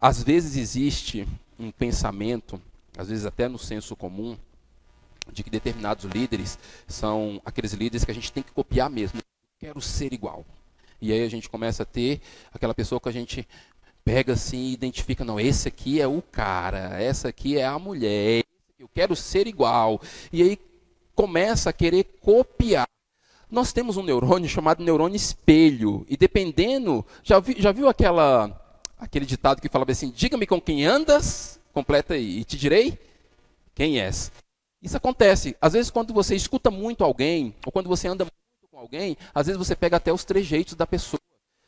Às vezes existe um pensamento, às vezes até no senso comum, de que determinados líderes são aqueles líderes que a gente tem que copiar mesmo. Quero ser igual. E aí a gente começa a ter aquela pessoa que a gente pega assim e identifica, não, esse aqui é o cara, essa aqui é a mulher, eu quero ser igual. E aí começa a querer copiar. Nós temos um neurônio chamado neurônio espelho. E dependendo, já viu aquele ditado que falava assim, diga-me com quem andas, completa aí, e te direi quem és. Isso acontece. Às vezes quando você escuta muito alguém, ou quando você anda muito com alguém, às vezes você pega até os trejeitos da pessoa.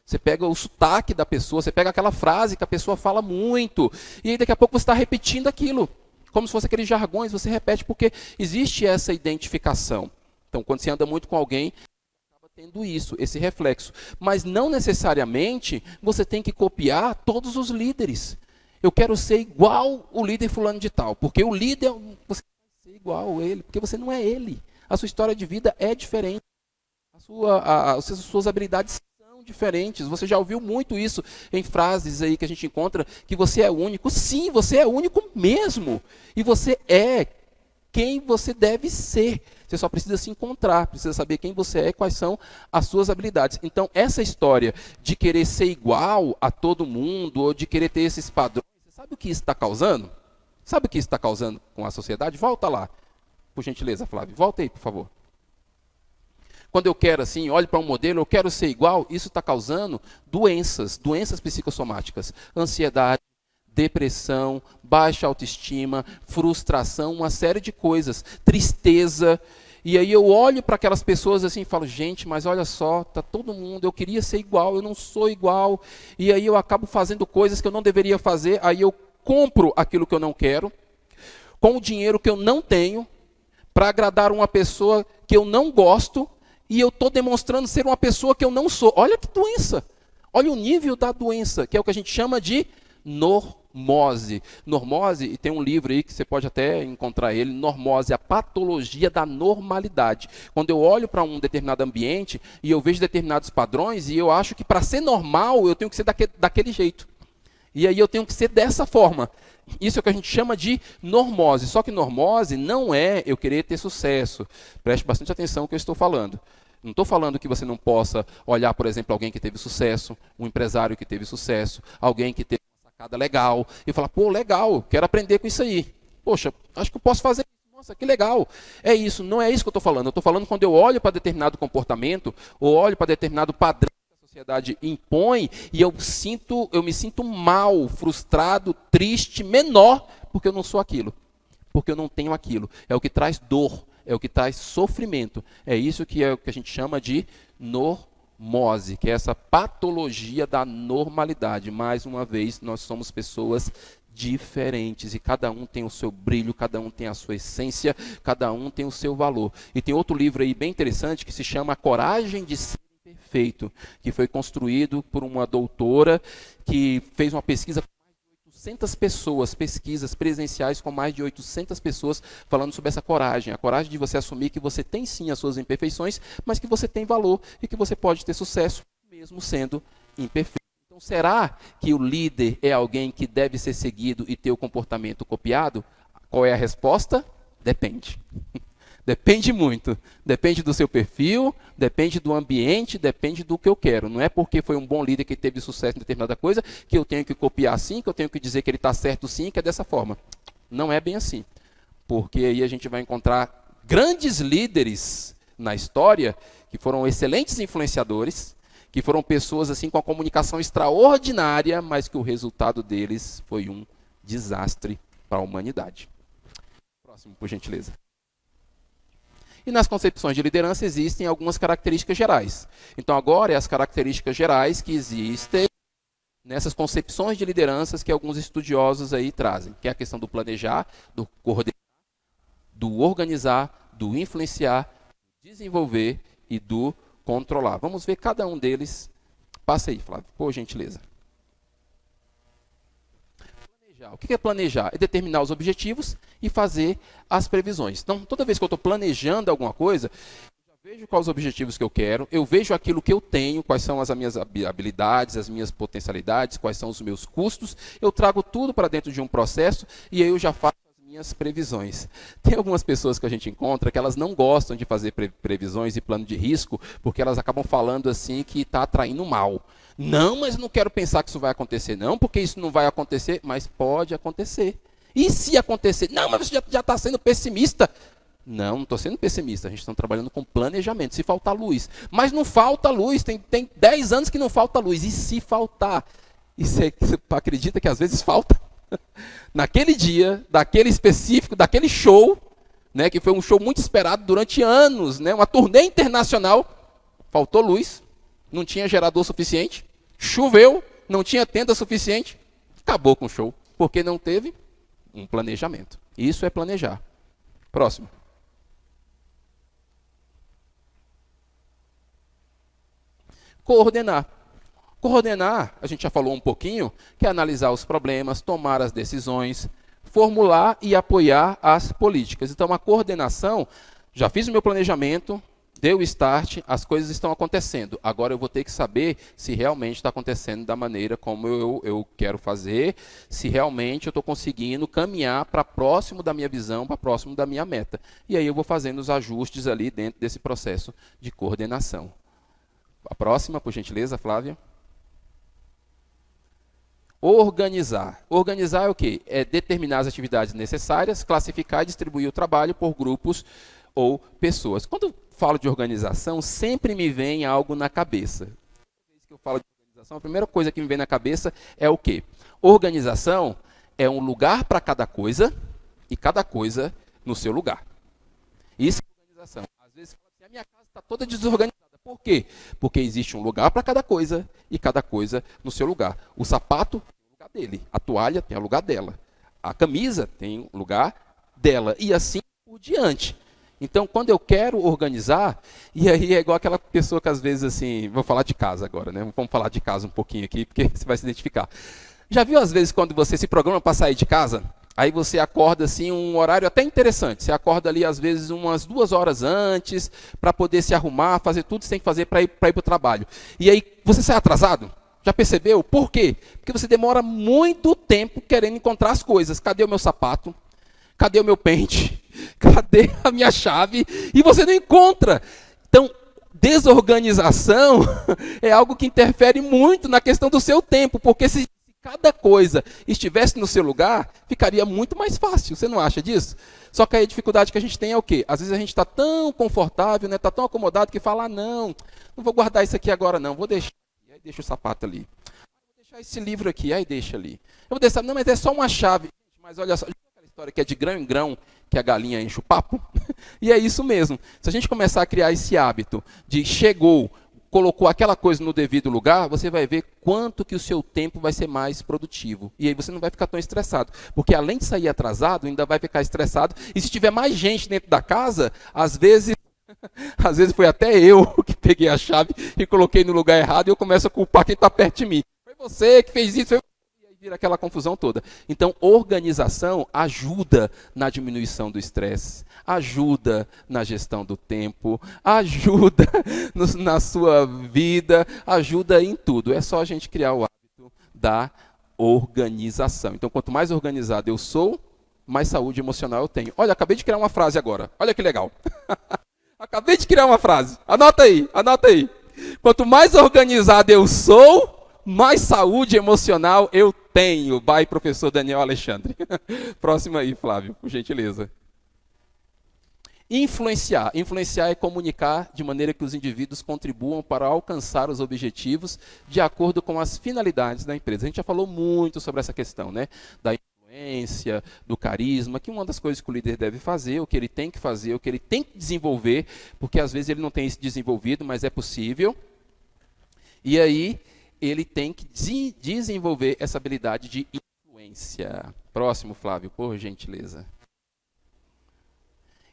Você pega o sotaque da pessoa, você pega aquela frase que a pessoa fala muito, e aí daqui a pouco você está repetindo aquilo. Como se fosse aqueles jargões, você repete porque existe essa identificação. Então, quando você anda muito com alguém, acaba tendo isso, esse reflexo. Mas não necessariamente você tem que copiar todos os líderes. Eu quero ser igual o líder fulano de tal, porque o líder, você vai ser igual a ele, porque você não é ele. A sua história de vida é diferente. As suas habilidades são diferentes. Você já ouviu muito isso em frases aí que a gente encontra, que você é único. Sim, você é único mesmo. E você é quem você deve ser. Você só precisa se encontrar, precisa saber quem você é, quais são as suas habilidades. Então, essa história de querer ser igual a todo mundo, ou de querer ter esses padrões, você sabe o que isso está causando? Sabe o que isso está causando com a sociedade? Volta lá, por gentileza, Flávio. Volta aí, por favor. Quando eu quero assim, olho para um modelo, eu quero ser igual, isso está causando doenças psicossomáticas, ansiedade, depressão, baixa autoestima, frustração, uma série de coisas, tristeza. E aí eu olho para aquelas pessoas assim e falo, gente, mas olha só, tá todo mundo, eu queria ser igual, eu não sou igual. E aí eu acabo fazendo coisas que eu não deveria fazer, aí eu compro aquilo que eu não quero, com o dinheiro que eu não tenho, para agradar uma pessoa que eu não gosto, e eu estou demonstrando ser uma pessoa que eu não sou. Olha que doença. Olha o nível da doença, que é o que a gente chama de normose. Normose, e tem um livro aí que você pode até encontrar ele, Normose, a patologia da normalidade. Quando eu olho para um determinado ambiente e eu vejo determinados padrões, e eu acho que para ser normal eu tenho que ser daquele jeito. E aí eu tenho que ser dessa forma. Isso é o que a gente chama de normose. Só que normose não é eu querer ter sucesso. Preste bastante atenção no que eu estou falando. Não estou falando que você não possa olhar, por exemplo, alguém que teve sucesso, um empresário que teve sucesso, alguém que teve uma sacada legal, e falar, pô, legal, quero aprender com isso aí. Poxa, acho que eu posso fazer isso. Nossa, que legal. É isso, não é isso que eu estou falando. Eu estou falando quando eu olho para determinado comportamento, ou olho para determinado padrão que a sociedade impõe, e eu me sinto mal, frustrado, triste, menor, porque eu não sou aquilo. Porque eu não tenho aquilo. É o que traz dor. É o que traz sofrimento. É isso que é o que a gente chama de normose, que é essa patologia da normalidade. Mais uma vez, nós somos pessoas diferentes e cada um tem o seu brilho, cada um tem a sua essência, cada um tem o seu valor. E tem outro livro aí bem interessante que se chama A Coragem de Ser Imperfeito, que foi construído por uma doutora que fez uma pesquisa 800 pessoas, pesquisas presenciais com mais de 800 pessoas falando sobre essa coragem. A coragem de você assumir que você tem sim as suas imperfeições, mas que você tem valor e que você pode ter sucesso mesmo sendo imperfeito. Então, será que o líder é alguém que deve ser seguido e ter o comportamento copiado? Qual é a resposta? Depende. Depende muito. Depende do seu perfil, depende do ambiente, depende do que eu quero. Não é porque foi um bom líder que teve sucesso em determinada coisa que eu tenho que copiar assim, que eu tenho que dizer que ele está certo sim, que é dessa forma. Não é bem assim. Porque aí a gente vai encontrar grandes líderes na história que foram excelentes influenciadores, que foram pessoas assim com a comunicação extraordinária, mas que o resultado deles foi um desastre para a humanidade. Próximo, por gentileza. E nas concepções de liderança existem algumas características gerais. Então agora é as características gerais que existem nessas concepções de lideranças que alguns estudiosos aí trazem, que é a questão do planejar, do coordenar, do organizar, do influenciar, do desenvolver e do controlar. Vamos ver cada um deles. Passa aí, Flávio, por gentileza. O que é planejar? É determinar os objetivos e fazer as previsões. Então, toda vez que eu estou planejando alguma coisa, eu já vejo quais os objetivos que eu quero, eu vejo aquilo que eu tenho, quais são as minhas habilidades, as minhas potencialidades, quais são os meus custos, eu trago tudo para dentro de um processo e aí eu já faço as minhas previsões. Tem algumas pessoas que a gente encontra que elas não gostam de fazer previsões e plano de risco, porque elas acabam falando assim que está atraindo mal. Não, mas eu não quero pensar que isso vai acontecer, não, porque isso não vai acontecer, mas pode acontecer. E se acontecer? Não, mas você já está sendo pessimista. Não estou sendo pessimista, a gente está trabalhando com planejamento. Se faltar luz, mas não falta luz, tem 10 anos que não falta luz. E se faltar? E você acredita que às vezes falta? Naquele dia, daquele específico, daquele show, né, que foi um show muito esperado durante anos, né, uma turnê internacional, faltou luz, não tinha gerador suficiente, choveu, não tinha tenda suficiente, acabou com o show, porque não teve um planejamento. Isso é planejar. Próximo. Coordenar. Coordenar, a gente já falou um pouquinho, que é analisar os problemas, tomar as decisões, formular e apoiar as políticas. Então, a coordenação, já fiz o meu planejamento, deu o start, as coisas estão acontecendo. Agora eu vou ter que saber se realmente está acontecendo da maneira como eu quero fazer, se realmente eu estou conseguindo caminhar para próximo da minha visão, para próximo da minha meta. E aí eu vou fazendo os ajustes ali dentro desse processo de coordenação. A próxima, por gentileza, Flávia. Organizar. Organizar é o quê? É determinar as atividades necessárias, classificar e distribuir o trabalho por grupos ou pessoas. Quando eu falo de organização, sempre me vem algo na cabeça. Toda vez que eu falo de organização, a primeira coisa que me vem na cabeça é o quê? Organização é um lugar para cada coisa e cada coisa no seu lugar. Isso é organização. Às vezes, a minha casa está toda desorganizada. Por quê? Porque existe um lugar para cada coisa e cada coisa no seu lugar. O sapato tem o lugar dele, a toalha tem o lugar dela, a camisa tem o lugar dela e assim por diante. Então, quando eu quero organizar, e aí é igual aquela pessoa que às vezes assim, vou falar de casa agora, né? Vamos falar de casa um pouquinho aqui, porque você vai se identificar. Já viu às vezes quando você se programa para sair de casa? Aí você acorda assim um horário até interessante. Você acorda ali às vezes umas 2 horas antes para poder se arrumar, fazer tudo que você tem que fazer para ir para o trabalho. E aí você sai atrasado? Já percebeu? Por quê? Porque você demora muito tempo querendo encontrar as coisas. Cadê o meu sapato? Cadê o meu pente? Cadê a minha chave? E você não encontra. Então, desorganização é algo que interfere muito na questão do seu tempo, porque se cada coisa estivesse no seu lugar, ficaria muito mais fácil. Você não acha disso? Só que aí a dificuldade que a gente tem é o quê? Às vezes a gente está tão confortável, está tão acomodado que fala, não vou guardar isso aqui agora não, vou deixar. E aí deixa o sapato ali. Vou deixar esse livro aqui, aí deixa ali. Eu vou deixar, não, mas é só uma chave. Mas olha só, aquela história que é de grão em grão, que a galinha enche o papo? E é isso mesmo. Se a gente começar a criar esse hábito de chegou, colocou aquela coisa no devido lugar, você vai ver quanto que o seu tempo vai ser mais produtivo. E aí você não vai ficar tão estressado. Porque além de sair atrasado, ainda vai ficar estressado. E se tiver mais gente dentro da casa, às vezes foi até eu que peguei a chave e coloquei no lugar errado e eu começo a culpar quem está perto de mim. Foi você que fez isso, e aí vira aquela confusão toda. Então, organização ajuda na diminuição do estresse, ajuda na gestão do tempo, ajuda na sua vida, ajuda em tudo. É só a gente criar o hábito da organização. Então, quanto mais organizado eu sou, mais saúde emocional eu tenho. Olha, acabei de criar uma frase agora. Olha que legal. Acabei de criar uma frase. Anota aí, anota aí. Quanto mais organizado eu sou, mais saúde emocional eu tenho. By professor Daniel Alexandre. Próximo aí, Flávio, por gentileza. Influenciar. Influenciar é comunicar de maneira que os indivíduos contribuam para alcançar os objetivos de acordo com as finalidades da empresa. A gente já falou muito sobre essa questão, né? Da influência, do carisma, que uma das coisas que o líder deve fazer, o que ele tem que fazer, o que ele tem que desenvolver, porque às vezes ele não tem isso desenvolvido, mas é possível. E aí ele tem que desenvolver essa habilidade de influência. Próximo, Flávio, por gentileza.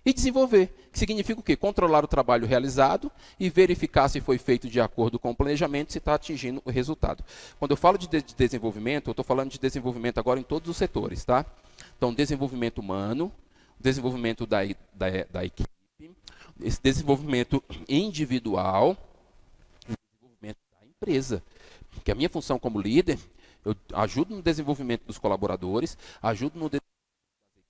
E desenvolver, que significa o quê? Controlar o trabalho realizado e verificar se foi feito de acordo com o planejamento, se está atingindo o resultado. Quando eu falo de desenvolvimento, eu estou falando de desenvolvimento agora em todos os setores, tá? Então, desenvolvimento humano, desenvolvimento da equipe, esse desenvolvimento individual, desenvolvimento da empresa. Porque a minha função como líder, eu ajudo no desenvolvimento dos colaboradores, ajudo no desenvolvimento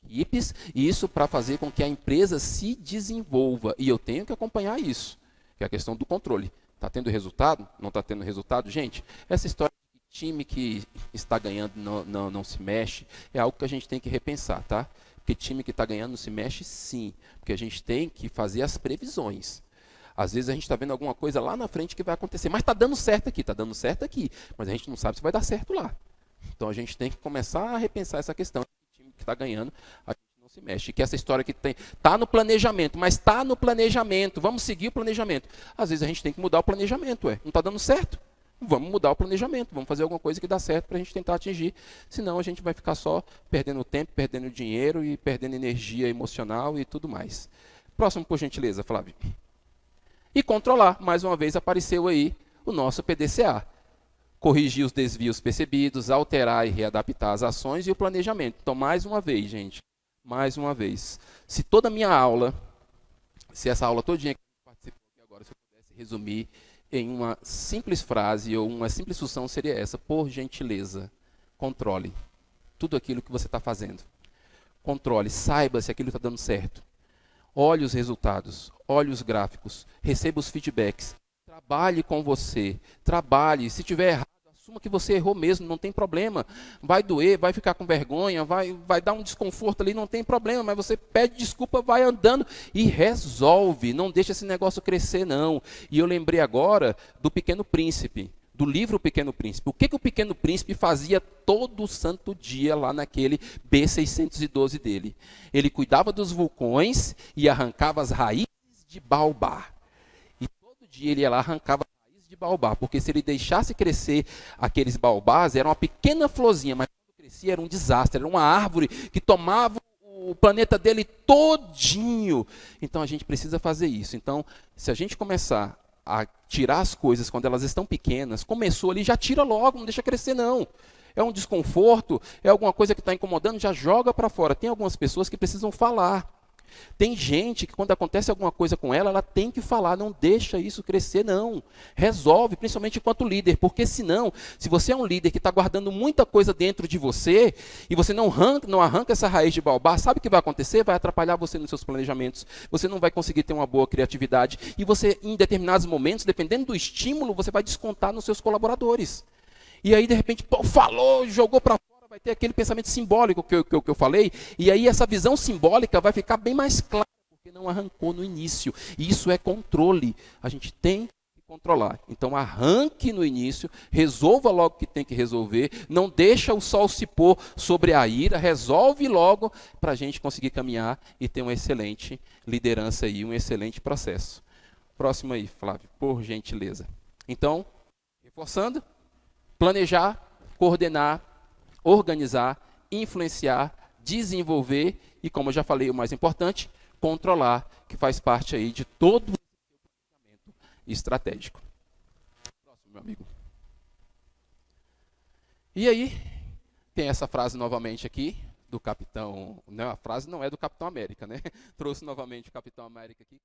das equipes, e isso para fazer com que a empresa se desenvolva. E eu tenho que acompanhar isso, que é a questão do controle. Está tendo resultado? Não está tendo resultado? Gente, essa história de time que está ganhando não se mexe, é algo que a gente tem que repensar, tá? Porque time que está ganhando não se mexe, sim. Porque a gente tem que fazer as previsões. Às vezes a gente está vendo alguma coisa lá na frente que vai acontecer, mas está dando certo aqui, mas a gente não sabe se vai dar certo lá. Então a gente tem que começar a repensar essa questão. O time que está ganhando, a gente não se mexe. Que essa história que está no planejamento, mas está no planejamento, vamos seguir o planejamento. Às vezes a gente tem que mudar o planejamento, não está dando certo. Vamos mudar o planejamento, vamos fazer alguma coisa que dá certo para a gente tentar atingir. Senão a gente vai ficar só perdendo tempo, perdendo dinheiro e perdendo energia emocional e tudo mais. Próximo, por gentileza, Flávio. E controlar, mais uma vez apareceu aí o nosso PDCA. Corrigir os desvios percebidos, alterar e readaptar as ações e o planejamento. Então, mais uma vez, gente, mais uma vez. Se toda a minha aula, se essa aula todinha que eu participei aqui agora, se eu pudesse resumir em uma simples frase ou uma simples função, seria essa: por gentileza, controle tudo aquilo que você está fazendo. Controle, saiba se aquilo está dando certo. Olhe os resultados, olhe os gráficos, receba os feedbacks, trabalhe com você, trabalhe. Se tiver errado, assuma que você errou mesmo, não tem problema. Vai doer, vai ficar com vergonha, vai dar um desconforto ali, não tem problema, mas você pede desculpa, vai andando e resolve. Não deixa esse negócio crescer, não. E eu lembrei agora do Pequeno Príncipe, do livro Pequeno Príncipe. O que o Pequeno Príncipe fazia todo santo dia lá naquele B612 dele? Ele cuidava dos vulcões e arrancava as raízes de baobá. E todo dia ele ia lá, arrancava as raízes de baobá, porque se ele deixasse crescer aqueles baobás, era uma pequena florzinha, mas quando crescia era um desastre, era uma árvore que tomava o planeta dele todinho. Então a gente precisa fazer isso. Então, se a gente começar a tirar as coisas quando elas estão pequenas, começou ali, já tira logo, não deixa crescer não. É um desconforto, é alguma coisa que está incomodando, já joga para fora. Tem algumas pessoas que precisam falar. Tem gente que quando acontece alguma coisa com ela, ela tem que falar, não deixa isso crescer não. Resolve, principalmente enquanto líder, porque senão, se você é um líder que está guardando muita coisa dentro de você, e você não arranca essa raiz de baobá, sabe o que vai acontecer? Vai atrapalhar você nos seus planejamentos, você não vai conseguir ter uma boa criatividade, e você, em determinados momentos, dependendo do estímulo, você vai descontar nos seus colaboradores. E aí, de repente, pô, falou, jogou para fora, vai ter aquele pensamento simbólico que eu falei, e aí essa visão simbólica vai ficar bem mais clara, porque não arrancou no início. E isso é controle. A gente tem que controlar. Então, arranque no início, resolva logo o que tem que resolver, não deixa o sol se pôr sobre a ira, resolve logo para a gente conseguir caminhar e ter uma excelente liderança e um excelente processo. Próximo aí, Flávio, por gentileza. Então, reforçando, planejar, coordenar, organizar, influenciar, desenvolver e, como eu já falei, o mais importante, controlar, que faz parte aí de todo o planejamento estratégico. Próximo, meu amigo. E aí, tem essa frase novamente aqui, do Capitão... Não, a frase não é do Capitão América, né? Trouxe novamente o Capitão América aqui.